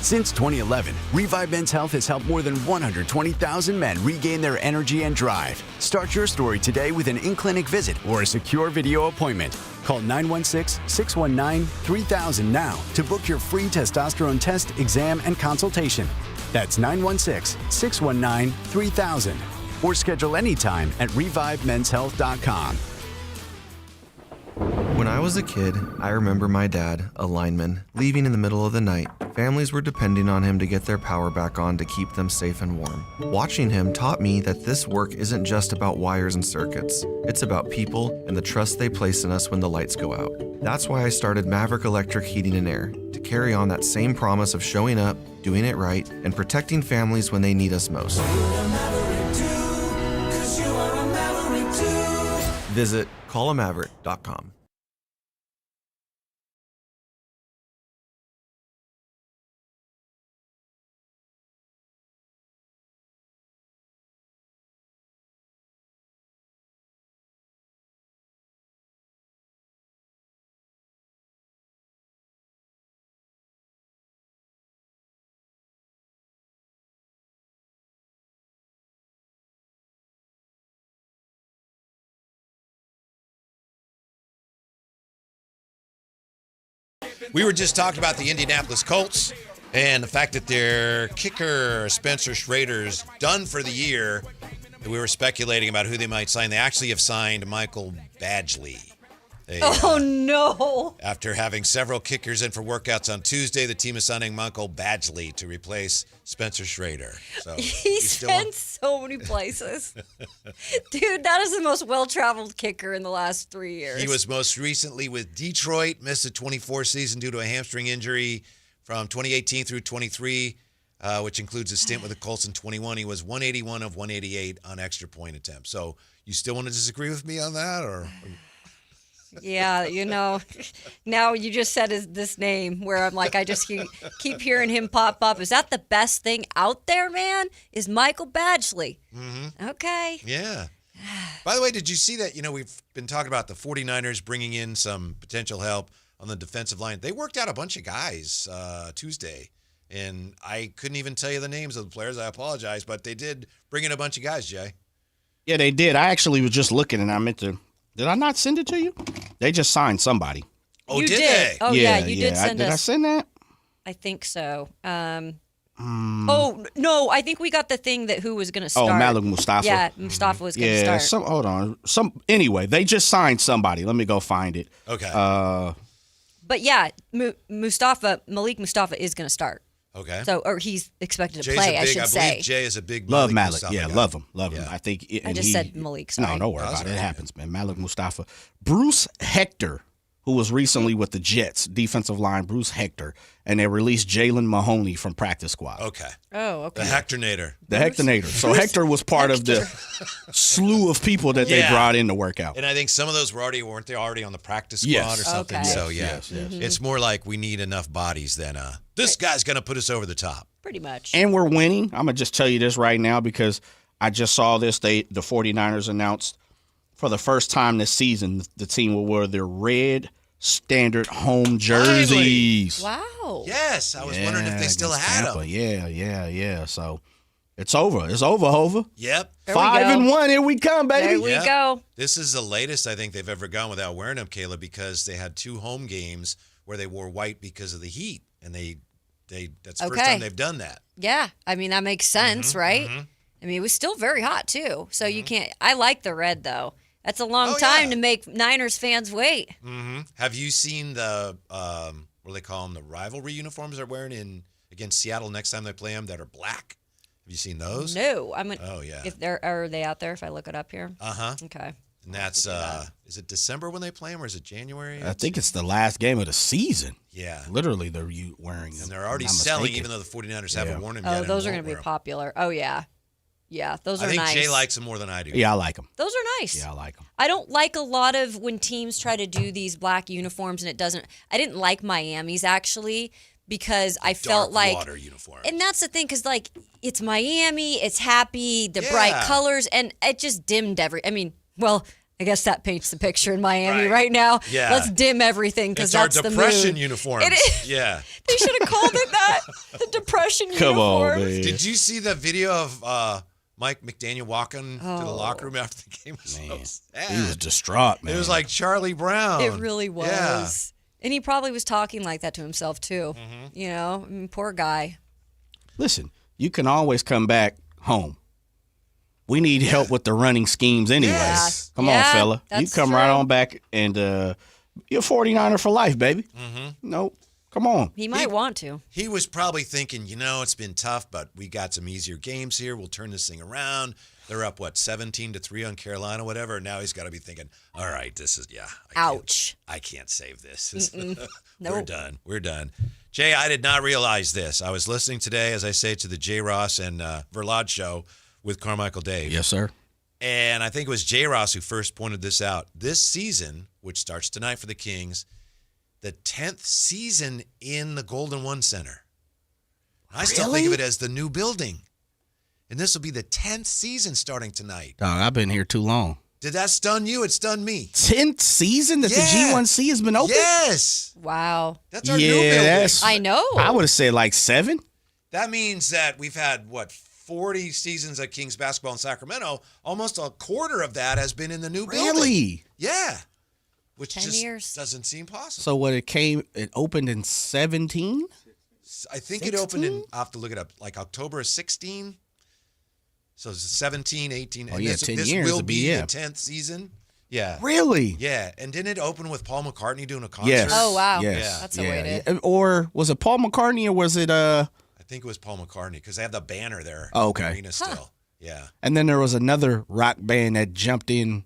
Since 2011, Revive Men's Health has helped more than 120,000 men regain their energy and drive. Start your story today with an in-clinic visit or a secure video appointment. Call 916-619-3000 now to book your free testosterone test, exam, and consultation. That's 916-619-3000. Or schedule anytime at ReviveMen'sHealth.com. When I was a kid, I remember my dad, a lineman, leaving in the middle of the night. Families were depending on him to get their power back on to keep them safe and warm. Watching him taught me that this work isn't just about wires and circuits. It's about people and the trust they place in us when the lights go out. That's why I started Maverick Electric Heating and Air, to carry on that same promise of showing up, doing it right, and protecting families when they need us most. Visit callamaverick.com. We were just talking about the Indianapolis Colts and the fact that their kicker, Spencer Schrader's done for the year. We were speculating about who they might sign. They actually have signed Michael Badgley. No. After having several kickers in for workouts on Tuesday, the team is signing Michael Badgley to replace Spencer Schrader. So He's been so many places. Dude, that is the most well-traveled kicker in the last 3 years. He was most recently with Detroit, missed the 24 season due to a hamstring injury from 2018 through 23, which includes a stint with the Colts in 21. He was 181 of 188 on extra point attempts. So you still want to disagree with me on that, or? Yeah, now you just said this name where I'm like, I just keep hearing him pop up. Is that the best thing out there, man? Is Michael Badgley. Mm-hmm. Okay. Yeah. By the way, did you see that, we've been talking about the 49ers bringing in some potential help on the defensive line. They worked out a bunch of guys Tuesday, and I couldn't even tell you the names of the players. I apologize, but they did bring in a bunch of guys, Jay. Yeah, they did. I actually was just looking, and I meant to. Did I not send it to you? They just signed somebody. Oh, did they? Oh, yeah, you did send us. Did I send that? I think so. Oh, no, I think we got the thing that who was going to start. Oh, Malik Mustafa. Yeah, Mustafa was going to start. Yeah, hold on. Anyway, they just signed somebody. Let me go find it. Okay. But yeah, Malik Mustafa is going to start. Okay. Or he's expected to play, I should say. I believe Jay is a big Malik Mustafa Yeah, guy. love him. I think. I just said Malik, sorry. No, don't worry about it. It happens, man. Malik Mustafa. Bruce Hector who was recently with the Jets, defensive line Bruce Hector, and they released Jalen Mahoney from practice squad. Okay. Oh, okay. The Hectornator. The Hectornator. So Hector was part of the slew of people that they brought in to work out. And I think some of those weren't they already on the practice squad Yes. or something? Okay. So, Yes. It's more like we need enough bodies than this guy's going to put us over the top. Pretty much. And we're winning. I'm going to just tell you this right now because I just saw this. The 49ers announced for the first time this season, the team will wear their red standard home jerseys. Wow. Yes, I was wondering if they still had them. Yeah. So it's over. It's over, Hova. Yep. 5-1. Here we come, baby. There we go. This is the latest I think they've ever gone without wearing them, Kayla, because they had 2 home games where they wore white because of the heat, and that's the first time they've done that. Yeah. I mean, that makes sense, right? I mean, it was still very hot, too. So you can't – I like the red, though. That's a long time to make Niners fans wait. Have you seen the what do they call them? The rivalry uniforms they're wearing against Seattle next time they play them that are black? Have you seen those? No. Oh, yeah. If are they out there if I look it up here? Okay. And that's is it December when they play them or is it January? I think it's the last game of the season. Yeah. Literally, they're wearing them. And they're already selling, even though the 49ers haven't worn them yet. Oh, those are going to be popular. Oh, yeah. Yeah, those are nice. I think Jay likes them more than I do. Yeah, I like them. Those are nice. Yeah, I like them. I don't like a lot of when teams try to do these black uniforms and it doesn't. I didn't like Miami's actually because I felt like water uniform. And that's the thing because like it's Miami, it's happy, the bright colors, and it just dimmed I mean, well, I guess that paints the picture in Miami right now. Yeah. Let's dim everything because that's the mood. It's our depression uniforms. It is. Yeah. They should have called it that. The depression Come on, uniforms. man. Did you see the video of Mike McDaniel walking to the locker room after the game? Was so sad. He was distraught, man. It was like Charlie Brown. It really was. Yeah. And he probably was talking like that to himself, too. You know, I mean, poor guy. Listen, you can always come back home. We need help with the running schemes anyways. Yes. Come on, fella. You that's come true. right on back, and you're 49er for life, baby. Nope. Come on. He might want to. He was probably thinking, it's been tough, but we got some easier games here. We'll turn this thing around. They're up, 17-3 on Carolina, whatever. Now he's got to be thinking, all right, this is, Ouch. I can't save this. Nope. We're done. Jay, I did not realize this. I was listening today, as I say, to the Jay Ross and Verlad show with Carmichael Dave. Yes, sir. And I think it was Jay Ross who first pointed this out. This season, which starts tonight for the Kings, the 10th season in the Golden One Center. I still think of it as the new building. And this will be the 10th season starting tonight. Dog, I've been here too long. Did that stun you? It stunned me. 10th season that the G1C has been open? Yes. Wow. That's our new building. I know. I would have said like 7. That means that we've had, 40 seasons at Kings basketball in Sacramento. Almost a quarter of that has been in the new building. Really? Yeah. Which 10 just years. doesn't seem possible. So what it opened in 17? I think it opened in, I'll have to look it up, like October of 16. So it's 17, 18. Oh, and yeah, this 10 this years will to be be, the 10th season. Yeah. Really? Yeah. And didn't it open with Paul McCartney doing a concert? Yes. Oh, wow. Yes. That's the way it is. Or was it Paul McCartney or was it I think it was Paul McCartney because they have the banner there. Oh, in the okay. arena still. Yeah. And then there was another rock band that jumped in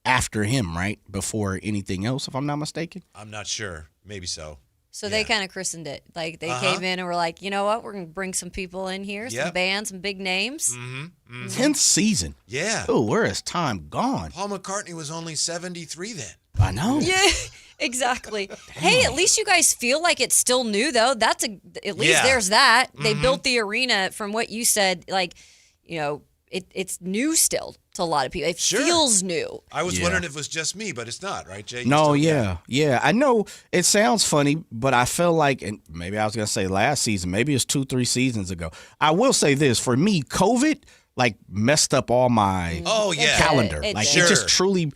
after him, right? Before anything else, if I'm not mistaken. I'm not sure. Maybe so. So they kind of christened it. Like they came in and were like, you know what? We're going to bring some people in here, some bands, some big names. 10th season. Yeah. Oh, where is time gone? Paul McCartney was only 73 then. I know. Yeah, exactly. Hey, at least you guys feel like it's still new, though. At least there's that. They built the arena from what you said, like, it's new still to a lot of people. It feels new. I was wondering if it was just me, but it's not, right, Jay? No, yeah. I know it sounds funny, but I feel like, and maybe I was going to say last season, maybe it's 2-3 seasons ago. I will say this, for me, COVID, messed up all my calendar. It just truly,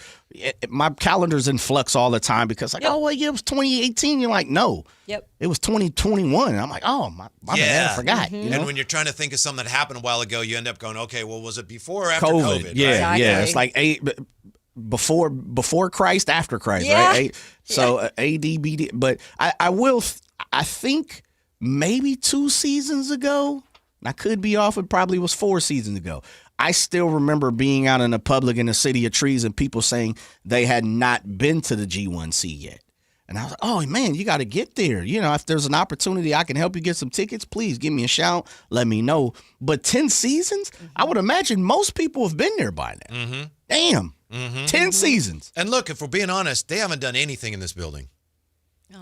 my calendar's in flux all the time because it was 2018. You're like, no. Yep. It was 2021. And I'm like, oh, my bad, I forgot. And when you're trying to think of something that happened a while ago, you end up going, okay, well, was it before or after COVID? COVID? Yeah, right? yeah. It's like before Christ, after Christ, right? So AD, BD. But I think maybe 2 seasons ago, I could be off. It probably was 4 seasons ago. I still remember being out in the public in the City of Trees and people saying they had not been to the G1C yet. And I was like, oh, man, you got to get there. You know, if there's an opportunity I can help you get some tickets, please give me a shout. Let me know. But 10 seasons? I would imagine most people have been there by now. Mm-hmm. Damn. 10 seasons. And look, if we're being honest, they haven't done anything in this building.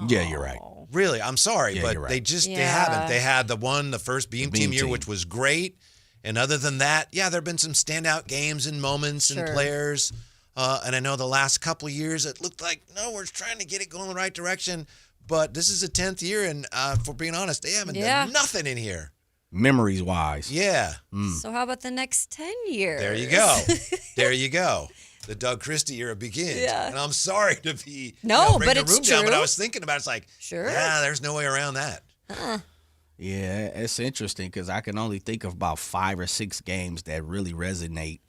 Yeah, you're right. Really, I'm sorry, but you're right. they haven't. They had the first Beam Team year, which was great. And other than that, yeah, there have been some standout games and moments and players. And I know the last couple of years, it looked like, no, we're trying to get it going in the right direction. But this is the 10th year, and for being honest, they haven't done nothing in here. Memories-wise. Yeah. So how about the next 10 years? There you go. There you go. The Doug Christie era begins. Yeah. And I'm sorry to be No, bring but the it's room down, true. but I was thinking about it. It's like, Sure. yeah, there's no way around that. Yeah, it's interesting because I can only think of about 5 or 6 games that really resonate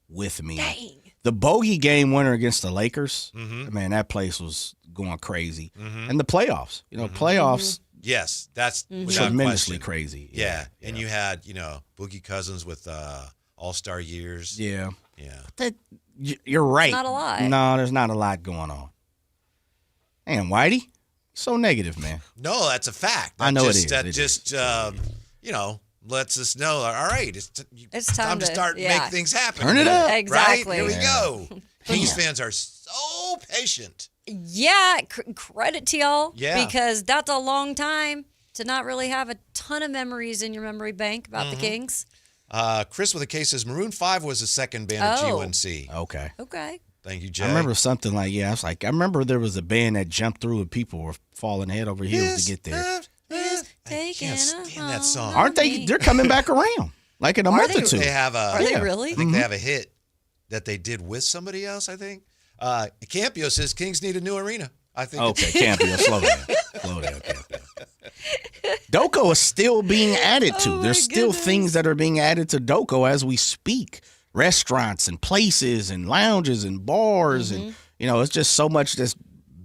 with me. Dang. The bogey game winner against the Lakers, man, that place was going crazy. And the playoffs, playoffs. Yes, that's without tremendously question. crazy. Yeah. And you had, Boogie Cousins with All-Star years. Yeah. Yeah. You're right. Not a lot. No, there's not a lot going on. Man, Whitey, so negative, man. No, that's a fact. I know it it is. That It just, lets us know, all right, it's time to start yeah. make things happen. Turn it up. Exactly. Right? Here we go. Kings fans are so patient. Yeah, credit to y'all. Yeah. Because that's a long time to not really have a ton of memories in your memory bank about the Kings. Chris with a case says Maroon 5 was the second band at GUNC. Okay. Okay. Thank you, Jay. I remember something like, I remember there was a band that jumped through and people were falling head over heels to get there. I can't stand that song. Aren't they? They're coming back around like in a month or two. They have Are they really? I think they have a hit that they did with somebody else, I think. Campio says Kings need a new arena. I think. Okay, Campio, slow down. Slow down, Campio. Doco is still being added to. There's still things that are being added to Doco as we speak. Restaurants and places and lounges and bars and it's just so much that's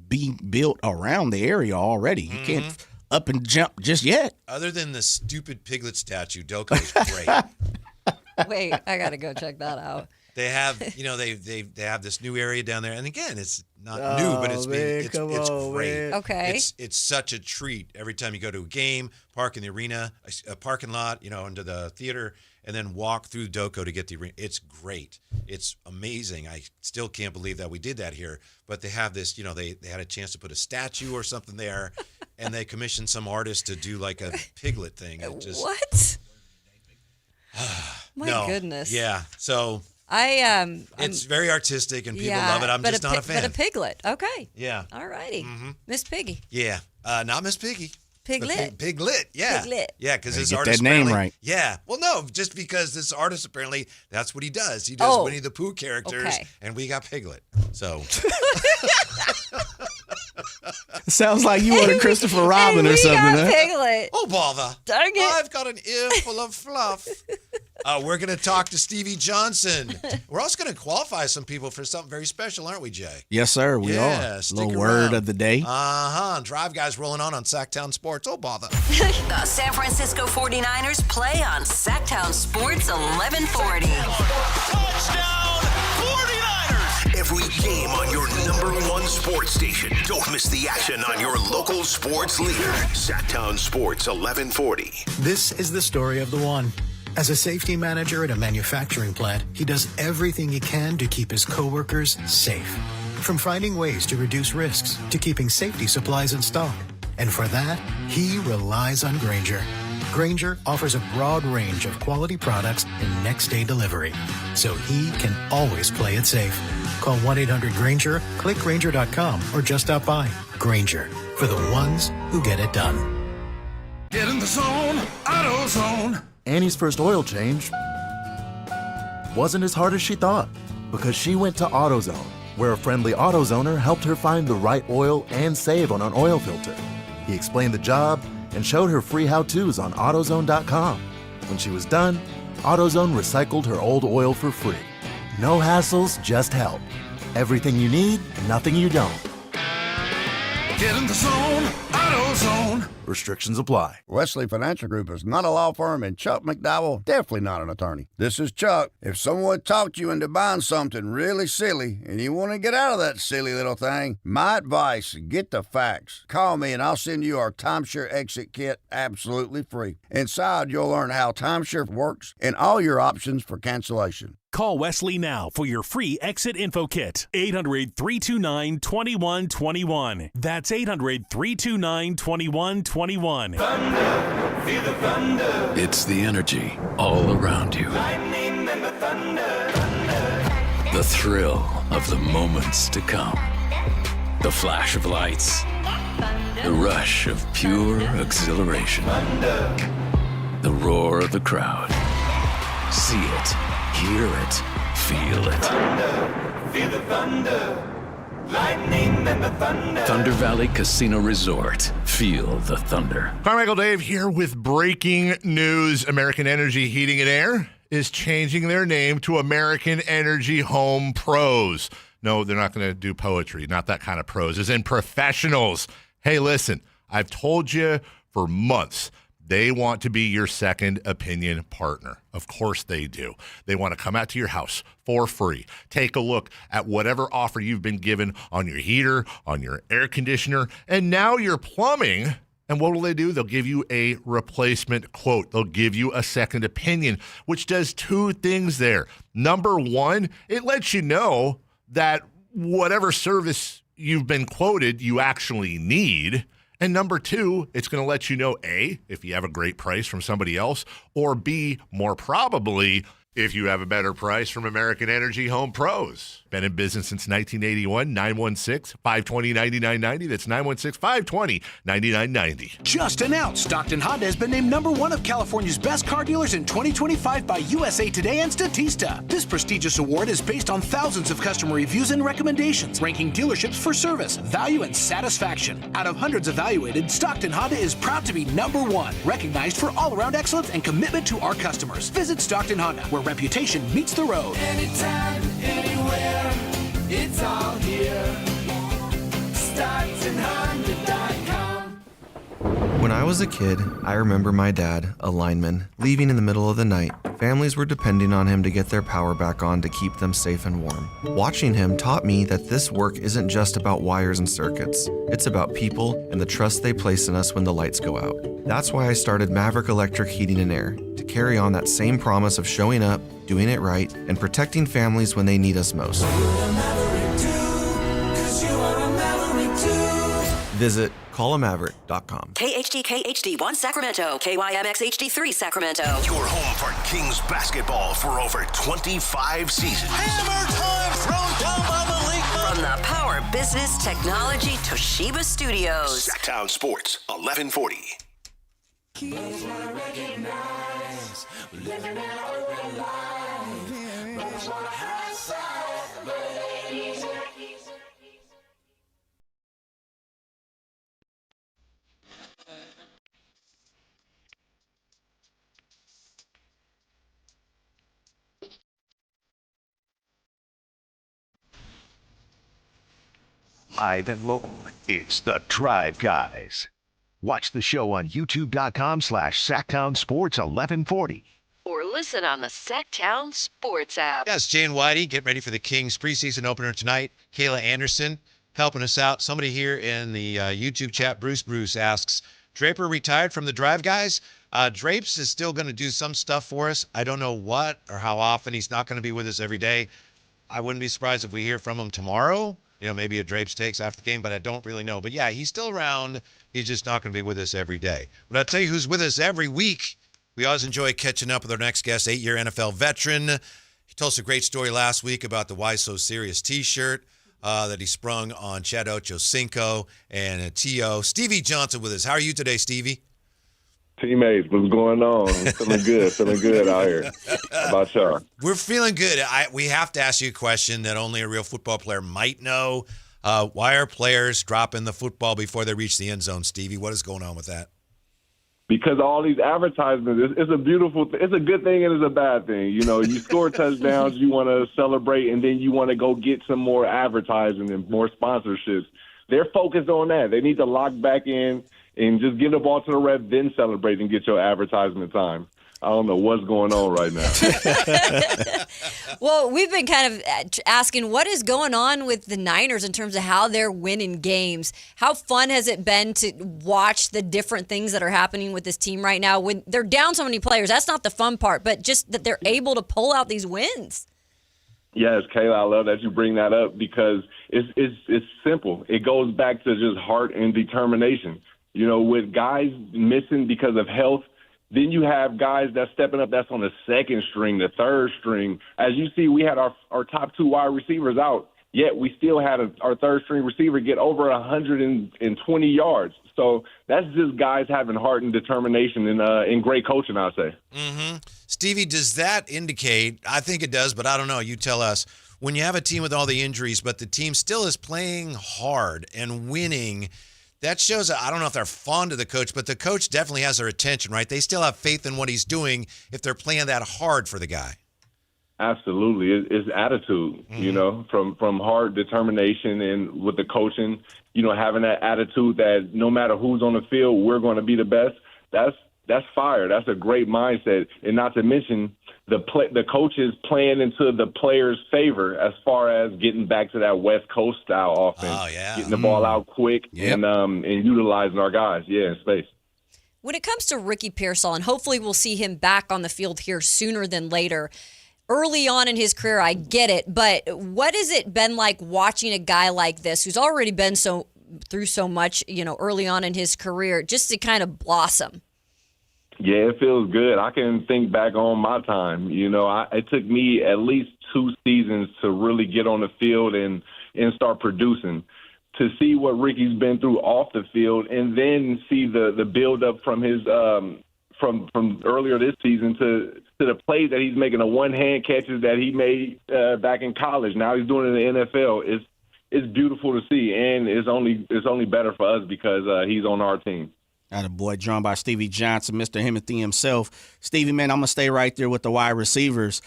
being built around the area already. You can't up and jump just yet. Other than the stupid piglet statue, Doco is great. Wait, I gotta go check that out. They have, they have this new area down there, and again, it's not new, but it's great. Man. Okay, it's such a treat every time you go to a game, park in the arena, a parking lot, into the theater, and then walk through Doco to get the arena. It's great. It's amazing. I still can't believe that we did that here, but they have this. They had a chance to put a statue or something there, and they commissioned some artist to do like a piglet thing. It just, what? My goodness. Yeah. So. It's very artistic and people love it. I'm just not a fan. But a piglet. Okay. Yeah. All righty. Miss Piggy. Yeah. Not Miss Piggy. Piglet. Piglet. Yeah. Piglet. Yeah, because this get artist that name apparently- right. Yeah. Well, no, just because this artist apparently that's what he does. He does Winnie the Pooh characters, and we got Piglet. So. Sounds like you wanted Christopher Robin or something, huh? Piglet. Oh, bother. Dang it. I've got an ear full of fluff. We're going to talk to Stevie Johnson. We're also going to qualify some people for something very special, aren't we, Jay? Yes, sir. We are. Stick Little around. word of the day. Drive Guys rolling on Sactown Sports. Oh, bother. The San Francisco 49ers play on Sactown Sports 1140. Touchdown 49ers! Every game on your #1 sports station. Don't miss the action on your local sports leader. Sactown Sports 1140. This is the story of the one. As a safety manager at a manufacturing plant, he does everything he can to keep his coworkers safe. From finding ways to reduce risks to keeping safety supplies in stock. And for that, he relies on Grainger. Grainger offers a broad range of quality products and next-day delivery, so he can always play it safe. Call 1-800-GRAINGER, click Grainger.com, or just stop by. Grainger, for the ones who get it done. Get in the zone, AutoZone. Annie's first oil change wasn't as hard as she thought because she went to AutoZone, where a friendly AutoZoner helped her find the right oil and save on an oil filter. He explained the job and showed her free how-tos on AutoZone.com. When she was done, AutoZone recycled her old oil for free. No hassles, just help. Everything you need, nothing you don't. Get in the zone, AutoZone. zone. Restrictions apply. Wesley Financial Group is not a law firm, and Chuck McDowell definitely not an attorney. This is Chuck. If someone talked you into buying something really silly and you want to get out of that silly little thing, my advice, get the facts. Call me and I'll send you our timeshare exit kit absolutely free. Inside, you'll learn how timeshare works and all your options for cancellation. Call Wesley now for your free exit info kit. 800-329-2121. That's 800-329-2121. Thunder, feel the thunder. It's the energy all around you. Lightning and the thunder, thunder. The thrill of the moments to come. The flash of lights. The rush of pure exhilaration. Thunder. The roar of the crowd. See it. Hear it, feel it. Thunder, feel the thunder, lightning and the thunder. Thunder Valley Casino Resort. Feel the thunder. Carmichael Dave here with breaking news. American Energy Heating and Air is changing their name to American Energy Home Pros. No, they're not going to do poetry, not that kind of pros, as in professionals. Hey, listen, I've told you for months, they want to be your second opinion partner. Of course they do. They want to come out to your house for free. Take a look at whatever offer you've been given on your heater, on your air conditioner, and now your plumbing. And what will they do? They'll give you a replacement quote. They'll give you a second opinion, which does two things there. Number one, it lets you know that whatever service you've been quoted, you actually need. And number two, it's going to let you know, A, if you have a great price from somebody else, or B, more probably, if you have a better price from American Energy Home Pros. Been in business since 1981, 916-520-9990. That's 916-520-9990. Just announced, Stockton Honda has been named #1 of California's best car dealers in 2025 by USA Today and Statista. This prestigious award is based on thousands of customer reviews and recommendations, ranking dealerships for service, value, and satisfaction. Out of hundreds evaluated, Stockton Honda is proud to be #1, recognized for all-around excellence and commitment to our customers. Visit Stockton Honda, where reputation meets the road. Anytime, anywhere, it's all here. StocktonHonda.com. When I was a kid, I remember my dad, a lineman, leaving in the middle of the night. Families were depending on him to get their power back on to keep them safe and warm. Watching him taught me that this work isn't just about wires and circuits. It's about people and the trust they place in us when the lights go out. That's why I started Maverick Electric Heating and Air, to carry on that same promise of showing up, doing it right, and protecting families when they need us most. Visit callamaverick.com. KHD1 Sacramento, KYMX HD3 Sacramento. Your home for Kings basketball for over 25 seasons. Hammer time thrown down by the league. From the Power Business Technology Toshiba Studios. Sactown Sports, 1140. Live and local, it's the Drive Guys. Watch the show on youtube.com/Sactown Sports 1140. Or listen on the Sactown Sports app. Yes, Jane Whitey, getting ready for the Kings preseason opener tonight. Kayla Anderson helping us out. Somebody here in the YouTube chat, Bruce asks, Draper retired from the Drive Guys? Drapes is still going to do some stuff for us. I don't know what or how often. He's not going to be with us every day. I wouldn't be surprised if we hear from him tomorrow. Maybe a Drapes takes after the game, but I don't really know. But yeah, he's still around. He's just not going to be with us every day. But I'll tell you who's with us every week. We always enjoy catching up with our next guest, 8-year NFL veteran. He told us a great story last week about the Why So Serious t-shirt that he sprung on Chad Ochocinco and T.O. Stevie Johnson with us. How are you today, Stevie? Teammates, what's going on? Feeling good out here. How about y'all? We're feeling good. We have to ask you a question that only a real football player might know. Why are players dropping the football before they reach the end zone, Stevie? What is going on with that? Because all these advertisements, it's a good thing and it's a bad thing. You score touchdowns, you want to celebrate, and then you want to go get some more advertising and more sponsorships. They're focused on that. They need to lock back in and just get the ball to the ref, then celebrate and get your advertisement time. I don't know what's going on right now. Well, we've been kind of asking what is going on with the Niners in terms of how they're winning games. How fun has it been to watch the different things that are happening with this team right now? When they're down so many players, that's not the fun part, but just that they're able to pull out these wins. Yes, Kayla, I love that you bring that up because it's simple. It goes back to just heart and determination. You know, with guys missing because of health, then you have guys that's stepping up that's on the second string, the third string. As you see, we had our top 2 wide receivers out, yet we still had our third string receiver get over 120 yards. So that's just guys having heart and determination and great coaching, I'll say. Mm-hmm. Stevie, does that indicate, I think it does, but I don't know, you tell us, when you have a team with all the injuries, but the team still is playing hard and winning, that shows, I don't know if they're fond of the coach, but the coach definitely has their attention, right? They still have faith in what he's doing if they're playing that hard for the guy. Absolutely. It's attitude, you know, from hard determination and with the coaching, you know, having that attitude that no matter who's on the field, we're going to be the best. That's fire. That's a great mindset. And not to mention the coaches playing into the players' favor as far as getting back to that West Coast style offense. Oh, yeah. Getting the ball out quick and utilizing our guys, in space. When it comes to Ricky Pearsall, and hopefully we'll see him back on the field here sooner than later, early on in his career, I get it, but what has it been like watching a guy like this who's already been through so much, you know, early on in his career, just to kind of blossom? Yeah, it feels good. I can think back on my time. You know, it took me at least 2 seasons to really get on the field and start producing. To see what Ricky's been through off the field, and then see the build up from his from earlier this season to the plays that he's making, the one-hand catches that he made back in college. Now he's doing it in the NFL. It's beautiful to see, and it's only better for us because he's on our team. Attaboy, joined by Stevie Johnson, Mr. Himothy himself. Stevie, man, I'm going to stay right there with the wide receivers.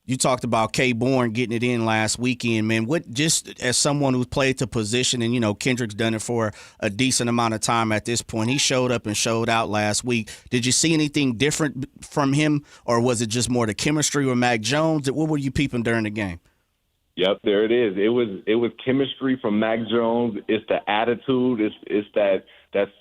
You talked about K. Bourne getting it in last weekend, man. What, just as someone who's played the position, and, you know, Kendrick's done it for a decent amount of time at this point. He showed up and showed out last week. Did you see anything different from him, or was it just more the chemistry with Mac Jones? What were you peeping during the game? Yep, there it is. It was chemistry from Mac Jones. It's the attitude. It's that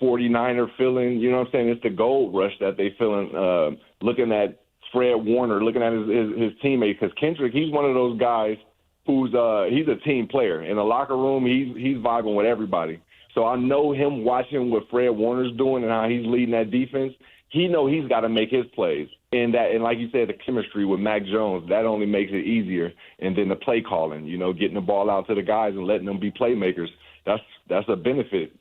49er feeling. You know what I'm saying? It's the gold rush that they feeling. Looking at Fred Warner, looking at his teammate, because Kendrick, he's one of those guys who's he's a team player. In the locker room, he's vibing with everybody. So I know him watching what Fred Warner's doing and how he's leading that defense. He know he's got to make his plays. And like you said, the chemistry with Mac Jones, that only makes it easier. And then the play calling, you know, getting the ball out to the guys and letting them be playmakers. That's a benefit.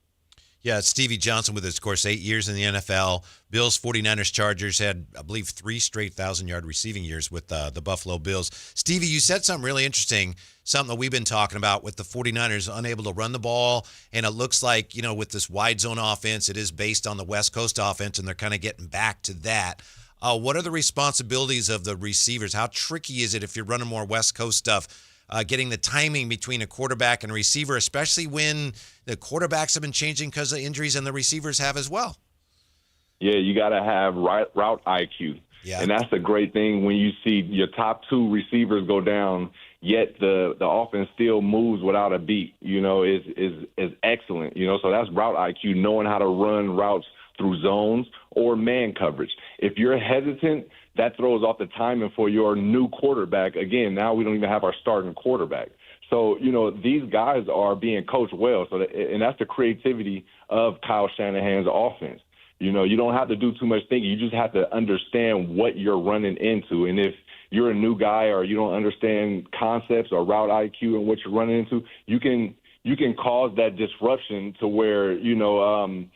Yeah, it's Stevie Johnson with his, of course, 8 years in the NFL. Bills, 49ers, Chargers had, I believe, 3 straight 1,000-yard receiving years with the Buffalo Bills. Stevie, you said something really interesting, something that we've been talking about with the 49ers unable to run the ball, and it looks like, you know, with this wide zone offense, it is based on the West Coast offense, and they're kind of getting back to that. What are the responsibilities of the receivers? How tricky is it if you're running more West Coast stuff? Getting the timing between a quarterback and a receiver, especially when the quarterbacks have been changing because of injuries and the receivers have as well. Yeah, you got to have route IQ. Yeah. And that's a great thing when you see your top 2 receivers go down, yet the offense still moves without a beat, you know, is excellent. You know, so that's route IQ, knowing how to run routes through zones or man coverage. If you're hesitant, that throws off the timing for your new quarterback. Again, now we don't even have our starting quarterback. So, you know, these guys are being coached well. And that's the creativity of Kyle Shanahan's offense. You know, you don't have to do too much thinking. You just have to understand what you're running into. And if you're a new guy or you don't understand concepts or route IQ and what you're running into, you can cause that disruption to where, you know,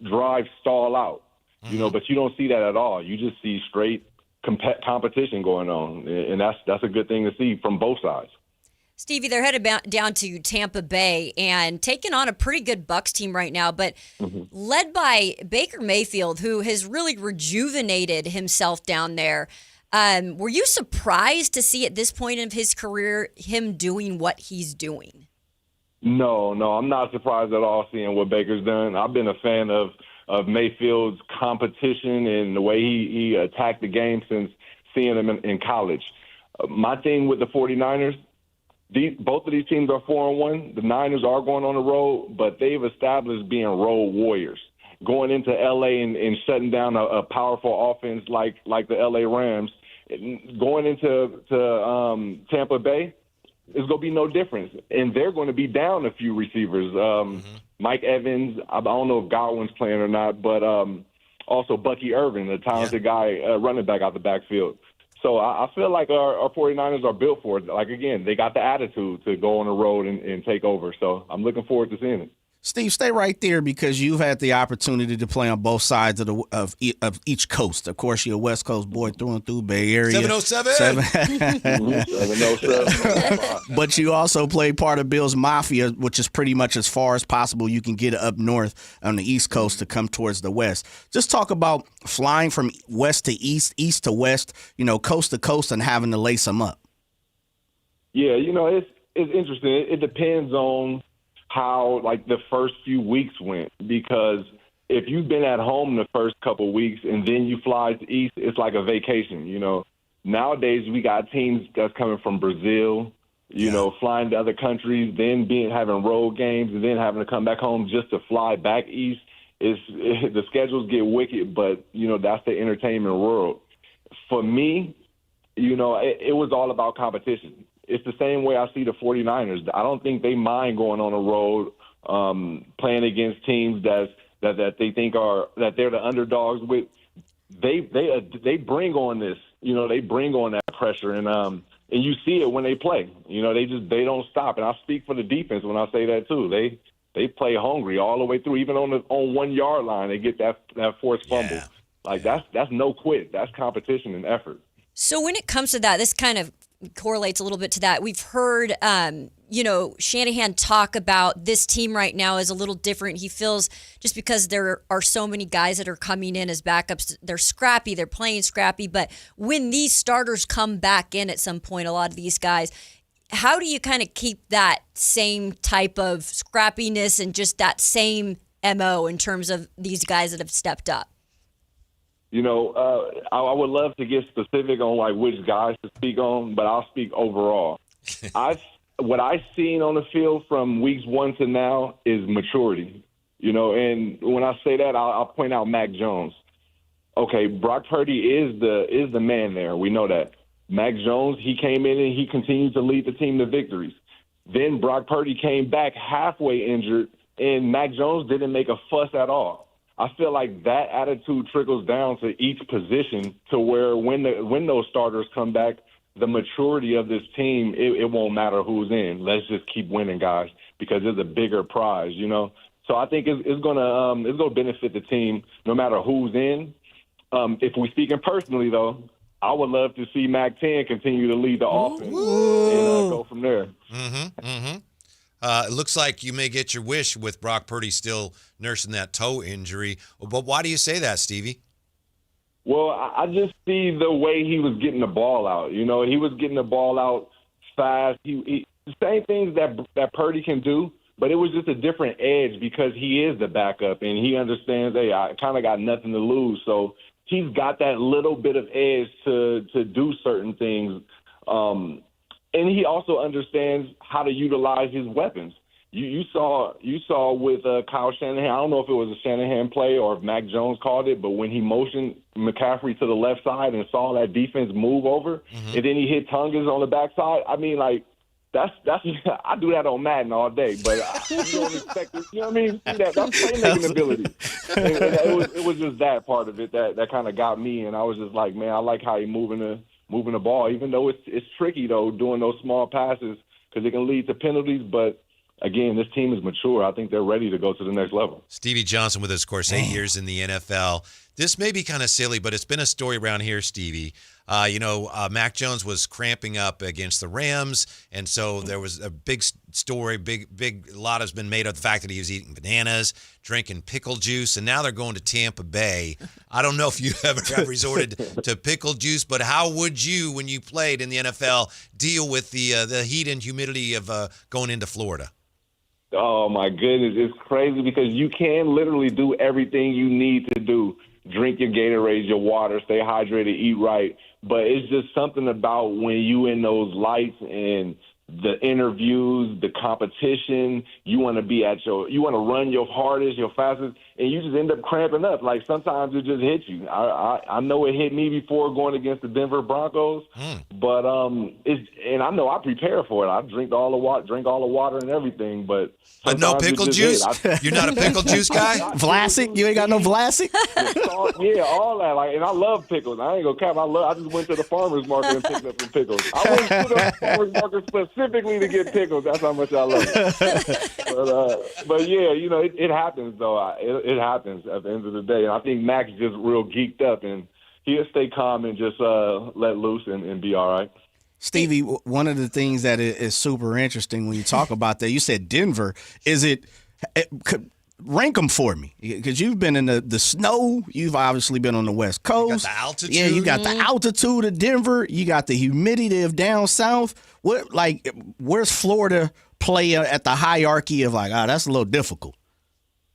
drive stall out. You know, but you don't see that at all. You just see straight competition going on, and that's a good thing to see from both sides. Stevie, they're headed down to Tampa Bay and taking on a pretty good Bucs team right now, but led by Baker Mayfield, who has really rejuvenated himself down there. Were you surprised to see at this point of his career him doing what he's doing? No, I'm not surprised at all seeing what Baker's done. I've been a fan of Mayfield's competition and the way he attacked the game since seeing him in college. My thing with the 49ers, both of these teams are 4-1. The Niners are going on the road, but they've established being road warriors. Going into L.A. and shutting down a powerful offense like the L.A. Rams, going into Tampa Bay, it's going to be no difference. And they're going to be down a few receivers. Mike Evans, I don't know if Godwin's playing or not, but also Bucky Irvin, a talented guy, running back out the backfield. So I feel like our 49ers are built for it. Like, again, they got the attitude to go on the road and take over. So I'm looking forward to seeing it. Steve, stay right there because you've had the opportunity to play on both sides of each coast. Of course, you're a West Coast boy through and through, Bay Area. 707. But you also played part of Bill's Mafia, which is pretty much as far as possible you can get up north on the East Coast to come towards the West. Just talk about flying from west to east, east to west, coast to coast, and having to lace them up. Yeah, it's interesting. It depends on how the first few weeks went, because if you've been at home the first couple of weeks and then you fly to east, it's like a vacation. Nowadays we got teams that's coming from Brazil, flying to other countries, then having road games and then having to come back home just to fly back east. The schedules get wicked, but that's the entertainment world. For me, it was all about competition. It's the same way I see the 49ers. I don't think they mind going on the road, playing against teams that they think that they're the underdogs with. They bring on this, they bring on that pressure, and you see it when they play. They don't stop. And I speak for the defense when I say that too. They play hungry all the way through, even on 1 yard line. They get that forced fumble. That's no quit. That's competition and effort. So when it comes to that, this kind of correlates a little bit to that. We've heard, Shanahan talk about this team right now is a little different. He feels just because there are so many guys that are coming in as backups, they're scrappy, they're playing scrappy. But when these starters come back in at some point, a lot of these guys, how do you kind of keep that same type of scrappiness and just that same MO in terms of these guys that have stepped up? I would love to get specific on which guys to speak on, but I'll speak overall. What I've seen on the field from weeks 1 to now is maturity. And when I say that, I'll point out Mac Jones. Okay, Brock Purdy is the man there. We know that. Mac Jones, he came in and he continued to lead the team to victories. Then Brock Purdy came back halfway injured, and Mac Jones didn't make a fuss at all. I feel like that attitude trickles down to each position to where when those starters come back, the maturity of this team, it won't matter who's in. Let's just keep winning, guys, because there's a bigger prize, So I think it's gonna benefit the team no matter who's in. If we're speaking personally, though, I would love to see Mac 10 continue to lead the offense and go from there. It looks like you may get your wish with Brock Purdy still nursing that toe injury. But why do you say that, Stevie? Well, I just see the way he was getting the ball out. He was getting the ball out fast. He the same things that Purdy can do, but it was just a different edge because he is the backup and he understands, hey, I kind of got nothing to lose. So he's got that little bit of edge to do certain things. And he also understands how to utilize his weapons. You saw with Kyle Shanahan, I don't know if it was a Shanahan play or if Mac Jones called it, but when he motioned McCaffrey to the left side and saw that defense move over, and then he hit Tungus on the backside, I mean, that's I do that on Madden all day, but you don't expect it. You know what I mean? That's playmaking ability. And it was just that part of it that kind of got me, and I was just like, man, I like how he moving the ball, even though it's tricky, though, doing those small passes because it can lead to penalties. But, again, this team is mature. I think they're ready to go to the next level. Stevie Johnson with us, of course, 8 years in the NFL. This may be kind of silly, but it's been a story around here, Stevie. Mac Jones was cramping up against the Rams, and so there was a big story, a lot has been made of the fact that he was eating bananas, drinking pickle juice, and now they're going to Tampa Bay. I don't know if you ever have resorted to pickle juice, but how would you, when you played in the NFL, deal with the heat and humidity of going into Florida? Oh, my goodness. It's crazy because you can literally do everything you need to do. Drink your Gatorade, your water, stay hydrated, eat right. But it's just something about when you in those lights and the interviews, the competition, you want to run your hardest, your fastest, and you just end up cramping up. Like sometimes it just hits you. I know it hit me before going against the Denver Broncos, but and I know I prepare for it. I drink all the water and everything, but no pickle juice. You're not a pickle juice guy. Vlasic, you ain't got no Vlasic. All that. Like, and I love pickles. I ain't gonna cap. I just went to the farmer's market and picked up some pickles. I went to the farmer's market specifically to get pickles. That's how much I love it. But yeah, it happens though. It happens at the end of the day. And I think Mac's just real geeked up, and he'll stay calm and just let loose and be all right. Stevie, one of the things that is super interesting when you talk about that, you said Denver. Rank them for me, because you've been in the snow. You've obviously been on the West Coast. You got the altitude. Yeah, you got the altitude of Denver. You got the humidity of down south. Where's Florida play at the hierarchy of that's a little difficult?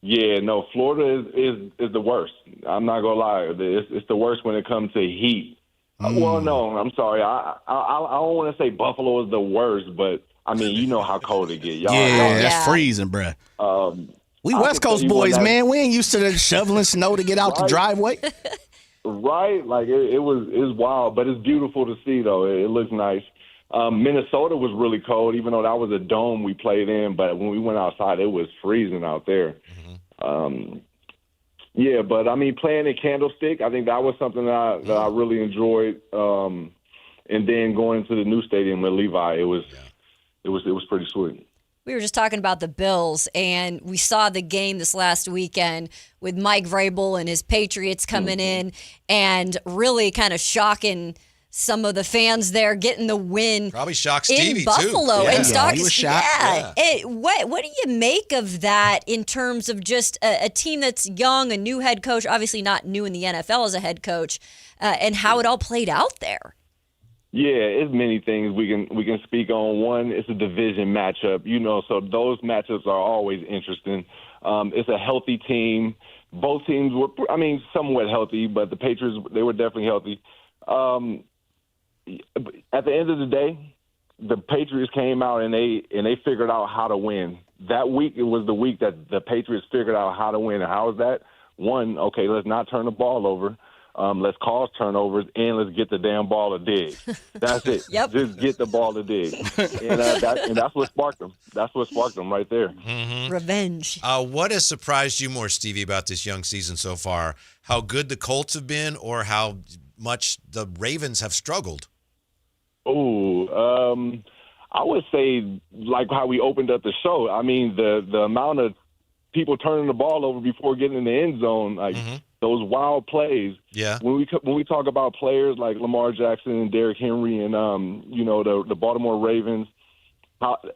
Yeah, no, Florida is the worst. I'm not gonna lie. It's the worst when it comes to heat. Well, no, I'm sorry. I don't want to say Buffalo is the worst, but I mean, you know how cold it gets. That's freezing, bruh. We West Coast boys, man. We ain't used to the shoveling snow to get out the driveway. Right, like it was wild, but it's beautiful to see though. It looks nice. Minnesota was really cold, even though that was a dome we played in. But when we went outside, it was freezing out there. Yeah, but I mean, playing in Candlestick, I think that was something that I really enjoyed. And then going to the new stadium with Levi, it was pretty sweet. We were just talking about the Bills, and we saw the game this last weekend with Mike Vrabel and his Patriots coming in and really kind of shocking some of the fans there, getting the win. Probably shocked Stevie in Buffalo. too. And he was shocked. What do you make of that in terms of just a team that's young, a new head coach, obviously not new in the NFL as a head coach, and how it all played out there? Yeah, it's many things we can speak on. One, it's a division matchup, so those matchups are always interesting. It's a healthy team. Both teams were, somewhat healthy, but the Patriots, they were definitely healthy. At the end of the day, the Patriots came out and they figured out how to win. That week, it was the week that the Patriots figured out how to win. And how is that? One, okay, let's not turn the ball over. Let's cause turnovers, and let's get the damn ball to dig. That's it. Yep. Just get the ball to dig. And that's what sparked them. That's what sparked them right there. Mm-hmm. Revenge. What has surprised you more, Stevie, about this young season so far? How good the Colts have been, or how much the Ravens have struggled? I would say like how we opened up the show. I mean, the amount of people turning the ball over before getting in the end zone, those wild plays. Yeah. When we talk about players like Lamar Jackson and Derrick Henry and the Baltimore Ravens,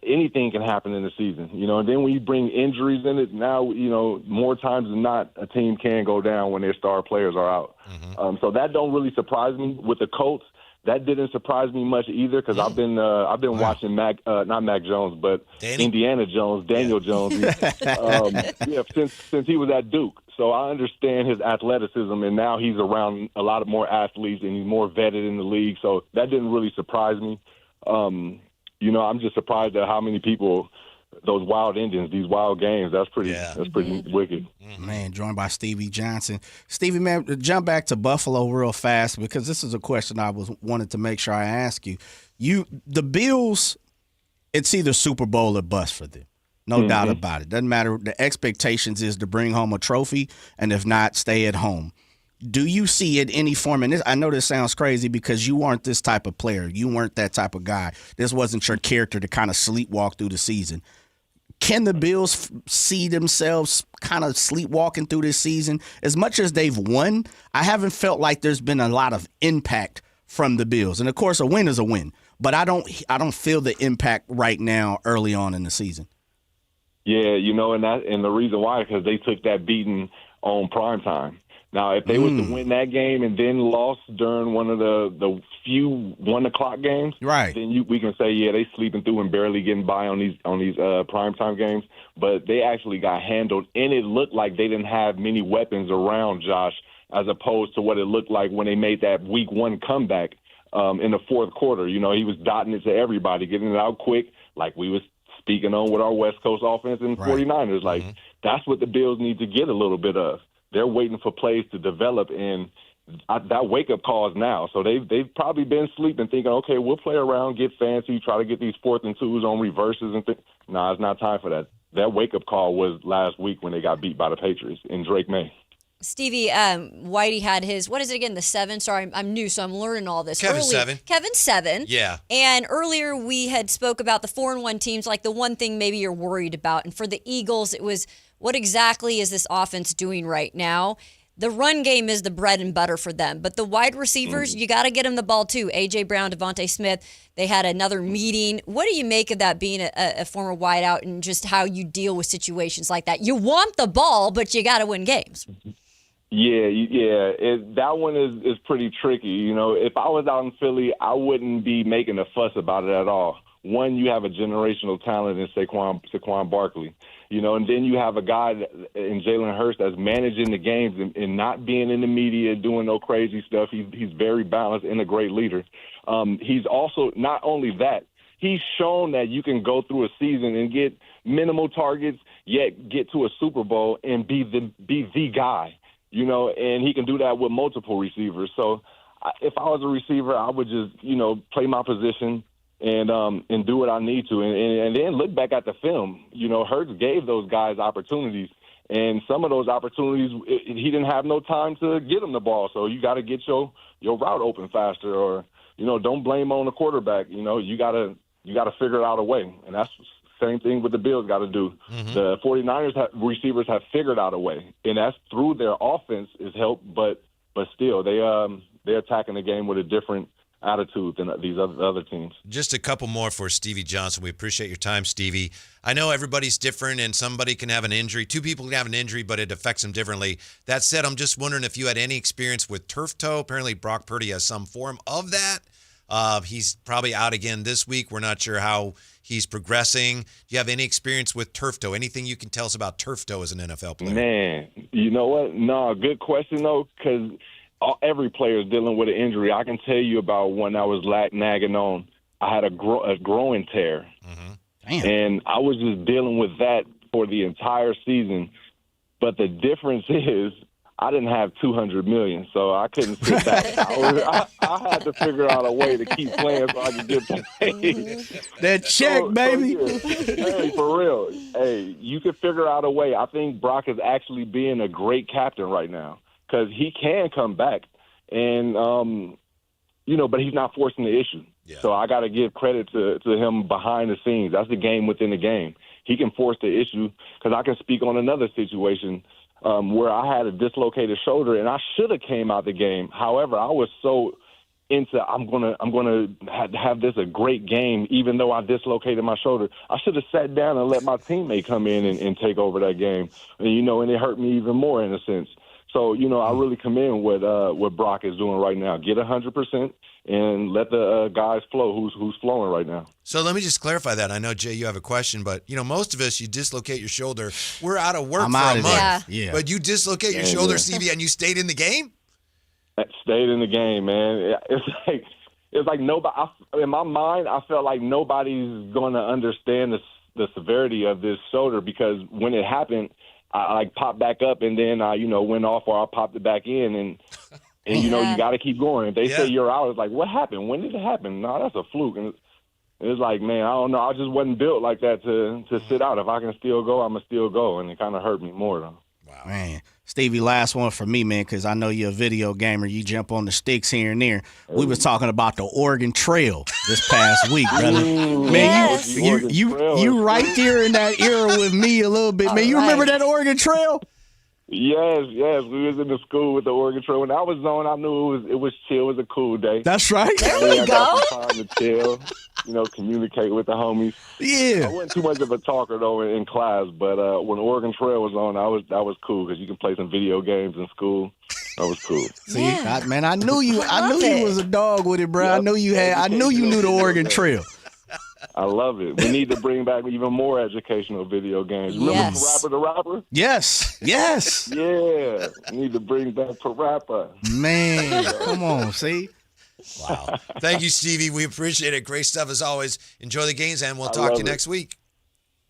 anything can happen in the season. And then when you bring injuries in it, now more times than not, a team can go down when their star players are out. So that don't really surprise me. With the Colts, that didn't surprise me much either, because I've been watching not Mac Jones, but Indiana Jones, Daniel Jones. Since he was at Duke. So I understand his athleticism, and now he's around a lot of more athletes, and he's more vetted in the league. So that didn't really surprise me. I'm just surprised at how many people, those wild endings, these wild games. That's pretty wicked. Man, joined by Stevie Johnson. Stevie, man, jump back to Buffalo real fast, because this is a question I wanted to make sure I ask you. The Bills, it's either Super Bowl or bust for them. No doubt about it. Doesn't matter. The expectations is to bring home a trophy, and if not, stay at home. Do you see it any form? And I know this sounds crazy because you weren't this type of player. You weren't that type of guy. This wasn't your character to kind of sleepwalk through the season. Can the Bills see themselves kind of sleepwalking through this season? As much as they've won, I haven't felt like there's been a lot of impact from the Bills. And, of course, a win is a win. But I don't feel the impact right now early on in the season. Yeah, and the reason why is because they took that beating on primetime. Now, if they was to win that game and then lost during one of the few 1 o'clock games, right? Then we can say, yeah, they sleeping through and barely getting by on these primetime games. But they actually got handled, and it looked like they didn't have many weapons around Josh, as opposed to what it looked like when they made that week 1 comeback in the fourth quarter. You know, he was dotting it to everybody, getting it out quick, like we was speaking on with our West Coast offense and 49ers. Like, that's what the Bills need to get a little bit of. They're waiting for plays to develop, and that wake-up call is now. So they've probably been sleeping, thinking, okay, we'll play around, get fancy, try to get these 4th and 2s on reverses and things. Nah, it's not time for that. That wake-up call was last week when they got beat by the Patriots in Drake May. Stevie, Whitey had his, what is it again, the 7? Sorry, I'm new, so I'm learning all this. Kevin's 7. Kevin's 7. Yeah. And earlier we had spoke about the 4-1 teams, like the one thing maybe you're worried about. And for the Eagles, it was, what exactly is this offense doing right now? The run game is the bread and butter for them. But the wide receivers, you got to get them the ball too. A.J. Brown, Devontae Smith, they had another meeting. What do you make of that being a former wideout and just how you deal with situations like that? You want the ball, but you got to win games. Yeah. That one is pretty tricky. You know, if I was out in Philly, I wouldn't be making a fuss about it at all. One, you have a generational talent in Saquon Barkley. You know, and then you have a guy in Jalen Hurts that's managing the games and not being in the media, doing no crazy stuff. He's very balanced and a great leader. He's also, not only that, he's shown that you can go through a season and get minimal targets, yet get to a Super Bowl and be the guy. You know, and he can do that with multiple receivers. So if I was a receiver, I would just, you know, play my position and do what I need to, and then look back at the film. You know, Hurts gave those guys opportunities, and some of those opportunities he didn't have no time to get them the ball. So you got to get your route open faster, or you know, don't blame on the quarterback. You know, you gotta figure out a way, and that's the same thing with the Bills got to do. The 49ers receivers have figured out a way, and that's through their offense is helped, but still they're attacking the game with a different attitude than these other teams. Just a couple more for Stevie Johnson. We appreciate your time, Stevie. I know everybody's different and somebody can have an injury. 2 people can have an injury, but it affects them differently. That said, I'm just wondering if you had any experience with turf toe. Apparently Brock Purdy has some form of that. He's probably out again this week. We're not sure how he's progressing. Do you have any experience with turf toe? Anything you can tell us about turf toe as an NFL player? Man, you know what? No, good question, though, because every player is dealing with an injury. I can tell you about one I was nagging on. I had a growing tear, and I was just dealing with that for the entire season. But the difference is I didn't have $200 million, so I couldn't sit back. I had to figure out a way to keep playing so I could get paid. That check, baby. Hey, for real. Hey, you can figure out a way. I think Brock is actually being a great captain right now, because he can come back, and you know, but he's not forcing the issue. Yeah. So I got to give credit to him behind the scenes. That's the game within the game. He can force the issue, because I can speak on another situation where I had a dislocated shoulder, and I should have came out the game. However, I was so into I'm gonna have this a great game, even though I dislocated my shoulder. I should have sat down and let my teammate come in and take over that game, and you know, and it hurt me even more in a sense. So, you know, I really commend what Brock is doing right now. Get 100% and let the guys flow who's flowing right now. So let me just clarify that. I know, Jay, you have a question, but, you know, most of us, you dislocate your shoulder. We're out of work for a month. Yeah. But you dislocate your shoulder, Stevie, and you stayed in the game? I stayed in the game, man. It's like nobody. In my mind, I felt like nobody's going to understand the severity of this shoulder, because when it happened, I like popped back up, and then I, you know, went off, or I popped it back in, and you know, you got to keep going. If they say you're out, it's like, what happened? When did it happen? No, that's a fluke. And it's like, man, I don't know. I just wasn't built like that to sit out. If I can still go, I'm gonna still go, and it kind of hurt me more though. Wow, man. Stevie, last one for me, man, because I know you're a video gamer. You jump on the sticks here and there. We was talking about the Oregon Trail this past week, brother. Man, you right there in that era with me a little bit. Man, you remember that Oregon Trail? Yes. We was in the school with the Oregon Trail. When I was on, I knew it was chill. It was a cool day. That's right. There we go. I got some time to chill, you know, communicate with the homies. Yeah. I wasn't too much of a talker, though, in class. But when Oregon Trail was on, that was cool, because you can play some video games in school. That was cool. See, I knew you was a dog with it, bro. Yep. I knew you had. I knew you knew the Oregon Trail. I love it. We need to bring back even more educational video games. Remember Parappa the Rapper? Yes. Yeah. We need to bring back Parappa. Man, come on, see? Wow. Thank you, Stevie. We appreciate it. Great stuff as always. Enjoy the games, and we'll talk to you next week.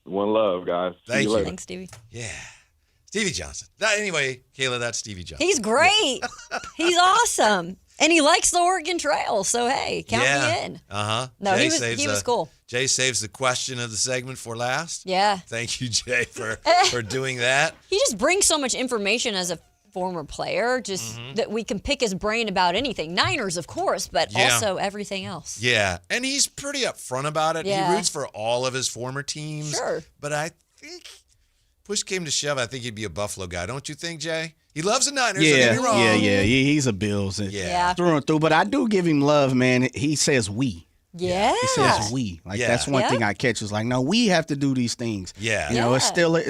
One love, guys. Thank you. Thanks, Stevie. Yeah. Stevie Johnson. Anyway, Kayla, that's Stevie Johnson. He's great. He's awesome. And he likes the Oregon Trail, so hey, count me in. No, he was cool. Jay saves the question of the segment for last. Yeah. Thank you, Jay, for doing that. He just brings so much information as a former player, just that we can pick his brain about anything. Niners, of course, but also everything else. Yeah, and he's pretty upfront about it. Yeah. He roots for all of his former teams. Sure. But I think push came to shove, I think he'd be a Buffalo guy. Don't you think, Jay? He loves the Niners. Don't get me wrong. Yeah. He's a Bills. Through and through. But I do give him love, man. He says we. Yeah. He says we. That's one thing I catch is like, no, we have to do these things. Yeah. You know, it's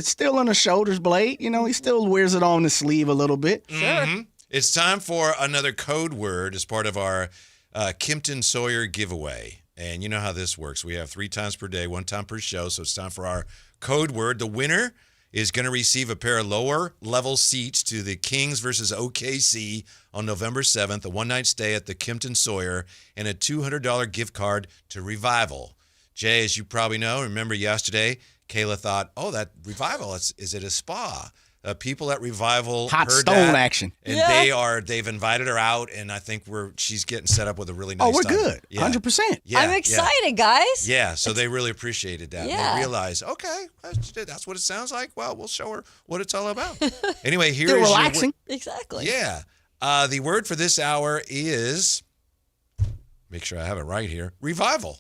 still on the shoulders blade. You know, he still wears it on the sleeve a little bit. Sure. It's time for another code word as part of our Kimpton Sawyer giveaway. And you know how this works. We have 3 times per day, 1 time per show. So it's time for our code word. The winner is going to receive a pair of lower-level seats to the Kings versus OKC on November 7th, a one-night stay at the Kimpton Sawyer, and a $200 gift card to Revival. Jay, as you probably know, remember yesterday, Kayla thought, that Revival, is it a spa? People at Revival Hot heard stone that, action. And they've invited her out, and I think she's getting set up with a really nice we're time. good. 100%. Yeah, I'm excited, guys. Yeah, so they really appreciated that. Yeah. They realized, okay, that's what it sounds like. Well, we'll show her what it's all about. Anyway, here Still is relaxing. Exactly. Yeah. The word for this hour is, make sure I have it right here, revival.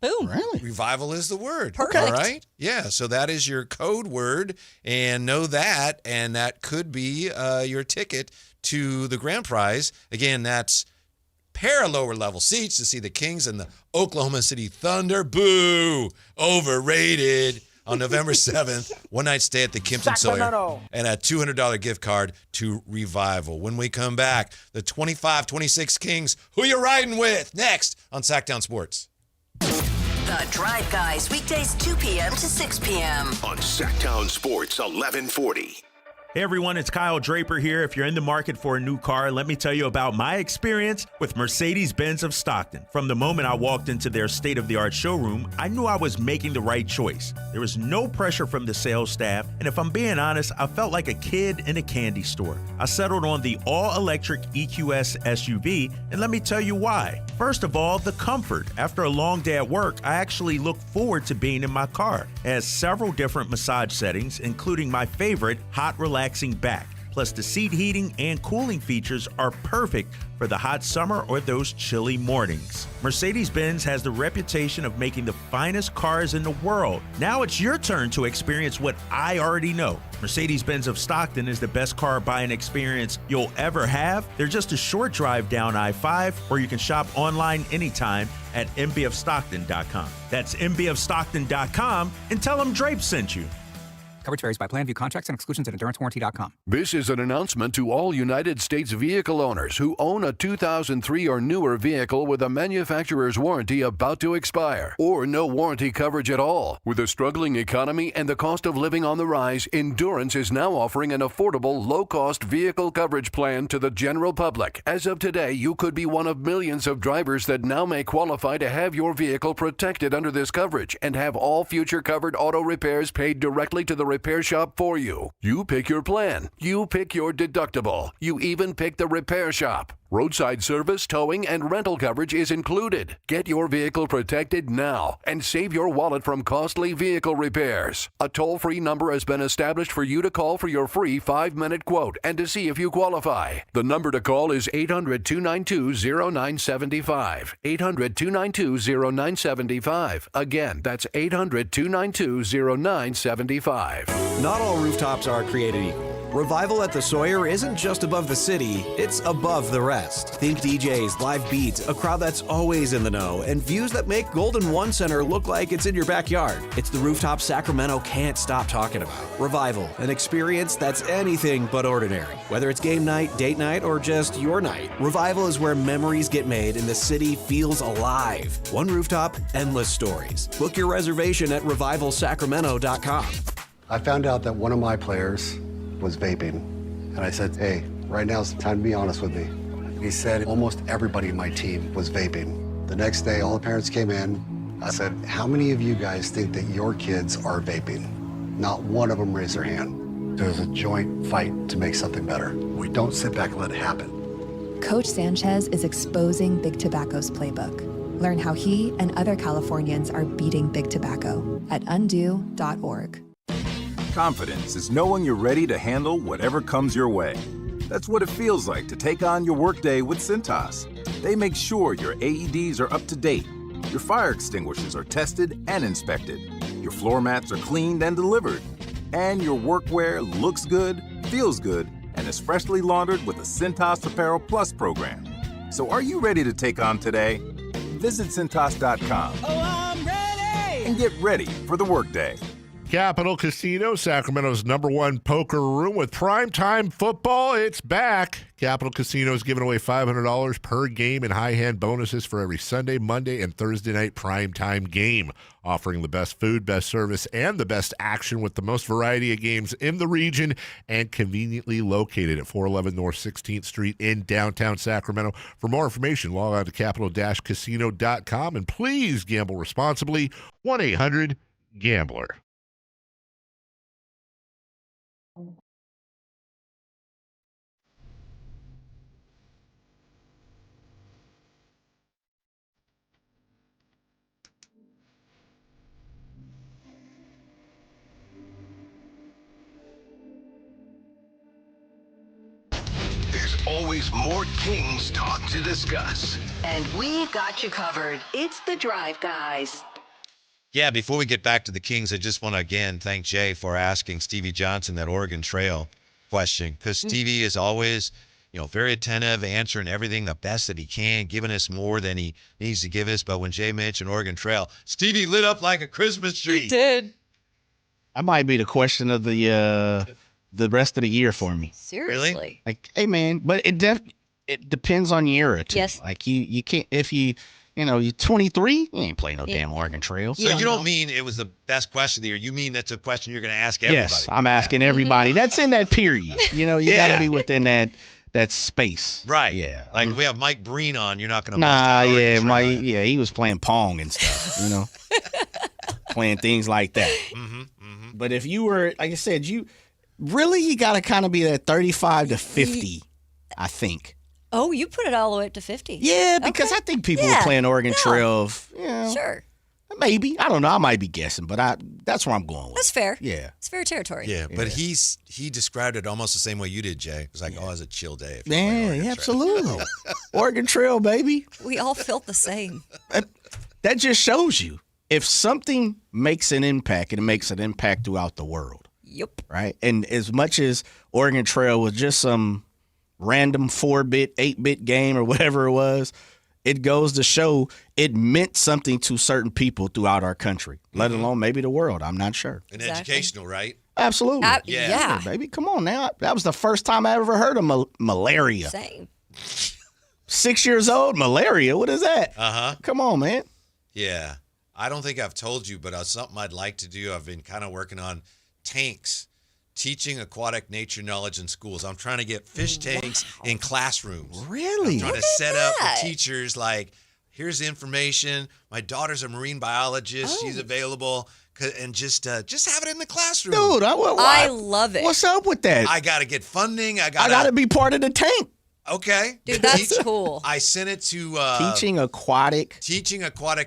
Boom. Really? Revival is the word. Perfect. All right. Yeah. So that is your code word, and know that, and that could be your ticket to the grand prize. Again, that's pair of lower level seats to see the Kings and the Oklahoma City Thunder. Boo! Overrated. On November 7th, one-night stay at the Kimpton Sawyer, and a $200 gift card to Revival. When we come back, the 25-26 Kings, who you riding with? Next on Sactown Sports. The Drive Guys, weekdays 2 p.m. to 6 p.m. On Sactown Sports 1140. Hey everyone, it's Kyle Draper here. If you're in the market for a new car, let me tell you about my experience with Mercedes-Benz of Stockton. From the moment I walked into their state-of-the-art showroom, I knew I was making the right choice. There was no pressure from the sales staff, and if I'm being honest, I felt like a kid in a candy store. I settled on the all-electric EQS SUV, and let me tell you why. First of all, the comfort. After a long day at work, I actually look forward to being in my car. It has several different massage settings, including my favorite, hot relaxing back. Plus, the seat heating and cooling features are perfect for the hot summer or those chilly mornings. Mercedes-Benz has the reputation of making the finest cars in the world. Now it's your turn to experience what I already know. Mercedes-Benz of Stockton is the best car buying experience you'll ever have. They're just a short drive down I-5, or you can shop online anytime at mbofstockton.com. That's mbofstockton.com, and tell them Drape sent you. Coverage varies by plan. View contracts and exclusions at endurancewarranty.com. This is an announcement to all United States vehicle owners who own a 2003 or newer vehicle with a manufacturer's warranty about to expire, or no warranty coverage at all. With a struggling economy and the cost of living on the rise, Endurance is now offering an affordable, low-cost vehicle coverage plan to the general public. As of today, you could be one of millions of drivers that now may qualify to have your vehicle protected under this coverage and have all future covered auto repairs paid directly to the repair shop for you. You pick your plan. You pick your deductible. You even pick the repair shop. Roadside service, towing, and rental coverage is included. Get your vehicle protected now and save your wallet from costly vehicle repairs. A toll-free number has been established for you to call for your free 5-minute quote and to see if you qualify. The number to call is 800-292-0975. 800-292-0975. Again, that's 800-292-0975. Not all rooftops are created equal. Revival at the Sawyer isn't just above the city, it's above the rest. Think DJs, live beats, a crowd that's always in the know, and views that make Golden One Center look like it's in your backyard. It's the rooftop Sacramento can't stop talking about. Revival, an experience that's anything but ordinary. Whether it's game night, date night, or just your night, Revival is where memories get made and the city feels alive. One rooftop, endless stories. Book your reservation at revivalsacramento.com. I found out that one of my players was vaping, and I said, hey, right now it's time to be honest with me. And he said almost everybody in my team was vaping. The next day, all the parents came in. I said, how many of you guys think that your kids are vaping? Not one of them raised their hand. There's a joint fight to make something better. We don't sit back and let it happen. Coach Sanchez is exposing Big Tobacco's playbook. Learn how he and other Californians are beating Big Tobacco at undo.org. Confidence is knowing you're ready to handle whatever comes your way. That's what it feels like to take on your workday with Cintas. They make sure your AEDs are up to date, your fire extinguishers are tested and inspected, your floor mats are cleaned and delivered, and your workwear looks good, feels good, and is freshly laundered with the Cintas Apparel Plus program. So are you ready to take on today? Visit Cintas.com and get ready for the workday. Capital Casino, Sacramento's #1 poker room with primetime football. It's back. Capital Casino is giving away $500 per game in high-hand bonuses for every Sunday, Monday, and Thursday night primetime game, offering the best food, best service, and the best action with the most variety of games in the region and conveniently located at 411 North 16th Street in downtown Sacramento. For more information, log on to capital-casino.com, and please gamble responsibly. 1-800-GAMBLER. There's always more Kings talk to discuss. And we've got you covered. It's The Drive, guys. Yeah, before we get back to the Kings, I just want to again thank Jay for asking Stevie Johnson that Oregon Trail question, because Stevie is always, very attentive, answering everything the best that he can, giving us more than he needs to give us. But when Jay mentioned Oregon Trail, Stevie lit up like a Christmas tree. He did. That might be the question of the rest of the year for me. Seriously. Really? Like, hey man, but it depends on your era too. Yes. Like you can't, if you're 23, you ain't playing no damn Oregon Trail. So you don't mean it was the best question of the year. You mean that's a question you're going to ask everybody. Yes, I'm asking everybody. That's in that period. You got to be within that space. Right. Yeah. Like if we have Mike Breen on, you're not going to. Nah. Yeah. Mike. Yeah. He was playing Pong and stuff. Playing things like that. But if you were, like I said, you got to kind of be that 35 to 50. I think. Oh, you put it all the way up to 50. Yeah, because I think people were playing Oregon Trail. Sure. Maybe. I don't know. I might be guessing, but that's where I'm going with. That's fair. Yeah. It's fair territory. Yeah, but he described it almost the same way you did, Jay. It was like, it was a chill day. Yeah, absolutely. Oregon Trail, baby. We all felt the same. That just shows you if something makes an impact, it makes an impact throughout the world. Yep. Right? And as much as Oregon Trail was just some random 4-bit, 8-bit game or whatever it was, it goes to show it meant something to certain people throughout our country, let alone maybe the world. I'm not sure. And educational, right? Absolutely. Yeah. Baby, come on now. That was the first time I ever heard of malaria. Same. 6 years old, malaria. What is that? Come on, man. Yeah. I don't think I've told you, but something I'd like to do. I've been kind of working on tanks. Teaching aquatic nature knowledge in schools. I'm trying to get fish tanks in classrooms. Really? I'm trying to set up for teachers like, here's the information. My daughter's a marine biologist. She's available. And just have it in the classroom. Dude, I love it. What's up with that? I got to get funding. I got to be part of the tank. Okay. Dude, that's cool. I sent it to Teaching aquatic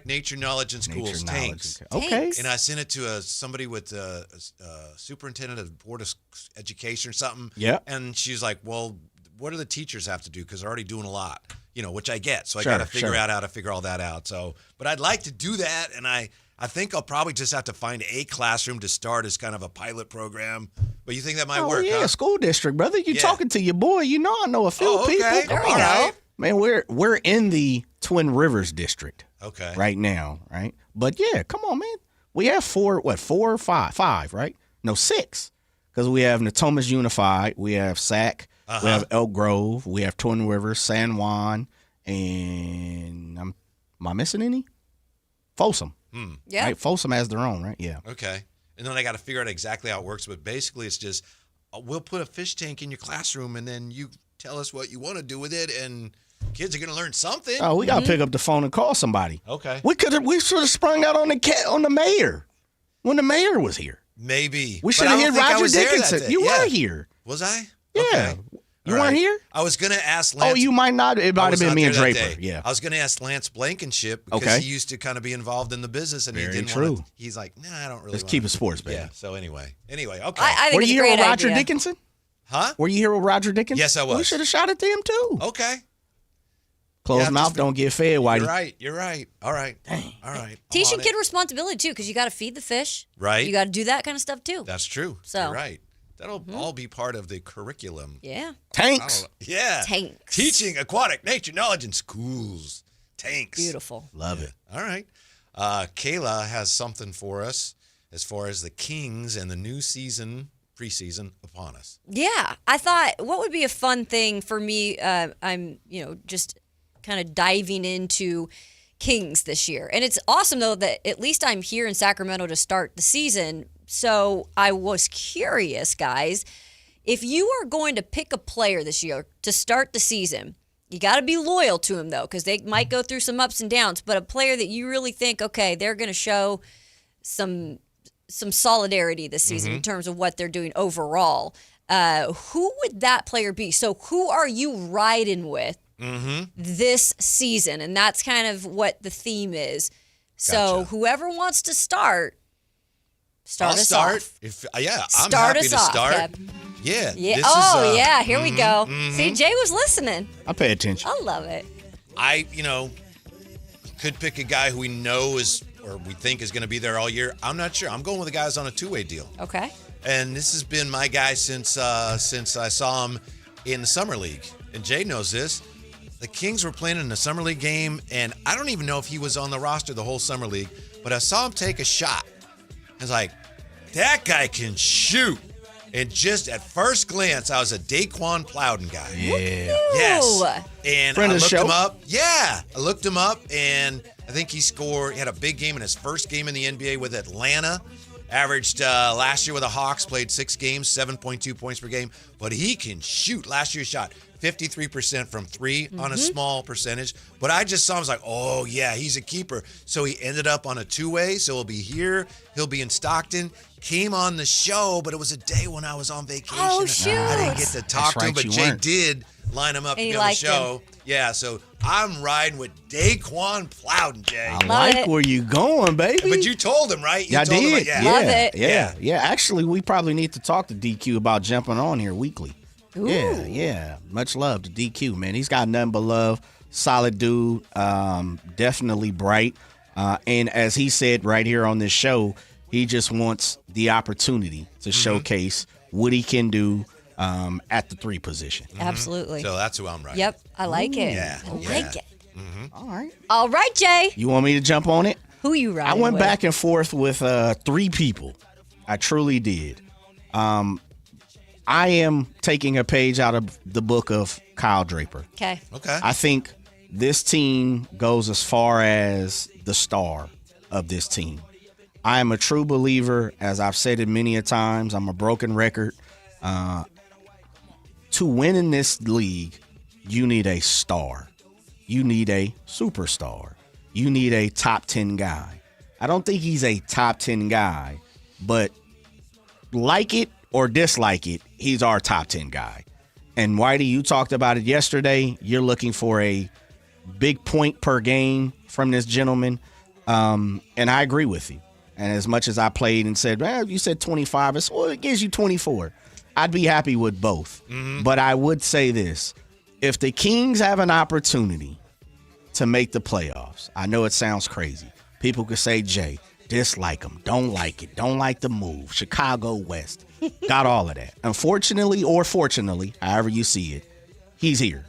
nature knowledge in schools, tanks. Okay. And I sent it to somebody with superintendent of Board of Education or something. Yeah. And she's like, well, what do the teachers have to do? Because they're already doing a lot, which I get. So I got to figure out how to figure all that out. So, but I'd like to do that. And I'm I think I'll probably just have to find a classroom to start as kind of a pilot program. But you think that might work, yeah, huh? school district, brother. You talking to your boy. You know I know a few people. Okay. There we All go. right. Man, we're in the Twin Rivers district. Okay. Right now, right? But yeah, come on, man. We have four or five? Five, right? No, 6. Because we have Natomas Unified, we have Sac, we have Elk Grove, we have Twin Rivers, San Juan, and am I missing any? Folsom. Yeah. Right? Folsom has their own, right? Yeah. Okay. And then I got to figure out exactly how it works. But basically, it's just we'll put a fish tank in your classroom, and then you tell us what you want to do with it, and kids are going to learn something. Oh, we got to pick up the phone and call somebody. Okay. We should have sprung out on the mayor when the mayor was here. Maybe. We should have hit Roger Dickinson. You were here. Was I? Yeah. Okay. You All weren't right. here? I was going to ask Lance. Oh, you might not. It might have been me and Draper. Yeah. I was going to ask Lance Blankenship because Okay. he used to kind of be involved in the business, and Very he didn't true. want to. He's like, nah, I don't really Let's wanna. keep it sports, baby. Yeah. So anyway, okay. I think Were it's you a here great with Roger idea. Dickinson? Huh? Were you here with Roger Dickinson? Yes, I was. We should have shot at them too. Okay. Closed Yeah, mouth just- don't get fed, Whitey. You're right. All right. Dang. All right. Teaching I'm on kid it. responsibility too, because you got to feed the fish. Right. You got to do that kind of stuff too. That's true. So- You're right. That'll all be part of the curriculum. Yeah. Tanks. Yeah. Tanks. Teaching aquatic nature knowledge in schools. Tanks. Beautiful. Love it. All right. Kayla has something for us as far as the Kings and the new season, preseason, upon us. Yeah, I thought what would be a fun thing for me. I'm just kind of diving into Kings this year, and it's awesome though that at least I'm here in Sacramento to start the season. So I was curious, guys, if you are going to pick a player this year to start the season. You got to be loyal to him, though, because they might go through some ups and downs. But a player that you really think, okay, they're going to show some solidarity this season in terms of what they're doing overall. Who would that player be? So who are you riding with this season? And that's kind of what the theme is. So Gotcha. whoever wants to start I'll us start. off. I'm Start happy us to off, start. Kev. Yeah. Yeah. This Oh, is, yeah. Here we go. See, Jay was listening. I pay attention. I love it. I could pick a guy who we know is or we think is going to be there all year. I'm not sure. I'm going with the guys on a two-way deal. Okay. And this has been my guy since I saw him in the summer league. And Jay knows this. The Kings were playing in the summer league game, and I don't even know if he was on the roster the whole summer league, but I saw him take a shot. I was like, that guy can shoot. And just at first glance, I was a Daquan Plowden guy. Yeah. Yes. And Friend I of the looked show? him up. Yeah. I looked him up, and I think he had a big game in his first game in the NBA with Atlanta. Averaged last year with the Hawks, played 6 games, 7.2 points per game. But he can shoot. Last year shot 53% from 3 on a small percentage. But I just saw him, I was like, oh, yeah, he's a keeper. So he ended up on a two-way. So he'll be here. He'll be in Stockton. Came on the show, but it was a day when I was on vacation. Oh, shoot. I didn't get to talk to him, but Jay did line him up to And be you on the liked show. him. Yeah, so I'm riding with Daquan Plowden, Jay. I like where you going, baby. But you told him, right? You Yeah, I told him, did. like, Love it. Yeah. Actually, we probably need to talk to DQ about jumping on here weekly. Ooh. Yeah. Much love to DQ, man. He's got nothing but love. Solid dude. Definitely bright. And as he said right here on this show, he just wants the opportunity to showcase what he can do at the 3 position. Absolutely. So that's who I'm riding. Yep. I like it. Yeah. I like it. All right. All right, Jay. You want me to jump on it? Who you riding I went with? back and forth with 3 people. I truly did. I am taking a page out of the book of Kyle Draper. Okay. I think this team goes as far as the star of this team. I am a true believer, as I've said it many a times. I'm a broken record. To win in this league, you need a star. You need a superstar. You need a top 10 guy. I don't think he's a top 10 guy, but like it or dislike it, he's our top 10 guy. And Whitey, you talked about it yesterday. You're looking for a big point per game from this gentleman. And I agree with you. And as much as I played and said, well, you said 25, it gives you 24. I'd be happy with both. But I would say this. If the Kings have an opportunity to make the playoffs, I know it sounds crazy. People could say, Jay, dislike him, don't like it, don't like the move, Chicago West. Got all of that. Unfortunately or fortunately, however you see it, he's here.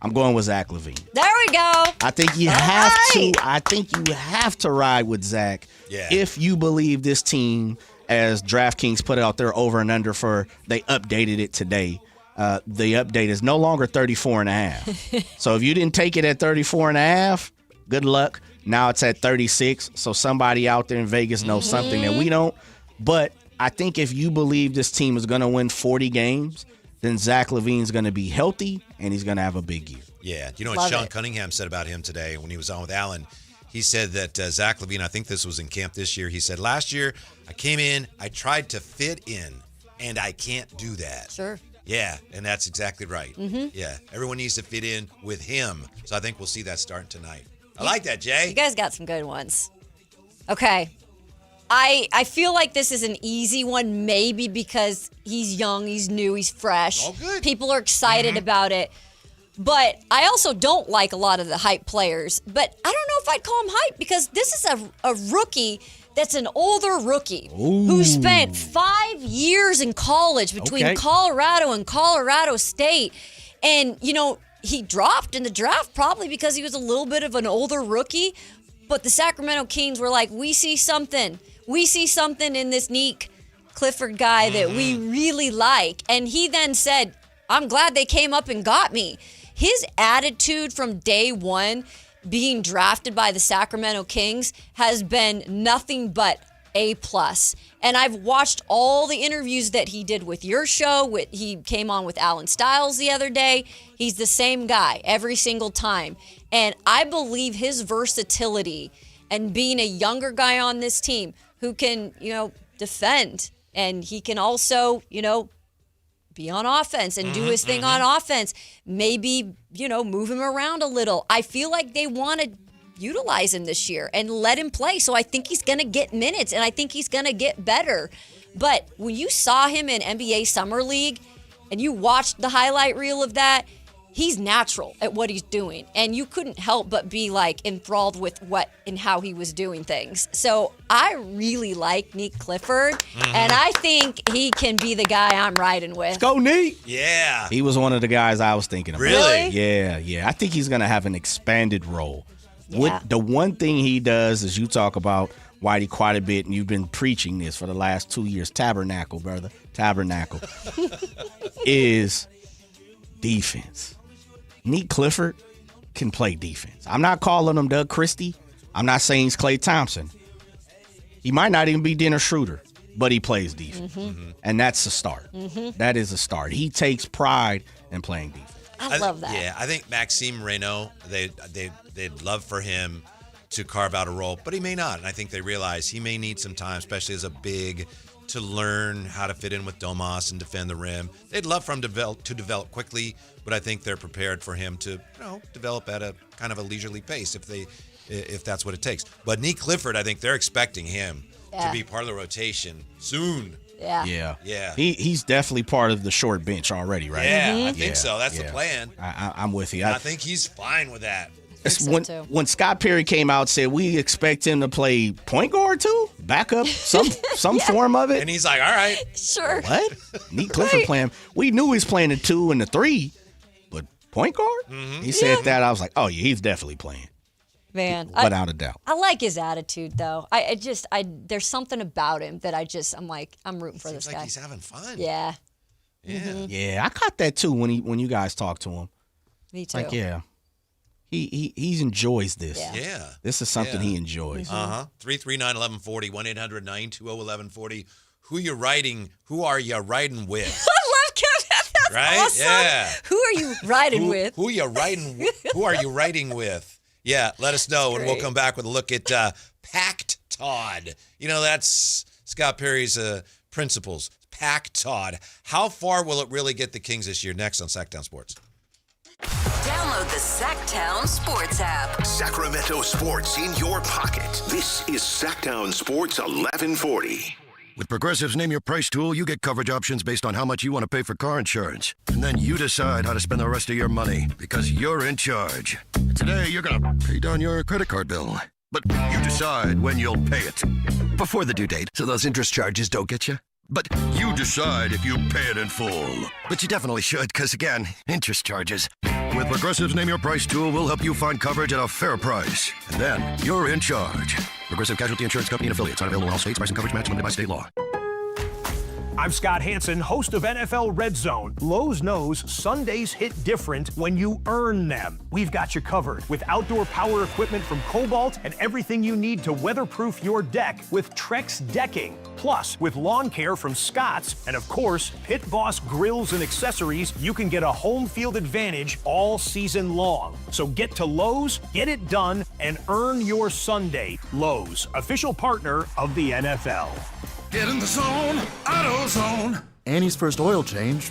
I'm going with Zach LaVine. There we go. I think you have to. I think you have to ride with Zach if you believe this team, as DraftKings put out there over and under for, they updated it today. The update is no longer 34.5. So if you didn't take it at 34.5, good luck. Now it's at 36. So somebody out there in Vegas knows something that we don't. But I think if you believe this team is going to win 40 games, then Zach LaVine's going to be healthy and he's going to have a big year. Yeah. You know what Sean Cunningham said about him today when he was on with Alan? He said that Zach LaVine, I think this was in camp this year, he said, last year I came in, I tried to fit in, and I can't do that. Sure. Yeah, and that's exactly right. Yeah, everyone needs to fit in with him. So I think we'll see that starting tonight. I like that, Jay. You guys got some good ones. Okay. I feel like this is an easy one, maybe because he's young, he's new, he's fresh. All good. People are excited about it. But I also don't like a lot of the hype players. But I don't know if I'd call him hype because this is a rookie that's an older rookie who spent 5 years in college between Colorado and Colorado State. And, you know, he dropped in the draft probably because he was a little bit of an older rookie. But the Sacramento Kings were like, we see something. We see something in this Nick Clifford guy that we really like. And he then said, I'm glad they came up and got me. His attitude from day one being drafted by the Sacramento Kings has been nothing but A+. And I've watched all the interviews that he did with your show. He came on with Alan Stiles the other day. He's the same guy every single time. And I believe his versatility and being a younger guy on this team who can, you know, defend. And he can also, you know, be on offense and do his thing on offense. Maybe, you know, move him around a little. I feel like they want to utilize him this year and let him play. So I think he's going to get minutes and I think he's going to get better. But when you saw him in NBA Summer League and you watched the highlight reel of that, he's natural at what he's doing. And you couldn't help but be like enthralled with what and how he was doing things. So I really like Nick Clifford. And I think he can be the guy I'm riding with. Let's go, Nick. Yeah. He was one of the guys I was thinking about. Really? Yeah. I think he's going to have an expanded role. Yeah. The one thing he does is you talk about Whitey quite a bit, and you've been preaching this for the last 2 years. Tabernacle, brother. Tabernacle. is defense. Nick Clifford can play defense. I'm not calling him Doug Christie. I'm not saying he's Klay Thompson. He might not even be Dennis Schroeder, but he plays defense. And that's a start. That is a start. He takes pride in playing defense. I love that. Yeah, I think Maxime Reynaud, they'd love for him to carve out a role, but he may not. And I think they realize he may need some time, especially as a big, to learn how to fit in with Domas and defend the rim. They'd love for him to develop quickly, but I think they're prepared for him to, you know, develop at a kind of a leisurely pace if that's what it takes. But Nick Clifford, I think they're expecting him to be part of the rotation soon. Yeah. He's definitely part of the short bench already, right? Yeah, I think so. That's the plan. I'm with you. I think he's fine with that. When Scott Perry came out and said we expect him to play point guard too, backup, some form of it, and he's like, all right, sure. What? Nick Clifford playing? We knew he was playing the 2 and the 3, but point guard? He said that. I was like, oh yeah, he's definitely playing. Man, without a doubt. I like his attitude though. I there's something about him that I'm like, I'm rooting for this Seems guy. like he's having fun. Yeah. Yeah, I caught that too when you guys talked to him. Me too. Like, yeah. He enjoys this. Yeah. This is something he enjoys. 339-1140, 1-800-920-1140. Who are you riding with? I love Kevin. That's right? awesome. Yeah. Who are you riding with? Who are you riding with? Yeah, let us know, and we'll come back with a look at Packed Todd. You know, that's Scott Perry's principles. Packed Todd. How far will it really get the Kings this year? Next on Sactown Sports. Download the Sactown Sports app. Sacramento sports in your pocket. This is Sactown Sports 1140. With Progressive's Name Your Price tool, you get coverage options based on how much you want to pay for car insurance. And then you decide how to spend the rest of your money because you're in charge. Today, you're going to pay down your credit card bill. But you decide when you'll pay it. Before the due date, so those interest charges don't get you. But you decide if you pay it in full. But you definitely should, because again, interest charges. With Progressive's Name Your Price tool, we'll help you find coverage at a fair price. And then you're in charge. Progressive Casualty Insurance Company and affiliates. Not available in all states. Price and coverage match limited by state law. I'm Scott Hansen, host of NFL Red Zone. Lowe's knows Sundays hit different when you earn them. We've got you covered with outdoor power equipment from Cobalt and everything you need to weatherproof your deck with Trex Decking. Plus, with lawn care from Scott's and, of course, Pit Boss grills and accessories, you can get a home field advantage all season long. So get to Lowe's, get it done, and earn your Sunday. Lowe's, official partner of the NFL. Get in the zone, AutoZone. Annie's first oil change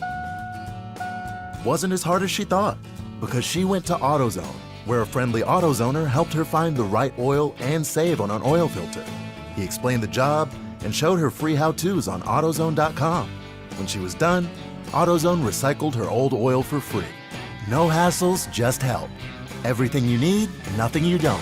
wasn't as hard as she thought because she went to AutoZone, where a friendly AutoZoner helped her find the right oil and save on an oil filter. He explained the job and showed her free how-tos on AutoZone.com. When she was done, AutoZone recycled her old oil for free. No hassles, just help. Everything you need, nothing you don't.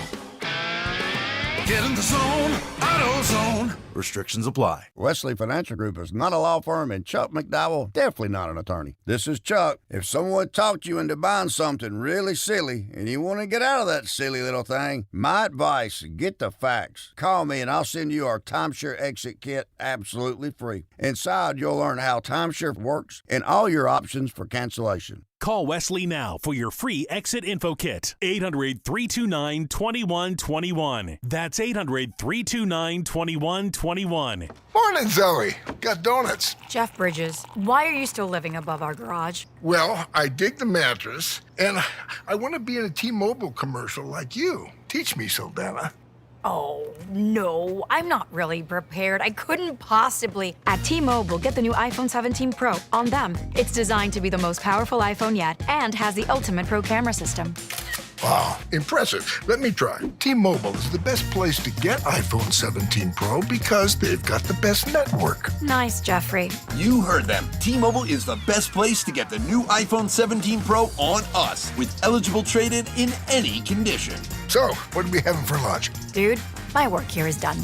Get in the zone, AutoZone. Restrictions apply. Wesley Financial Group is not a law firm, and Chuck McDowell definitely not an attorney. This is Chuck. If someone talked you into buying something really silly and you want to get out of that silly little thing, my advice, get the facts. Call me and I'll send you our timeshare exit kit absolutely free. Inside, you'll learn how timeshare works and all your options for cancellation. Call Wesley now for your free exit info kit. 800-329-2121. That's 800-329-2121. Morning, Zoe. Got donuts. Jeff Bridges, why are you still living above our garage? Well, I dig the mattress, and I want to be in a T-Mobile commercial like you. Teach me, Saldana. Oh, no, I'm not really prepared. I couldn't possibly. At T-Mobile, get the new iPhone 17 Pro on them. It's designed to be the most powerful iPhone yet and has the ultimate pro camera system. Wow, impressive. Let me try. T-Mobile is the best place to get iPhone 17 Pro because they've got the best network. Nice, Jeffrey. You heard them. T-Mobile is the best place to get the new iPhone 17 Pro on us with eligible trade-in in any condition. So, what are we having for lunch? Dude, my work here is done.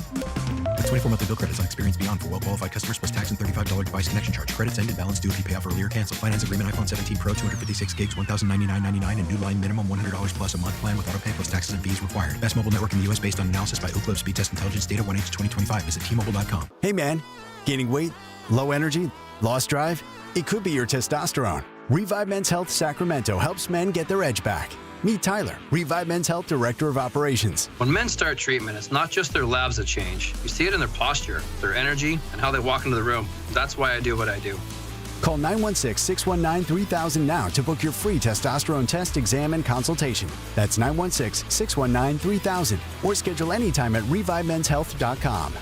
The 24-monthly bill credits on experience beyond for well-qualified customers plus tax and $35 device connection charge. Credits ended. Balance due if you pay off earlier. Cancel. Finance agreement. iPhone 17 Pro, 256 gigs, $1,099.99, and new line minimum $100 plus a month plan with auto pay plus taxes and fees required. Best mobile network in the U.S. based on analysis by Ookla Speed Test Intelligence data 1H 2025. Visit T-Mobile.com. Hey man, gaining weight, low energy, lost drive? It could be your testosterone. Revive Men's Health Sacramento helps men get their edge back. Meet Tyler, Revive Men's Health Director of Operations. When men start treatment, it's not just their labs that change. You see it in their posture, their energy, and how they walk into the room. That's why I do what I do. Call 916-619-3000 now to book your free testosterone test, exam, and consultation. That's 916-619-3000 or schedule anytime at ReviveMen'sHealth.com.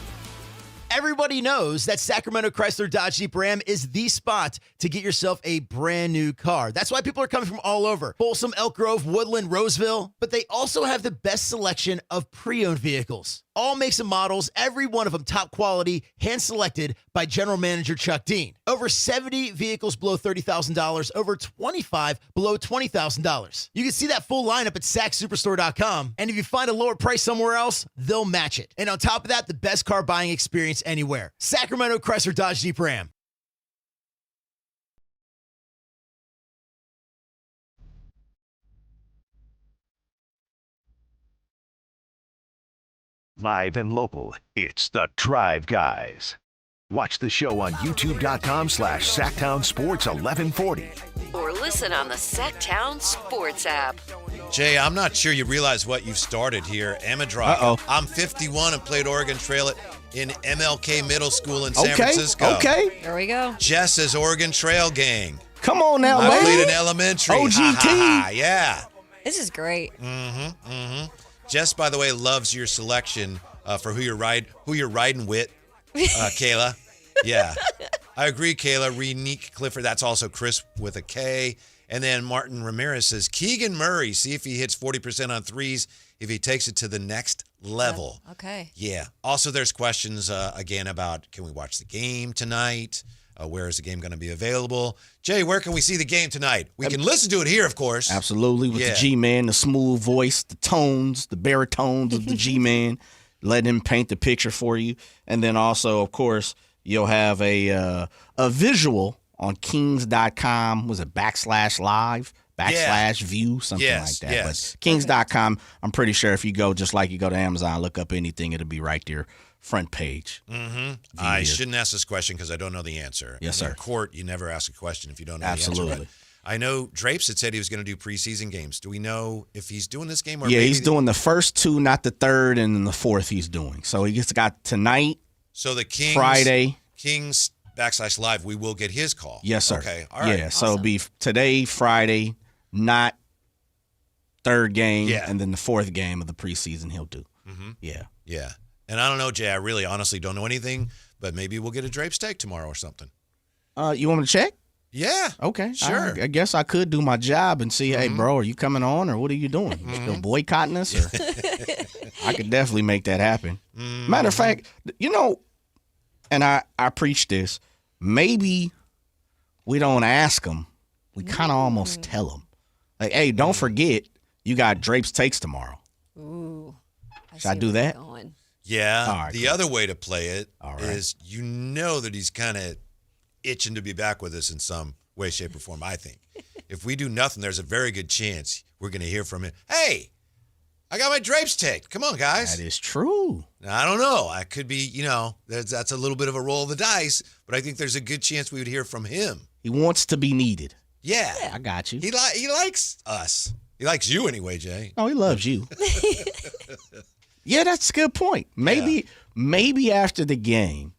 Everybody knows that Sacramento Chrysler Dodge Jeep Ram is the spot to get yourself a brand new car. That's why people are coming from all over. Folsom, Elk Grove, Woodland, Roseville. But they also have the best selection of pre-owned vehicles. All makes and models, every one of them top quality, hand-selected by General Manager Chuck Dean. Over 70 vehicles below $30,000, over 25 below $20,000. You can see that full lineup at SacSuperstore.com. And if you find a lower price somewhere else, they'll match it. And on top of that, the best car buying experience anywhere. Sacramento Chrysler Dodge Jeep Ram. Live and local, it's the Drive Guys. Watch the show on youtube.com/Sactown Sports 1140. Or listen on the Sactown Sports app. Jay, I'm not sure you realize what you've started here. Amadrock. Uh-oh. I'm 51 and played Oregon Trail in MLK Middle School in San Francisco. Okay. There we go. Jess's Oregon Trail gang. Come on now, I man. played in elementary. OGT. Yeah. This is great. Jess, by the way, loves your selection for who you're riding with, Kayla. Yeah. I agree, Kayla. Renique Clifford. That's also Chris with a K. And then Martin Ramirez says, Keegan Murray, see if he hits 40% on threes, if he takes it to the next level. Okay. Yeah. Also, there's questions, again, about can we watch the game tonight? Where is the game going to be available? Jay, where can we see the game tonight? We can listen to it here, of course. Absolutely, with the G-Man, the smooth voice, the tones, the baritones of the G-Man. Let him paint the picture for you. And then also, of course, you'll have a visual on kings.com. Was it /live? /view, something like that. Yes. But kings.com, I'm pretty sure if you go, just like you go to Amazon, look up anything, it'll be right there, front page. Mm-hmm. I shouldn't ask this question because I don't know the answer. Yes, sir. In court, you never ask a question if you don't know Absolutely. the answer. But I know Drapes had said he was going to do preseason games. Do we know if he's doing this game? Or Yeah, he's doing the first two, not the third, and then the fourth he's doing. So he's got tonight, so the Kings, Friday. Kings /live, we will get his call. Yes, sir. Okay, all right. Yeah, so it'll be today, Friday, not third game, and then the fourth game of the preseason he'll do. Mm-hmm. Yeah. Yeah. And I don't know, Jay, I really honestly don't know anything, but maybe we'll get a Drapes take tomorrow or something. You want me to check? Yeah. Okay. Sure. I guess I could do my job and see, hey, bro, are you coming on or what are you doing? You still boycotting us? Or? I could definitely make that happen. Matter of fact, and I preach this, maybe we don't ask them. We kind of almost tell them. Like, hey, don't forget, you got Drapes takes tomorrow. Ooh. Should I do that? Yeah. All right, the other way to play it right. is that he's kind of itching to be back with us in some way, shape, or form, I think. If we do nothing, there's a very good chance we're going to hear from him. Hey, I got my Drapes take. Come on, guys. That is true. Now, I don't know. I could be, that's a little bit of a roll of the dice, but I think there's a good chance we would hear from him. He wants to be needed. Yeah. I got you. He likes us. He likes you anyway, Jay. Oh, he loves you. Yeah, that's a good point. Maybe after the game,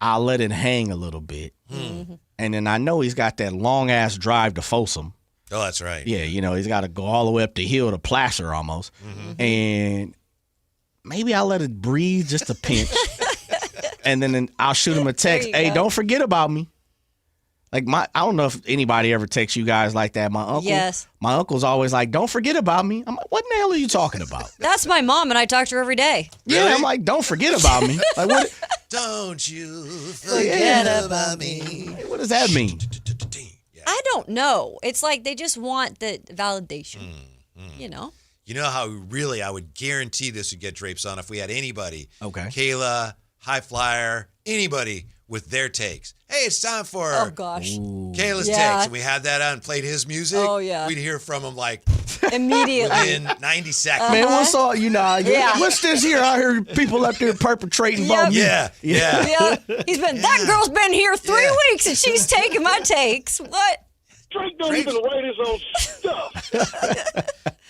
I'll let it hang a little bit. And then I know he's got that long-ass drive to Folsom. Oh, that's right. Yeah, he's got to go all the way up the hill to Placer almost. And maybe I'll let it breathe just a pinch. And then I'll shoot him a text. Hey, don't forget about me. Like I don't know if anybody ever texts you guys like that. My uncle, Yes. My uncle's always like, "Don't forget about me." I'm like, "What in the hell are you talking about?" That's my mom, and I talk to her every day. Yeah, I'm like, "Don't forget about me." Like, what? Don't you forget about me. What does that mean? I don't know. It's like they just want the validation. You know? You know how really I would guarantee this would get Drapes on if we had anybody. Okay. Kayla, High Flyer, anybody with their takes. Hey, it's time for Kayla's takes. And we had that on and played his music. Oh, yeah. We'd hear from him like immediately within 90 seconds. Man, what's all what's this here? I heard people up there perpetrating about me. Yeah. He's been that girl's been here 3 weeks and she's taking my takes. What? Drake don't even write his own stuff.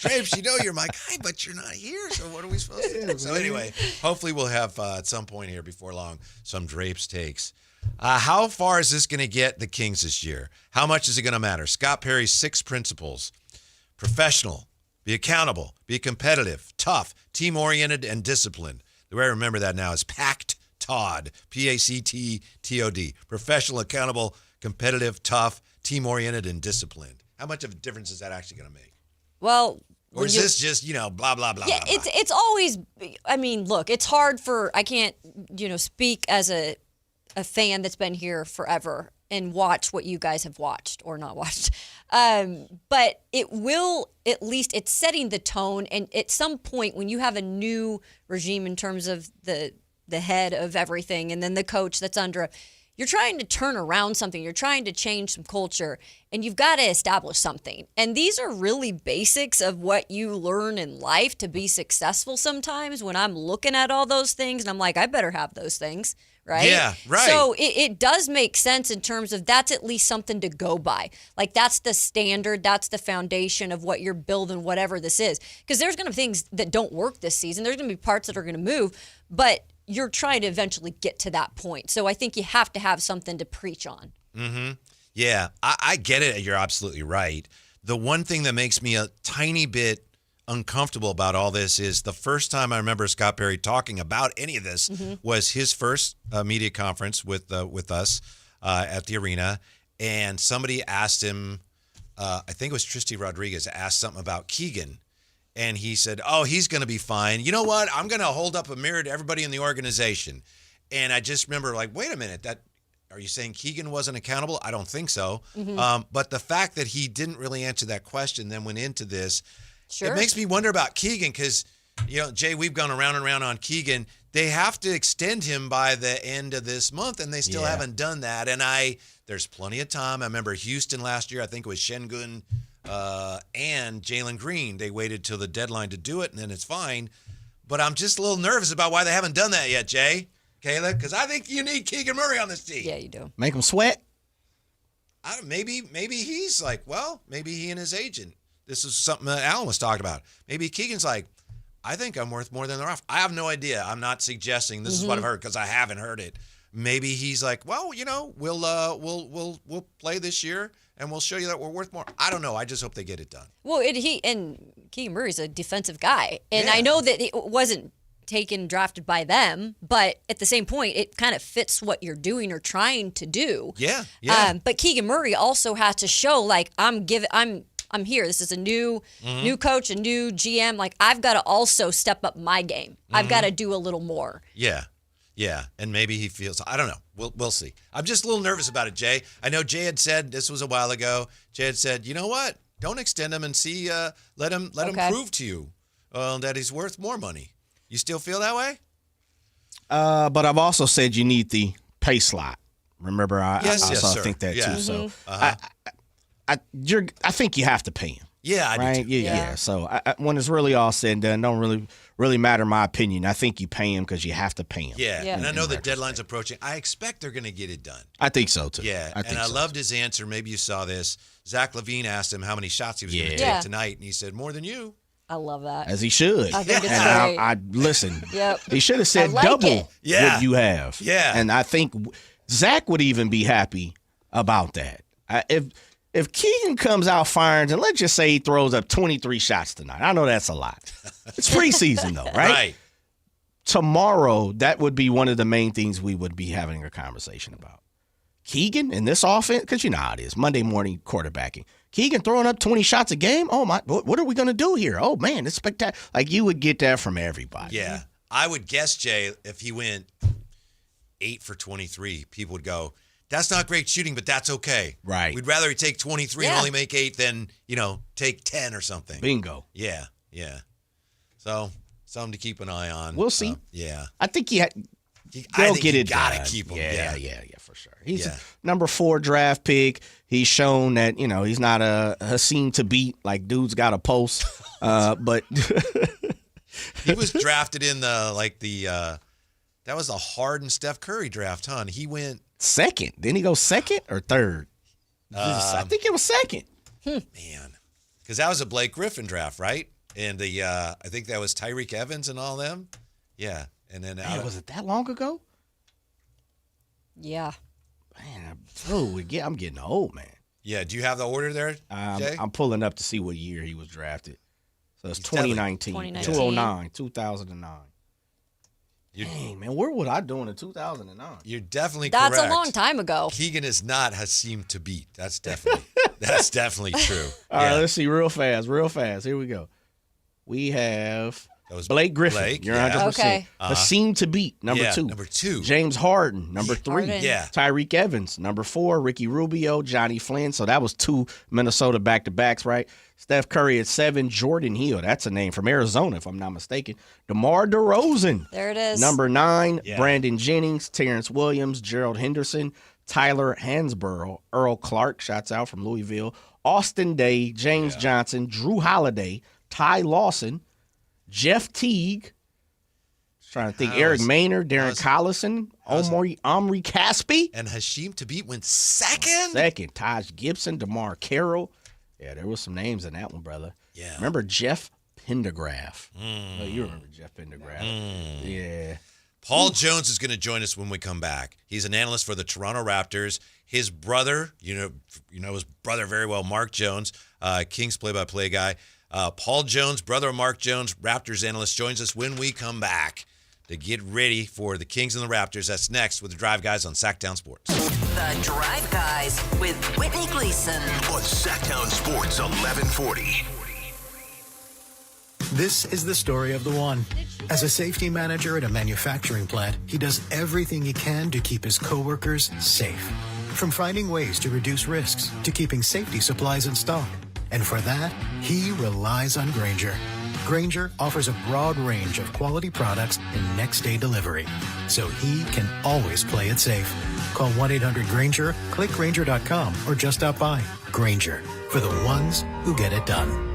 Drapes, you're my guy, but you're not here, so what are we supposed to do? So anyway, hopefully we'll have at some point here before long some Drapes takes. How far is this going to get the Kings this year? How much is it going to matter? Scott Perry's 6 principles: professional, be accountable, be competitive, tough, team-oriented, and disciplined. The way I remember that now is PACT Todd, PACTTOD. Professional, accountable, competitive, tough, team-oriented, and disciplined. How much of a difference is that actually going to make? Well, or is this just, blah, blah, blah, yeah, blah, blah? it's always, I mean, look, it's hard I can't, speak as a fan that's been here forever and watch what you guys have watched or not watched. But it will, at least it's setting the tone. And at some point when you have a new regime in terms of the head of everything and then the coach that's under, you're trying to turn around something. You're trying to change some culture, and you've got to establish something. And these are really basics of what you learn in life to be successful sometimes when I'm looking at all those things, and I'm like, I better have those things, right? Yeah, right. So it does make sense in terms of that's at least something to go by. Like, that's the standard. That's the foundation of what you're building, whatever this is. Because there's going to be things that don't work this season. There's going to be parts that are going to move, but you're trying to eventually get to that point. So I think you have to have something to preach on. Mm-hmm. Yeah, I get it. You're absolutely right. The one thing that makes me a tiny bit uncomfortable about all this is the first time I remember Scott Perry talking about any of this was his first media conference with us at the arena. And somebody asked him, I think it was Tristy Rodriguez, asked something about Keegan. And he said, oh, he's going to be fine. You know what? I'm going to hold up a mirror to everybody in the organization. And I just remember like, wait a minute, are you saying Keegan wasn't accountable? I don't think so. Mhm. But the fact that he didn't really answer that question, then went into this, Sure. it makes me wonder about Keegan because, Jay, we've gone around and around on Keegan. They have to extend him by the end of this month, and they still haven't done that. And there's plenty of time. I remember Houston last year. I think it was Şengün and Jalen Green. They waited till the deadline to do it, and then it's fine. But I'm just a little nervous about why they haven't done that yet, Jay, Kayla, because I think you need Keegan Murray on this team. Yeah, you do. Make him sweat. Maybe he's like, maybe he and his agent. This is something that Alan was talking about. Maybe Keegan's like, I think I'm worth more than they're off. I have no idea. I'm not suggesting this is what I've heard because I haven't heard it. Maybe he's like, well, we'll play this year and we'll show you that we're worth more. I don't know. I just hope they get it done. Well, and Keegan Murray's a defensive guy, and I know that it wasn't drafted by them, but at the same point, it kind of fits what you're doing or trying to do. Yeah. But Keegan Murray also has to show like I'm here. This is a new coach, a new GM. Like I've got to also step up my game. I've got to do a little more. Yeah, and maybe he feels. I don't know. We'll see. I'm just a little nervous about it, Jay. I know Jay had said this was a while ago. Jay had said, you know what? Don't extend him and see. Let him prove to you that he's worth more money. You still feel that way? But I've also said you need the pay slot. Remember, I also think that too. So I think you have to pay him. Yeah, I right? do too. Yeah. So when it's really all said and done, don't really matter my opinion. I think you pay him because you have to pay him. Yeah. And I know the deadline's approaching. I expect they're going to get it done. I think so too. Yeah, I loved his answer. Maybe you saw this. Zach LaVine asked him how many shots he was going to take tonight, and he said, more than you. I love that. As he should. I think it's and great. I listen. Yep. He should have said double what you have. Yeah. And I think Zach would even be happy about that. If Keegan comes out firing, and let's just say he throws up 23 shots tonight. I know that's a lot. It's preseason, though, right? Right. Tomorrow, that would be one of the main things we would be having a conversation about. Keegan in this offense, because you know how it is, Monday morning quarterbacking. Keegan throwing up 20 shots a game? Oh, my, what are we going to do here? Oh, man, it's spectacular. Like, you would get that from everybody. Yeah. I would guess, Jay, if he went 8 for 23, people would go, that's not great shooting, but that's okay. Right. We'd rather he take 23 and only make 8 than, take 10 or something. Bingo. Yeah. So, something to keep an eye on. We'll see. Yeah. I think they'll get it done. Gotta keep him. Yeah, for sure. He's a number 4 draft pick. He's shown that, he's not a Hasim to beat, like dude's got a post. But he was drafted in that was the Harden Steph Curry draft, huh? And he went second. Didn't he go second or third? I think it was second. Man. Because that was a Blake Griffin draft, right? And I think that was Tyreek Evans and all them. Yeah. And then was it that long ago? Yeah. Man, I'm getting old, man. Yeah. Do you have the order there, Jay? I'm pulling up to see what year he was drafted. So it's 2019, 2009. Dang, man, where would I do in 2009? You're definitely correct. That's a long time ago. Keegan is not Hasim to beat. That's definitely true. All right, let's see real fast. Here we go. We have Blake Griffin. You're 100%. Okay. Hasim to beat, number 2. Number 2. James Harden, number 3. Yeah. Tyreek Evans, number 4. Ricky Rubio, Johnny Flynn. So that was 2 Minnesota back-to-backs, right? Steph Curry at 7. Jordan Hill, that's a name from Arizona, if I'm not mistaken. DeMar DeRozan. There it is. Number 9. Yeah. Brandon Jennings, Terrence Williams, Gerald Henderson, Tyler Hansborough, Earl Clark, shots out from Louisville, Austin Day, James Johnson, Drew Holiday, Ty Lawson, Jeff Teague, trying to think, Eric Maynard, Darren Collison, Omri Caspi. And Hasim to beat went second? Second. Taj Gibson, DeMar Carroll. Yeah, there was some names in that one, brother. Yeah. Remember Jeff Pendergraph? Oh, you remember Jeff Pendergraph. Yeah. Paul Jones is going to join us when we come back. He's an analyst for the Toronto Raptors. His brother, you know his brother very well, Mark Jones, Kings play-by-play guy. Paul Jones, brother of Mark Jones, Raptors analyst, joins us when we come back to get ready for the Kings and the Raptors. That's next with the Drive Guys on Sactown Sports. The Drive Guys with Whitney Gleason on Sactown Sports 1140. This is the story of the one. As a safety manager at a manufacturing plant, he does everything he can to keep his coworkers safe. From finding ways to reduce risks to keeping safety supplies in stock. And for that, he relies on Grainger. Grainger offers a broad range of quality products and next-day delivery, so he can always play it safe. Call 1-800-GRAINGER, click Grainger.com, or just stop by. Grainger, for the ones who get it done.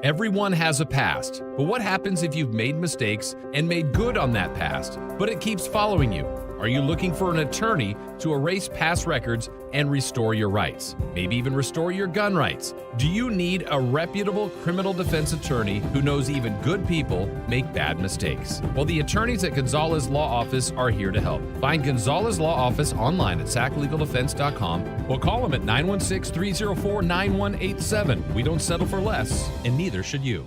Everyone has a past, but what happens if you've made mistakes and made good on that past, but it keeps following you? Are you looking for an attorney to erase past records and restore your rights? Maybe even restore your gun rights? Do you need a reputable criminal defense attorney who knows even good people make bad mistakes? Well, the attorneys at Gonzalez Law Office are here to help. Find Gonzalez Law Office online at saclegaldefense.com or call them at 916-304-9187. We don't settle for less, and neither should you.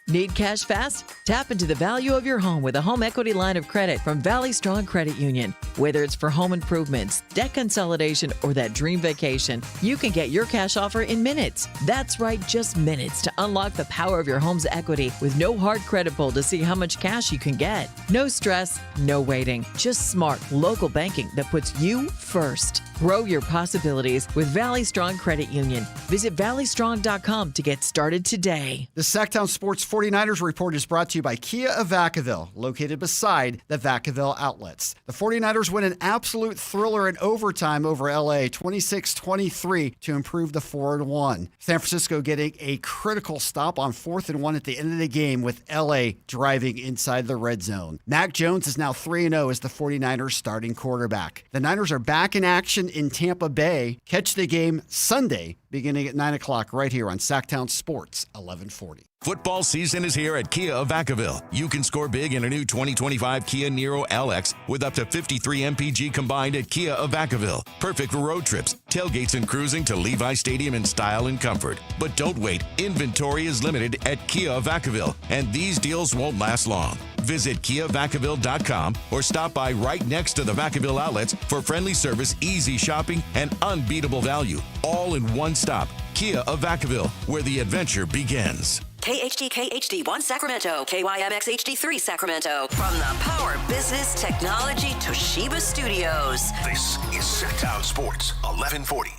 Need cash fast? Tap into the value of your home with a home equity line of credit from Valley Strong Credit Union. Whether it's for home improvements, debt consolidation, or that dream vacation, you can get your cash offer in minutes. That's right, just minutes to unlock the power of your home's equity with no hard credit pull to see how much cash you can get. No stress, no waiting. Just smart local banking that puts you first. Grow your possibilities with Valley Strong Credit Union. Visit valleystrong.com to get started today. The Sactown Sports 49ers Report is brought to you by Kia of Vacaville, located beside the Vacaville outlets. The 49ers win an absolute thriller in overtime over LA, 26-23, to improve the 4-1. San Francisco getting a critical stop on 4th and 1 at the end of the game with LA driving inside the red zone. Mac Jones is now 3-0 as the 49ers starting quarterback. The Niners are back in action in Tampa Bay. Catch the game Sunday beginning at 9 o'clock right here on Sactown Sports 1140. Football season is here at Kia of Vacaville. You can score big in a new 2025 Kia Niro LX with up to 53 MPG combined at Kia of Vacaville. Perfect for road trips, tailgates, and cruising to Levi Stadium in style and comfort. But don't wait. Inventory is limited at Kia of Vacaville, and these deals won't last long. Visit KiaVacaville.com or stop by right next to the Vacaville outlets for friendly service, easy shopping, and unbeatable value. All in one stop. Kia of Vacaville, where the adventure begins. KHTK HD1 Sacramento, KYMX HD3 Sacramento. From the Power Business Technology Toshiba Studios. This is Sactown Sports 1140.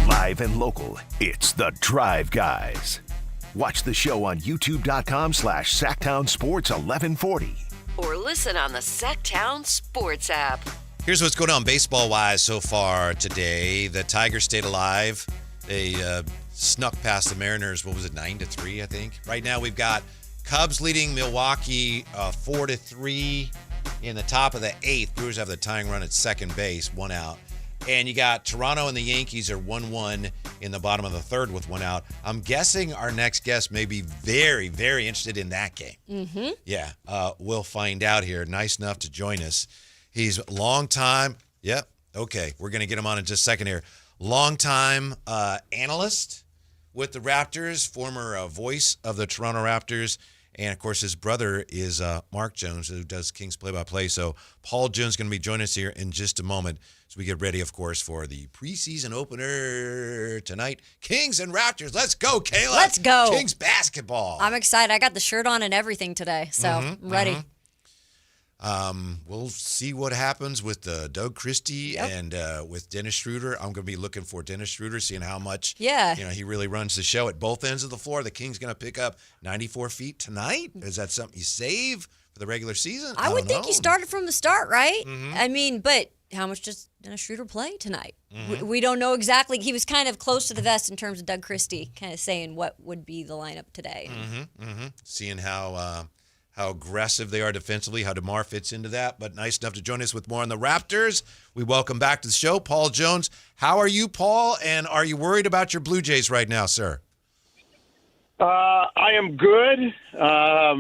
Live and local, it's The Drive Guys. Watch the show on youtube.com/Sactown Sports 1140. Or listen on the Sactown Sports app. Here's what's going on baseball-wise so far today. The Tigers stayed alive. They snuck past the Mariners. 9-3, I think. Right now we've got Cubs leading Milwaukee 4-3 in the top of the 8th. Brewers have the tying run at second base, 1 out. And you got Toronto and the Yankees are 1-1 in the bottom of the 3rd with 1 out. I'm guessing our next guest may be very, very interested in that game. Mm-hmm. Yeah, we'll find out here. Nice enough to join us. He's a long time. Yep. Okay, we're going to get him on in just a second here. Long-time analyst with the Raptors, former voice of the Toronto Raptors. And, of course, his brother is Mark Jones, who does Kings play-by-play. So Paul Jones is going to be joining us here in just a moment as we get ready, of course, for the preseason opener tonight. Kings and Raptors. Let's go, Kayla. Let's go. Kings basketball. I'm excited. I got the shirt on and everything today, so I'm ready. We'll see what happens with Doug Christie and with Dennis Schroeder. I'm going to be looking for Dennis Schroeder, seeing how much he really runs the show at both ends of the floor. The Kings going to pick up 94 feet tonight. Is that something you save for the regular season? I would think know. he started from the start, right? Mm-hmm. I mean, but how much does Dennis Schroeder play tonight? We don't know exactly. He was kind of close to the vest in terms of Doug Christie, kind of saying what would be the lineup today. Seeing how aggressive they are defensively, how DeMar fits into that. But nice enough to join us with more on the Raptors. We welcome back to the show, Paul Jones. How are you, Paul? And are you worried about your Blue Jays right now, sir? I am good. I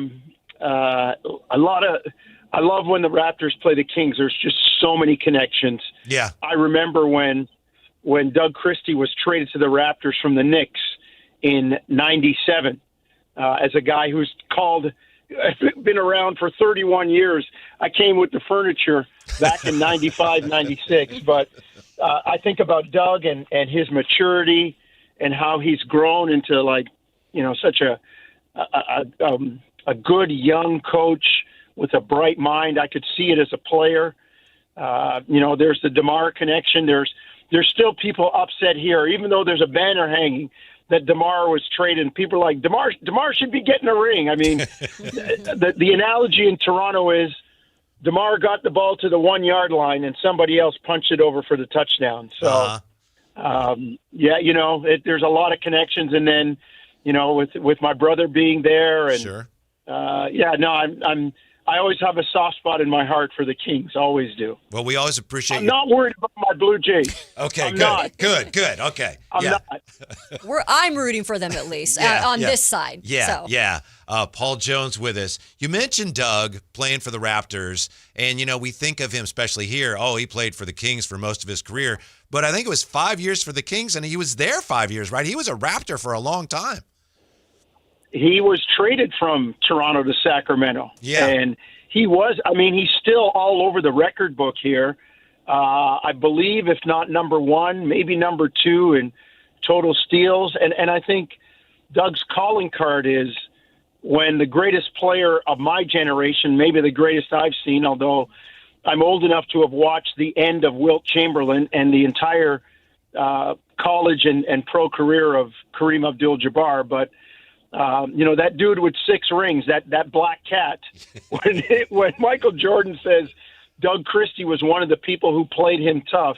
love when the Raptors play the Kings. There's just so many connections. Yeah. I remember when Doug Christie was traded to the Raptors from the Knicks in '97 as a guy who's called I've been around for 31 years. I came with the furniture back in 95, 96. But I think about Doug and his maturity and how he's grown into, like, such a good young coach with a bright mind. I could see it as a player. There's the DeMar connection. There's still people upset here, even though there's a banner hanging that DeMar was traded. People are like, DeMar should be getting a ring. I mean, the analogy in Toronto is DeMar got the ball to the 1 yard line and somebody else punched it over for the touchdown. So, there's a lot of connections. And then, with my brother being there and, sure. I always have a soft spot in my heart for the Kings. Always do. Well, we always appreciate I'm not worried about my Blue Jays. Okay, good. Okay. I'm not. I'm rooting for them at least on this side. Yeah. Paul Jones with us. You mentioned Doug playing for the Raptors, and, we think of him, especially here, he played for the Kings for most of his career. But I think it was 5 years for the Kings, and he was there 5 years, right? He was a Raptor for a long time. He was traded from Toronto to Sacramento. Yeah. And he's still all over the record book here. I believe, if not number one, maybe number two in total steals. And I think Doug's calling card is when the greatest player of my generation, maybe the greatest I've seen, although I'm old enough to have watched the end of Wilt Chamberlain and the entire college and pro career of Kareem Abdul-Jabbar, but that dude with 6 rings, that black cat, when Michael Jordan says Doug Christie was one of the people who played him tough,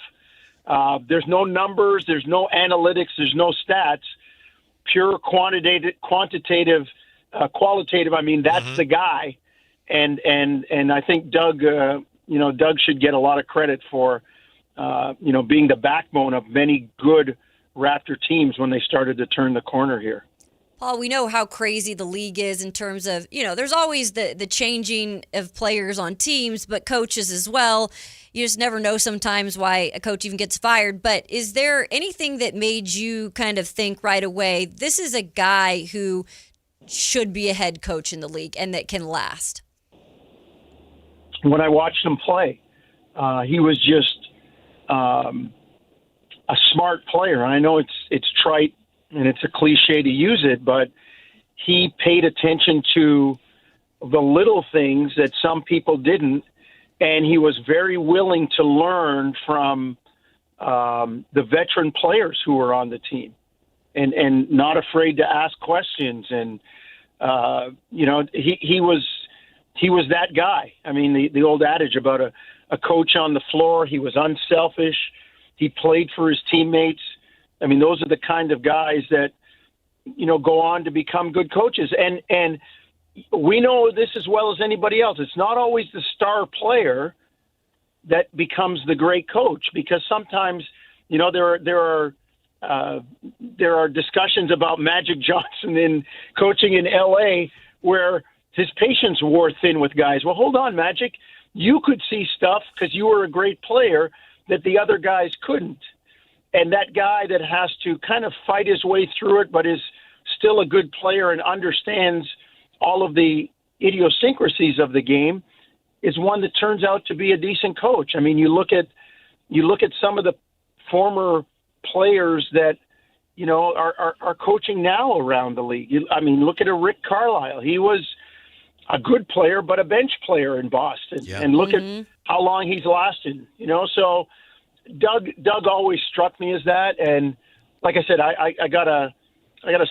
there's no numbers, there's no analytics, there's no stats, pure quantitative, qualitative. That's the guy. And I think Doug, Doug should get a lot of credit for, being the backbone of many good Raptor teams when they started to turn the corner here. Paul, we know how crazy the league is in terms of, there's always the changing of players on teams, but coaches as well. You just never know sometimes why a coach even gets fired. But is there anything that made you kind of think right away, this is a guy who should be a head coach in the league and that can last? When I watched him play, he was just a smart player. I know it's trite, and it's a cliche to use it, but he paid attention to the little things that some people didn't, and he was very willing to learn from the veteran players who were on the team, and not afraid to ask questions. And he was that guy. I mean, the old adage about a coach on the floor. He was unselfish. He played for his teammates. I mean, those are the kind of guys that, go on to become good coaches. And we know this as well as anybody else. It's not always the star player that becomes the great coach, because sometimes, there are discussions about Magic Johnson in coaching in LA where his patience wore thin with guys. Well, hold on, Magic. You could see stuff because you were a great player that the other guys couldn't. And that guy that has to kind of fight his way through it, but is still a good player and understands all of the idiosyncrasies of the game, is one that turns out to be a decent coach. I mean, you look at some of the former players that, are coaching now around the league. Look at a Rick Carlisle. He was a good player, but a bench player in Boston. Yeah. And look at how long he's lasted, so Doug always struck me as that, and like I said, I got a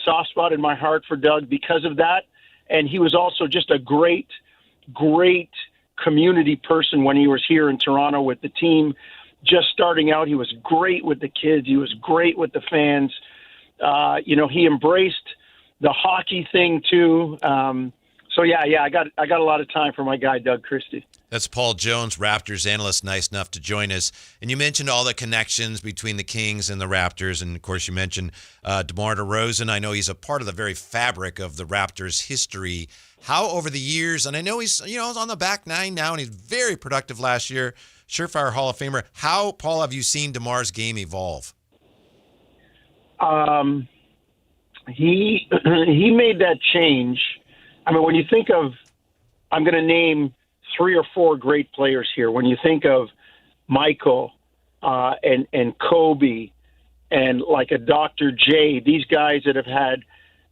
soft spot in my heart for Doug because of that, and he was also just a great community person when he was here in Toronto with the team just starting out. He was great with the kids. He was great with the fans. He embraced the hockey thing too. I got a lot of time for my guy Doug Christie. That's Paul Jones, Raptors analyst, nice enough to join us. And you mentioned all the connections between the Kings and the Raptors. And, of course, you mentioned DeMar DeRozan. I know he's a part of the very fabric of the Raptors' history. How over the years, and I know he's on the back nine now, and he's very productive last year, surefire Hall of Famer. How, Paul, have you seen DeMar's game evolve? He made that change. I mean, when you think of I'm going to name 3 or 4 great players here. When you think of Michael and Kobe and like a Dr. J, these guys that have had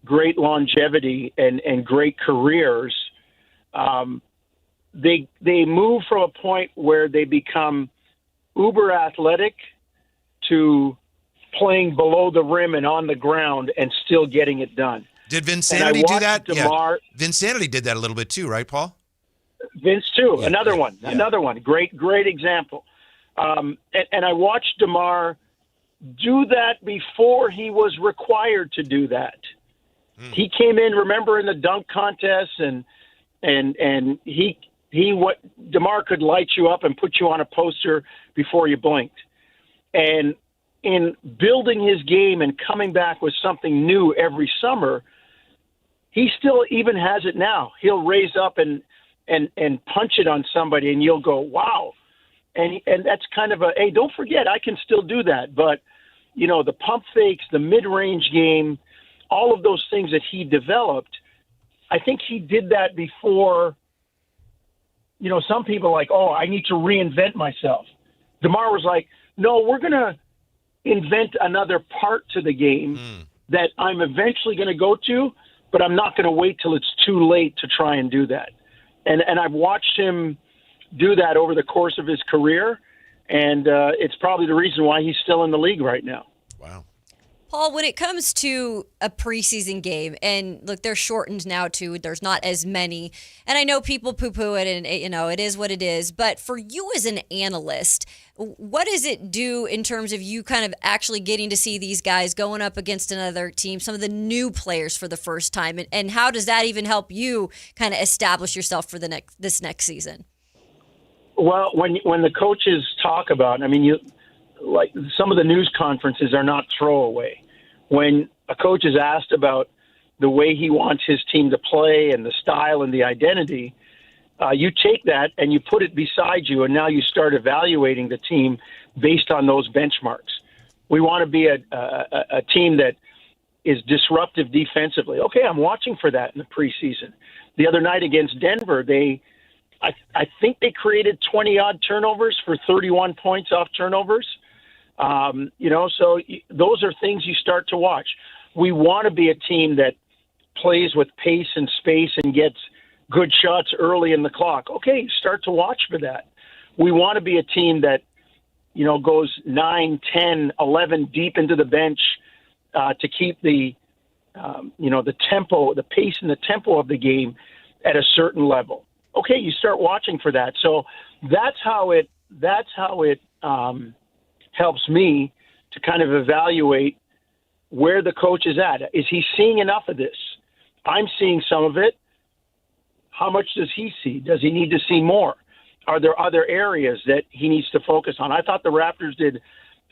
great longevity and great careers, they move from a point where they become uber athletic to playing below the rim and on the ground and still getting it done. Did Vinsanity do that? DeMar, Vinsanity did that a little bit too, right, Paul? Vince too. Yeah, another one. Great example. And I watched DeMar do that before he was required to do that. He came in, remember, in the dunk contest, and DeMar could light you up and put you on a poster before you blinked. And in building his game and coming back with something new every summer, he still even has it now. He'll raise up and punch it on somebody, and you'll go, wow. And that's kind of hey, don't forget, I can still do that. But, the pump fakes, the mid-range game, all of those things that he developed, I think he did that before, some people are like, oh, I need to reinvent myself. DeMar was like, no, we're going to invent another part to the game that I'm eventually going to go to, but I'm not going to wait till it's too late to try and do that. And I've watched him do that over the course of his career, and it's probably the reason why he's still in the league right now. Wow. Paul, when it comes to a preseason game, and look, they're shortened now too. There's not as many, and I know people poo-poo it, and it is what it is. But for you as an analyst, what does it do in terms of you kind of actually getting to see these guys going up against another team, some of the new players for the first time, and how does that even help you kind of establish yourself for this next season? Well, when the coaches talk about, like some of the news conferences are not throwaway. When a coach is asked about the way he wants his team to play and the style and the identity, you take that and you put it beside you, and now you start evaluating the team based on those benchmarks. We want to be a team that is disruptive defensively. Okay, I'm watching for that in the preseason. The other night against Denver, I think they created 20-odd turnovers for 31 points off turnovers. So those are things you start to watch. We want to be a team that plays with pace and space and gets good shots early in the clock. Okay, start to watch for that. We want to be a team that, goes 9, 10, 11 deep into the bench to keep the tempo, the pace and the tempo of the game at a certain level. Okay, you start watching for that. So that's how it helps me to kind of evaluate where the coach is at. Is he seeing enough of this? I'm seeing some of it. How much does he see? Does he need to see more? Are there other areas that he needs to focus on? I thought the Raptors did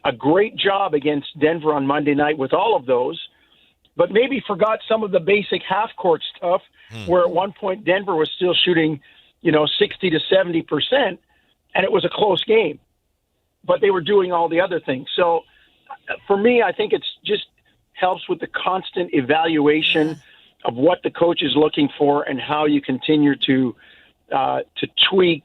a great job against Denver on Monday night with all of those, but maybe forgot some of the basic half-court stuff where at one point Denver was still shooting, 60 to 70%, and it was a close game. But they were doing all the other things. So for me, I think it's just helps with the constant evaluation of what the coach is looking for and how you continue to tweak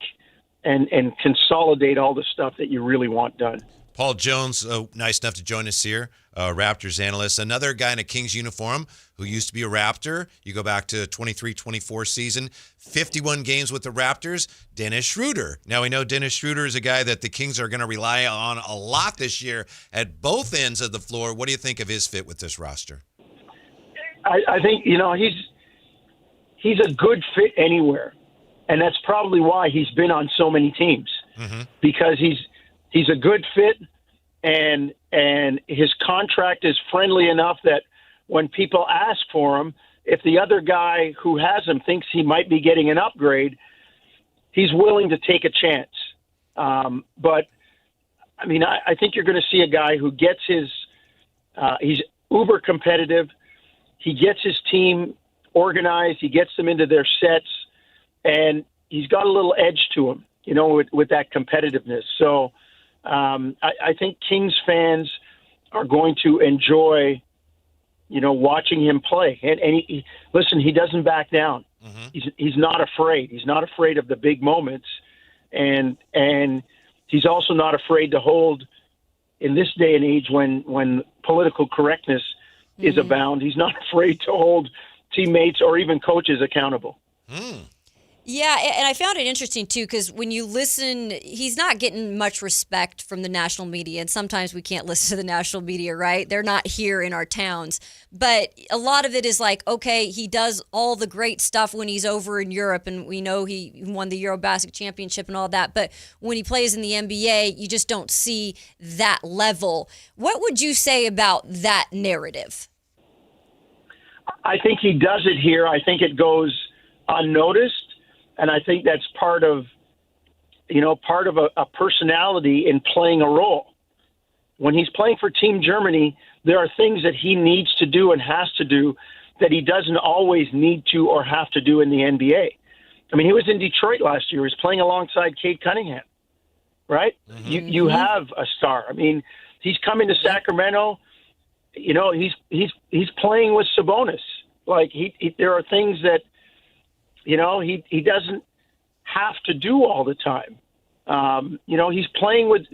and consolidate all the stuff that you really want done. Paul Jones, nice enough to join us here, Raptors analyst. Another guy in a Kings uniform who used to be a Raptor. You go back to 23-24 season, 51 games with the Raptors, Dennis Schroeder. Now we know Dennis Schroeder is a guy that the Kings are going to rely on a lot this year at both ends of the floor. What do you think of his fit with this roster? I think, he's a good fit anywhere. And that's probably why he's been on so many teams, because he's a good fit, and his contract is friendly enough that when people ask for him, if the other guy who has him thinks he might be getting an upgrade, he's willing to take a chance. But I think you're going to see a guy who gets he's uber competitive. He gets his team organized. He gets them into their sets, and he's got a little edge to him, with that competitiveness. So I think Kings fans are going to enjoy watching him play. And listen, he doesn't back down. He's not afraid. He's not afraid of the big moments. And he's also not afraid to hold, in this day and age when political correctness is abound, he's not afraid to hold teammates or even coaches accountable. Yeah, and I found it interesting, too, because when you listen, he's not getting much respect from the national media, and sometimes we can't listen to the national media, right? They're not here in our towns. But a lot of it is like, okay, he does all the great stuff when he's over in Europe, and we know he won the Eurobasket Championship and all that, but when he plays in the NBA, you just don't see that level. What would you say about that narrative? I think he does it here. I think it goes unnoticed. And I think that's part of a personality in playing a role. When he's playing for Team Germany, there are things that he needs to do and has to do that he doesn't always need to or have to do in the NBA. I mean, he was in Detroit last year. He was playing alongside Cade Cunningham, right? You have a star. I mean, he's coming to Sacramento. He's playing with Sabonis. Like there are things that, he doesn't have to do all the time. He's playing with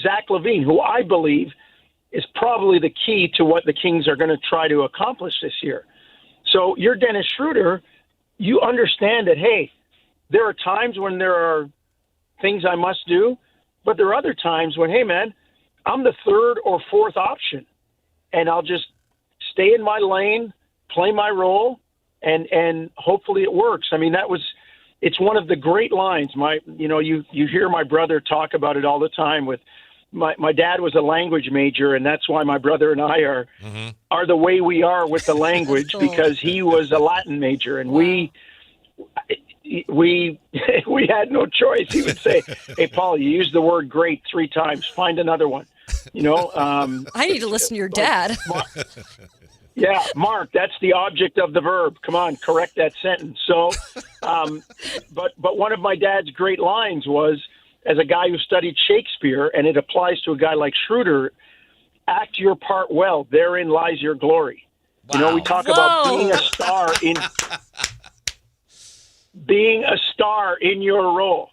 Zach LaVine, who I believe is probably the key to what the Kings are going to try to accomplish this year. So you're Dennis Schroeder. You understand that, hey, there are times when there are things I must do, but there are other times when, hey, man, I'm the third or fourth option, and I'll just stay in my lane, play my role, and hopefully it works. I mean, it's one of the great lines. You hear my brother talk about it all the time. With my dad was a language major, and that's why my brother and I are the way we are with the language, because he was a Latin major, and we had no choice. He would say, "Hey, Paul, you used the word great 3 times. Find another one." I need to listen to your dad. Yeah, Mark, that's the object of the verb. Come on, correct that sentence. So, but one of my dad's great lines was, as a guy who studied Shakespeare, and it applies to a guy like Schroeder, act your part well. Therein lies your glory. Wow. We talk about being a star in your role.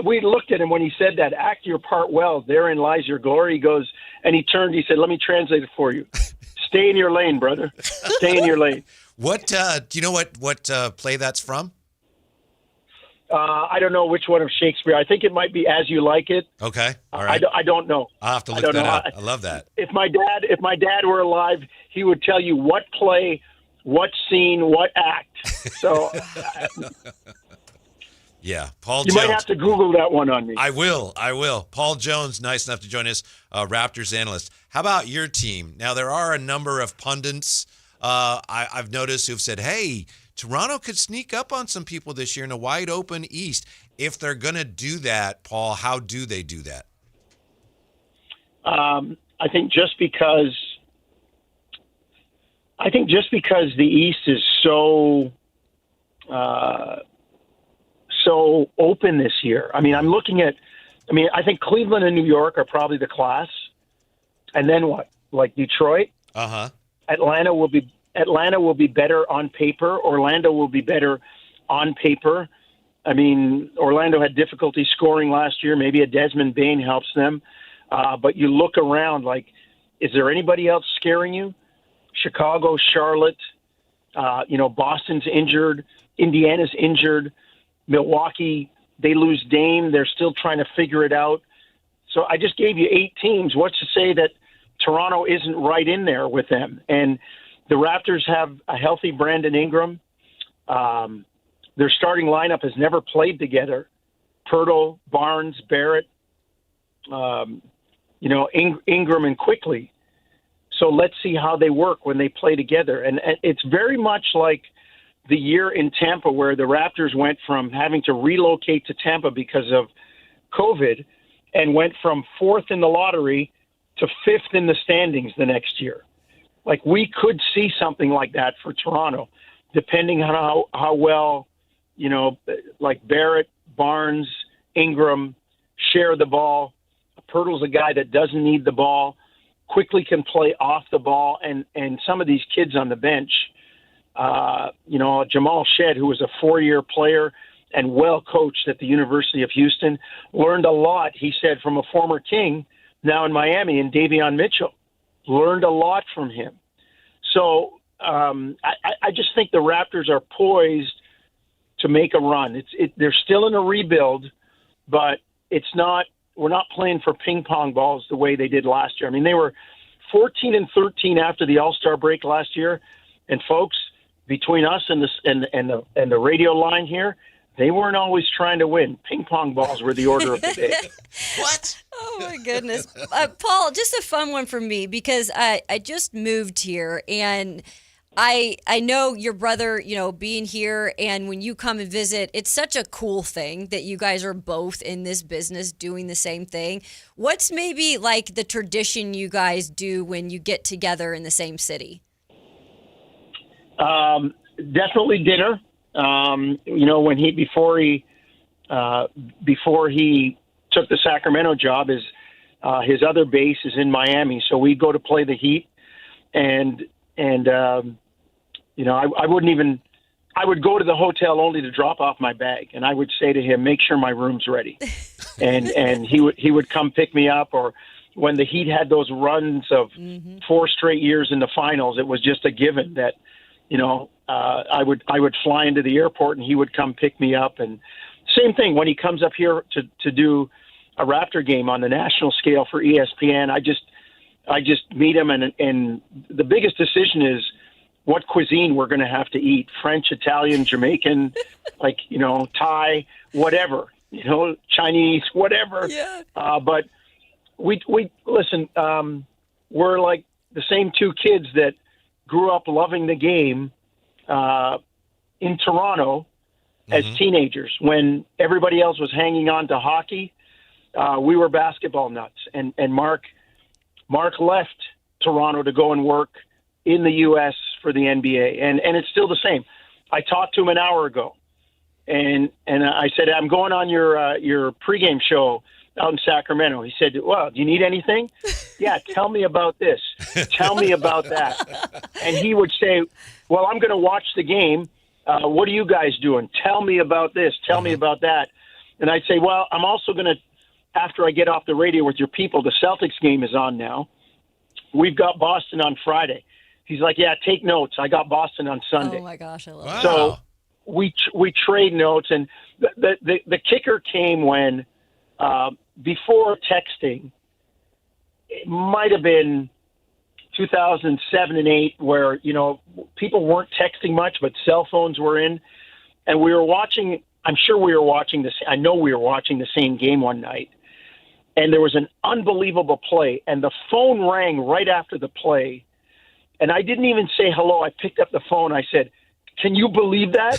We looked at him when he said that, act your part well, therein lies your glory. He goes, and he turned, he said, let me translate it for you. Stay in your lane, brother. Stay in your lane. What, do you know what play that's from? I don't know which one of Shakespeare. I think it might be As You Like It. Okay. All right. I don't know. I'll have to look that up. I love that. If my dad were alive, he would tell you what play, what scene, what act. So yeah, Paul you Jones. You might have to Google that one on me. I will. Paul Jones, nice enough to join us, Raptors analyst. How about your team? Now, there are a number of pundits I've noticed who've said, hey, Toronto could sneak up on some people this year in a wide open East. If they're going to do that, Paul, how do they do that? I think just because the East is so open this year. I mean, I think Cleveland and New York are probably the class. And then what? Like Detroit? Uh-huh. Atlanta will be better on paper. Orlando will be better on paper. I mean, Orlando had difficulty scoring last year. Maybe a Desmond Bane helps them. But you look around, like, is there anybody else scaring you? Chicago, Charlotte, Boston's injured. Indiana's injured. Milwaukee, they lose Dame. They're still trying to figure it out. So I just gave you 8 teams. What's to say that Toronto isn't right in there with them? And the Raptors have a healthy Brandon Ingram. Their starting lineup has never played together. Pirtle, Barnes, Barrett, Ingram and Quickly. So let's see how they work when they play together. And it's very much like the year in Tampa where the Raptors went from having to relocate to Tampa because of COVID and went from 4th in the lottery to 5th in the standings the next year. Like, we could see something like that for Toronto, depending on how well, like Barrett, Barnes, Ingram share the ball. Pirtle's a guy that doesn't need the ball. quickly can play off the ball, and some of these kids on the bench, Jamal Shedd, who was a 4-year player and well coached at the University of Houston, learned a lot, he said, from a former King now in Miami, and Davion Mitchell. Learned a lot from him. So I just think the Raptors are poised to make a run. They're still in a rebuild, but it's not. We're not playing for ping pong balls the way they did last year. I mean, they were 14-13 after the All-Star break last year, and folks, between us and the radio line here, they weren't always trying to win. Ping pong balls were the order of the day. What? Oh, my goodness. Paul, just a fun one for me because I just moved here, and I know your brother, being here, and when you come and visit, it's such a cool thing that you guys are both in this business doing the same thing. What's maybe like the tradition you guys do when you get together in the same city? Definitely dinner. When before he took the Sacramento job, his other base is in Miami, so we go to play the Heat, and I would go to the hotel only to drop off my bag, and I would say to him, make sure my room's ready. and he would come pick me up. Or when the Heat had those runs of 4 straight years in the finals, it was just a given that, I would fly into the airport and he would come pick me up. And same thing when he comes up here to do a Raptor game on the national scale for ESPN, I just meet him, and the biggest decision is what cuisine we're going to have to eat: French, Italian, Jamaican, Thai, whatever, Chinese, whatever. Yeah. But we listen. We're like the same two kids that grew up loving the game in Toronto as teenagers. When everybody else was hanging on to hockey, we were basketball nuts. And Mark left Toronto to go and work in the U.S. for the NBA, and it's still the same. I talked to him an hour ago, and I said, I'm going on your pregame show out in Sacramento. He said, well, do you need anything? Yeah, tell me about this. Tell me about that. And he would say, well, I'm going to watch the game. What are you guys doing? Tell me about this. Tell me about that. And I'd say, well, I'm also going to, after I get off the radio with your people, the Celtics game is on now. We've got Boston on Friday. He's like, yeah, take notes. I got Boston on Sunday. Oh, my gosh, I love it. So we trade notes. And the kicker came when, before texting, it might have been 2007 and 8, where, people weren't texting much, but cell phones were in. And we were watching, I'm sure we were watching this. I know we were watching the same game one night. And there was an unbelievable play. And the phone rang right after the play. And I didn't even say hello. I picked up the phone. I said, can you believe that?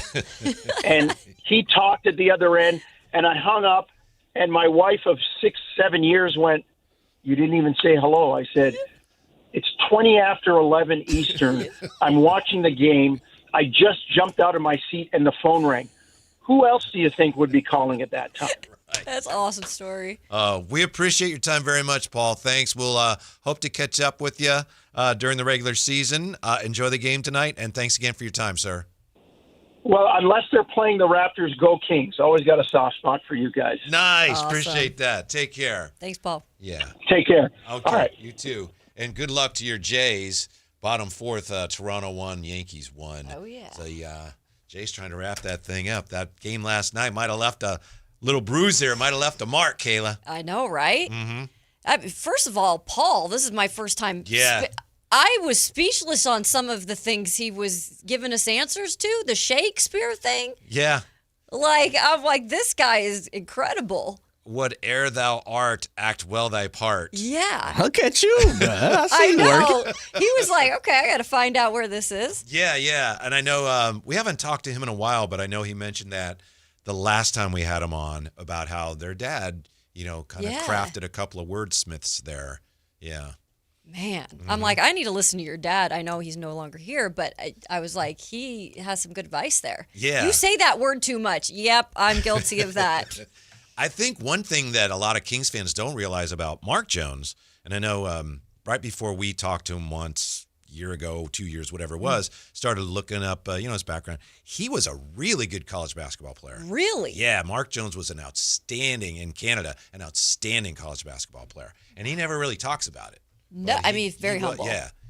And he talked at the other end. And I hung up. And my wife of 6-7 years went, you didn't even say hello. I said, it's 20 after 11 Eastern. I'm watching the game. I just jumped out of my seat and the phone rang. Who else do you think would be calling at that time? That's an awesome story. We appreciate your time very much, Paul. Thanks. We'll hope to catch up with you during the regular season. Enjoy the game tonight, and thanks again for your time, sir. Well, unless they're playing the Raptors, go Kings. Always got a soft spot for you guys. Nice. Awesome. Appreciate that. Take care. Thanks, Paul. Yeah. Take care. Okay. All right. You too. And good luck to your Jays. Bottom fourth, Toronto won, Yankees won. Oh, yeah. So, Jays trying to wrap that thing up. That game last night might have left a little bruise there. Might have left a mark, Kayla. I know, right? Mm-hmm. First of all, Paul, this is my first time. Yeah. I was speechless on some of the things he was giving us answers to. The Shakespeare thing. Yeah. I'm like, this guy is incredible. Whate'er thou art, act well thy part. Yeah. Look at you. I know. He was like, okay, I got to find out where this is. Yeah. And I know we haven't talked to him in a while, but I know he mentioned that the last time we had him on about how their dad, kind of crafted a couple of wordsmiths there. Yeah. Man, I'm like, I need to listen to your dad. I know he's no longer here, but I was like, he has some good advice there. Yeah. You say that word too much. Yep, I'm guilty of that. I think one thing that a lot of Kings fans don't realize about Mark Jones, and I know right before we talked to him once, year ago, 2 years, whatever it was, started looking up, his background. He was a really good college basketball player. Really? Yeah, Mark Jones was an outstanding college basketball player, and he never really talks about it. No, very humble.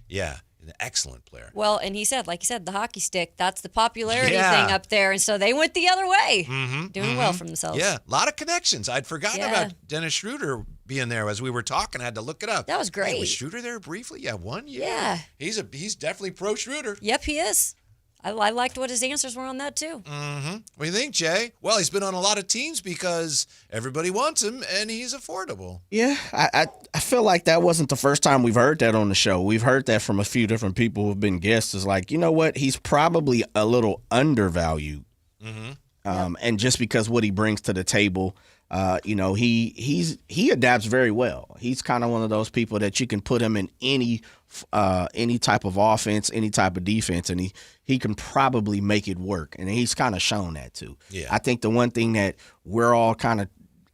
Yeah, an excellent player. Well, and he said, like you said, the hockey stick, that's the popularity thing up there, and so they went the other way, doing well for themselves. Yeah, a lot of connections. I'd forgotten about Dennis Schroeder being there as we were talking. I had to look it up. That was great. Hey, was Schroeder there briefly? Yeah, 1 year. Yeah. He's definitely pro Schroeder. Yep, he is. I liked what his answers were on that, too. Mm-hmm. What do you think, Jay? Well, he's been on a lot of teams because everybody wants him, and he's affordable. Yeah, I feel like that wasn't the first time we've heard that on the show. We've heard that from a few different people who have been guests. Is like, you know what? He's probably a little undervalued. And just because what he brings to the table, he adapts very well. He's kind of one of those people that you can put him in any type of offense, any type of defense, and he can probably make it work. And he's kind of shown that too. Yeah. I think the one thing that we're all kind of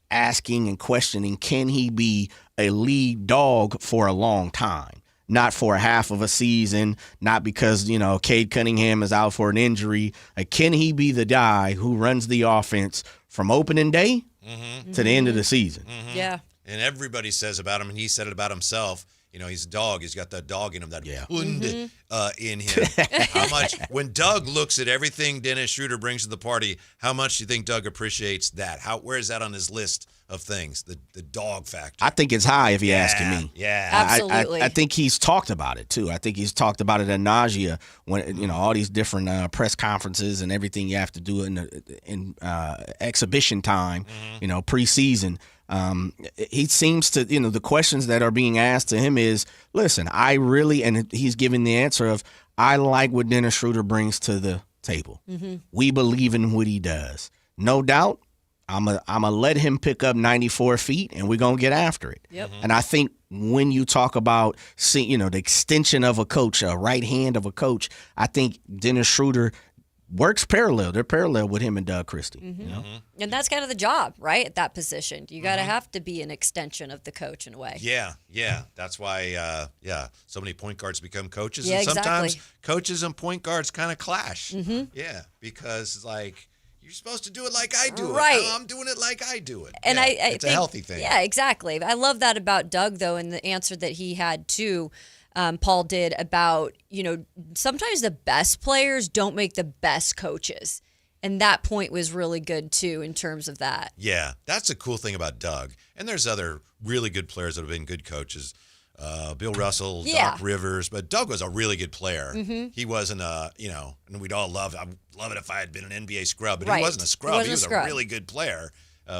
asking and questioning, can he be a lead dog for a long time? Not for a half of a season, not because, Cade Cunningham is out for an injury. Like, can he be the guy who runs the offense from opening day to the end of the season? Yeah. And everybody says about him, and he said it about himself, he's a dog. He's got that dog in him, that hund in him. How much, when Doug looks at everything Dennis Schroeder brings to the party, how much do you think Doug appreciates that? Where is that on his list of things, the dog factor? I think it's high if you're asking me. Yeah. Absolutely. I think he's talked about it, too. I think he's talked about it ad nausea when, all these different press conferences and everything you have to do in exhibition time, preseason. He seems to, the questions that are being asked to him is, listen, and he's giving the answer of, I like what Dennis Schroeder brings to the table. We believe in what he does. No doubt, I'm a let him pick up 94 feet, and we're going to get after it. Yep. And I think when you talk about, the extension of a coach, a right hand of a coach, I think Dennis Schroeder works parallel. They're parallel with him and Doug Christie. And that's kind of the job, right, at that position. You got to have to be an extension of the coach in a way. Yeah. That's why, so many point guards become coaches. Yeah, and sometimes exactly. coaches and point guards kind of clash. Yeah, because it's like, you're supposed to do it like I do it. Right. No, I'm doing it like I do it. And it's think, a healthy thing. Yeah, exactly. I love that about Doug, though, and the answer that he had, too, Paul did about, sometimes the best players don't make the best coaches. And that point was really good, too, in terms of that. Yeah, that's a cool thing about Doug. And there's other really good players that have been good coaches. Bill Russell, Doc Rivers, but Doug was a really good player. He wasn't and we'd all I'd love it if I had been an NBA scrub, but he wasn't a scrub. He was a really good player,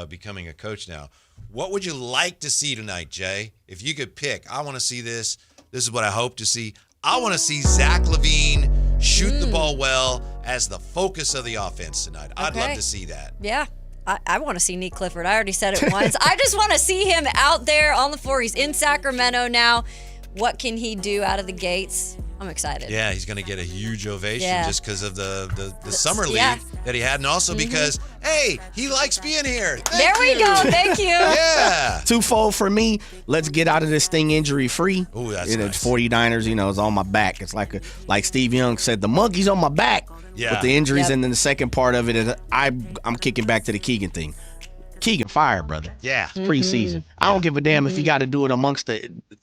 becoming a coach now. What would you like to see tonight, Jay? If you could pick, I want to see this. This is what I hope to see. I want to see Zach LaVine shoot the ball well as the focus of the offense tonight. I'd love to see that. Yeah. I want to see Nick Clifford. I already said it once. I just want to see him out there on the floor. He's in Sacramento now. What can he do out of the gates? I'm excited. Yeah, he's going to get a huge ovation just because of the summer league that he had, and also because, hey, he likes being here. There we go. Thank you. Yeah. Twofold for me. Let's get out of this thing injury-free. Oh, that's nice. 49ers, is on my back. It's like Steve Young said, the monkey's on my back. Yeah. With the injuries, and then the second part of it is I'm kicking back to the Keegan thing. Keegan, fire, brother. Yeah. It's preseason. I don't give a damn if you got to do it amongst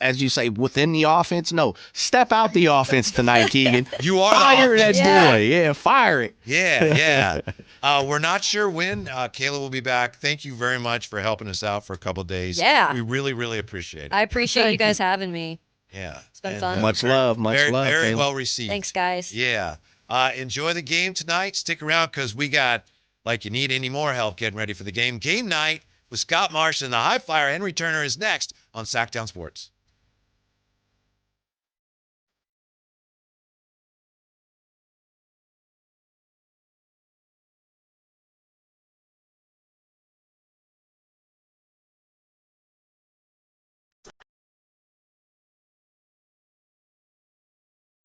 as you say, within the offense. No, step out the offense tonight, Keegan. You are fire that boy. Yeah, fire it. Yeah. We're not sure when Kayla will be back. Thank you very much for helping us out for a couple of days. Yeah. We really, really appreciate it. I appreciate you guys having me. Yeah. It's been fun. Much love. Very Kayla. well received. Thanks, guys. Yeah. Enjoy the game tonight. Stick around because we got, like you need any more help getting ready for the game. Game night with Scott Marsh and the High Flyer. Henry Turner is next on Sactown Sports.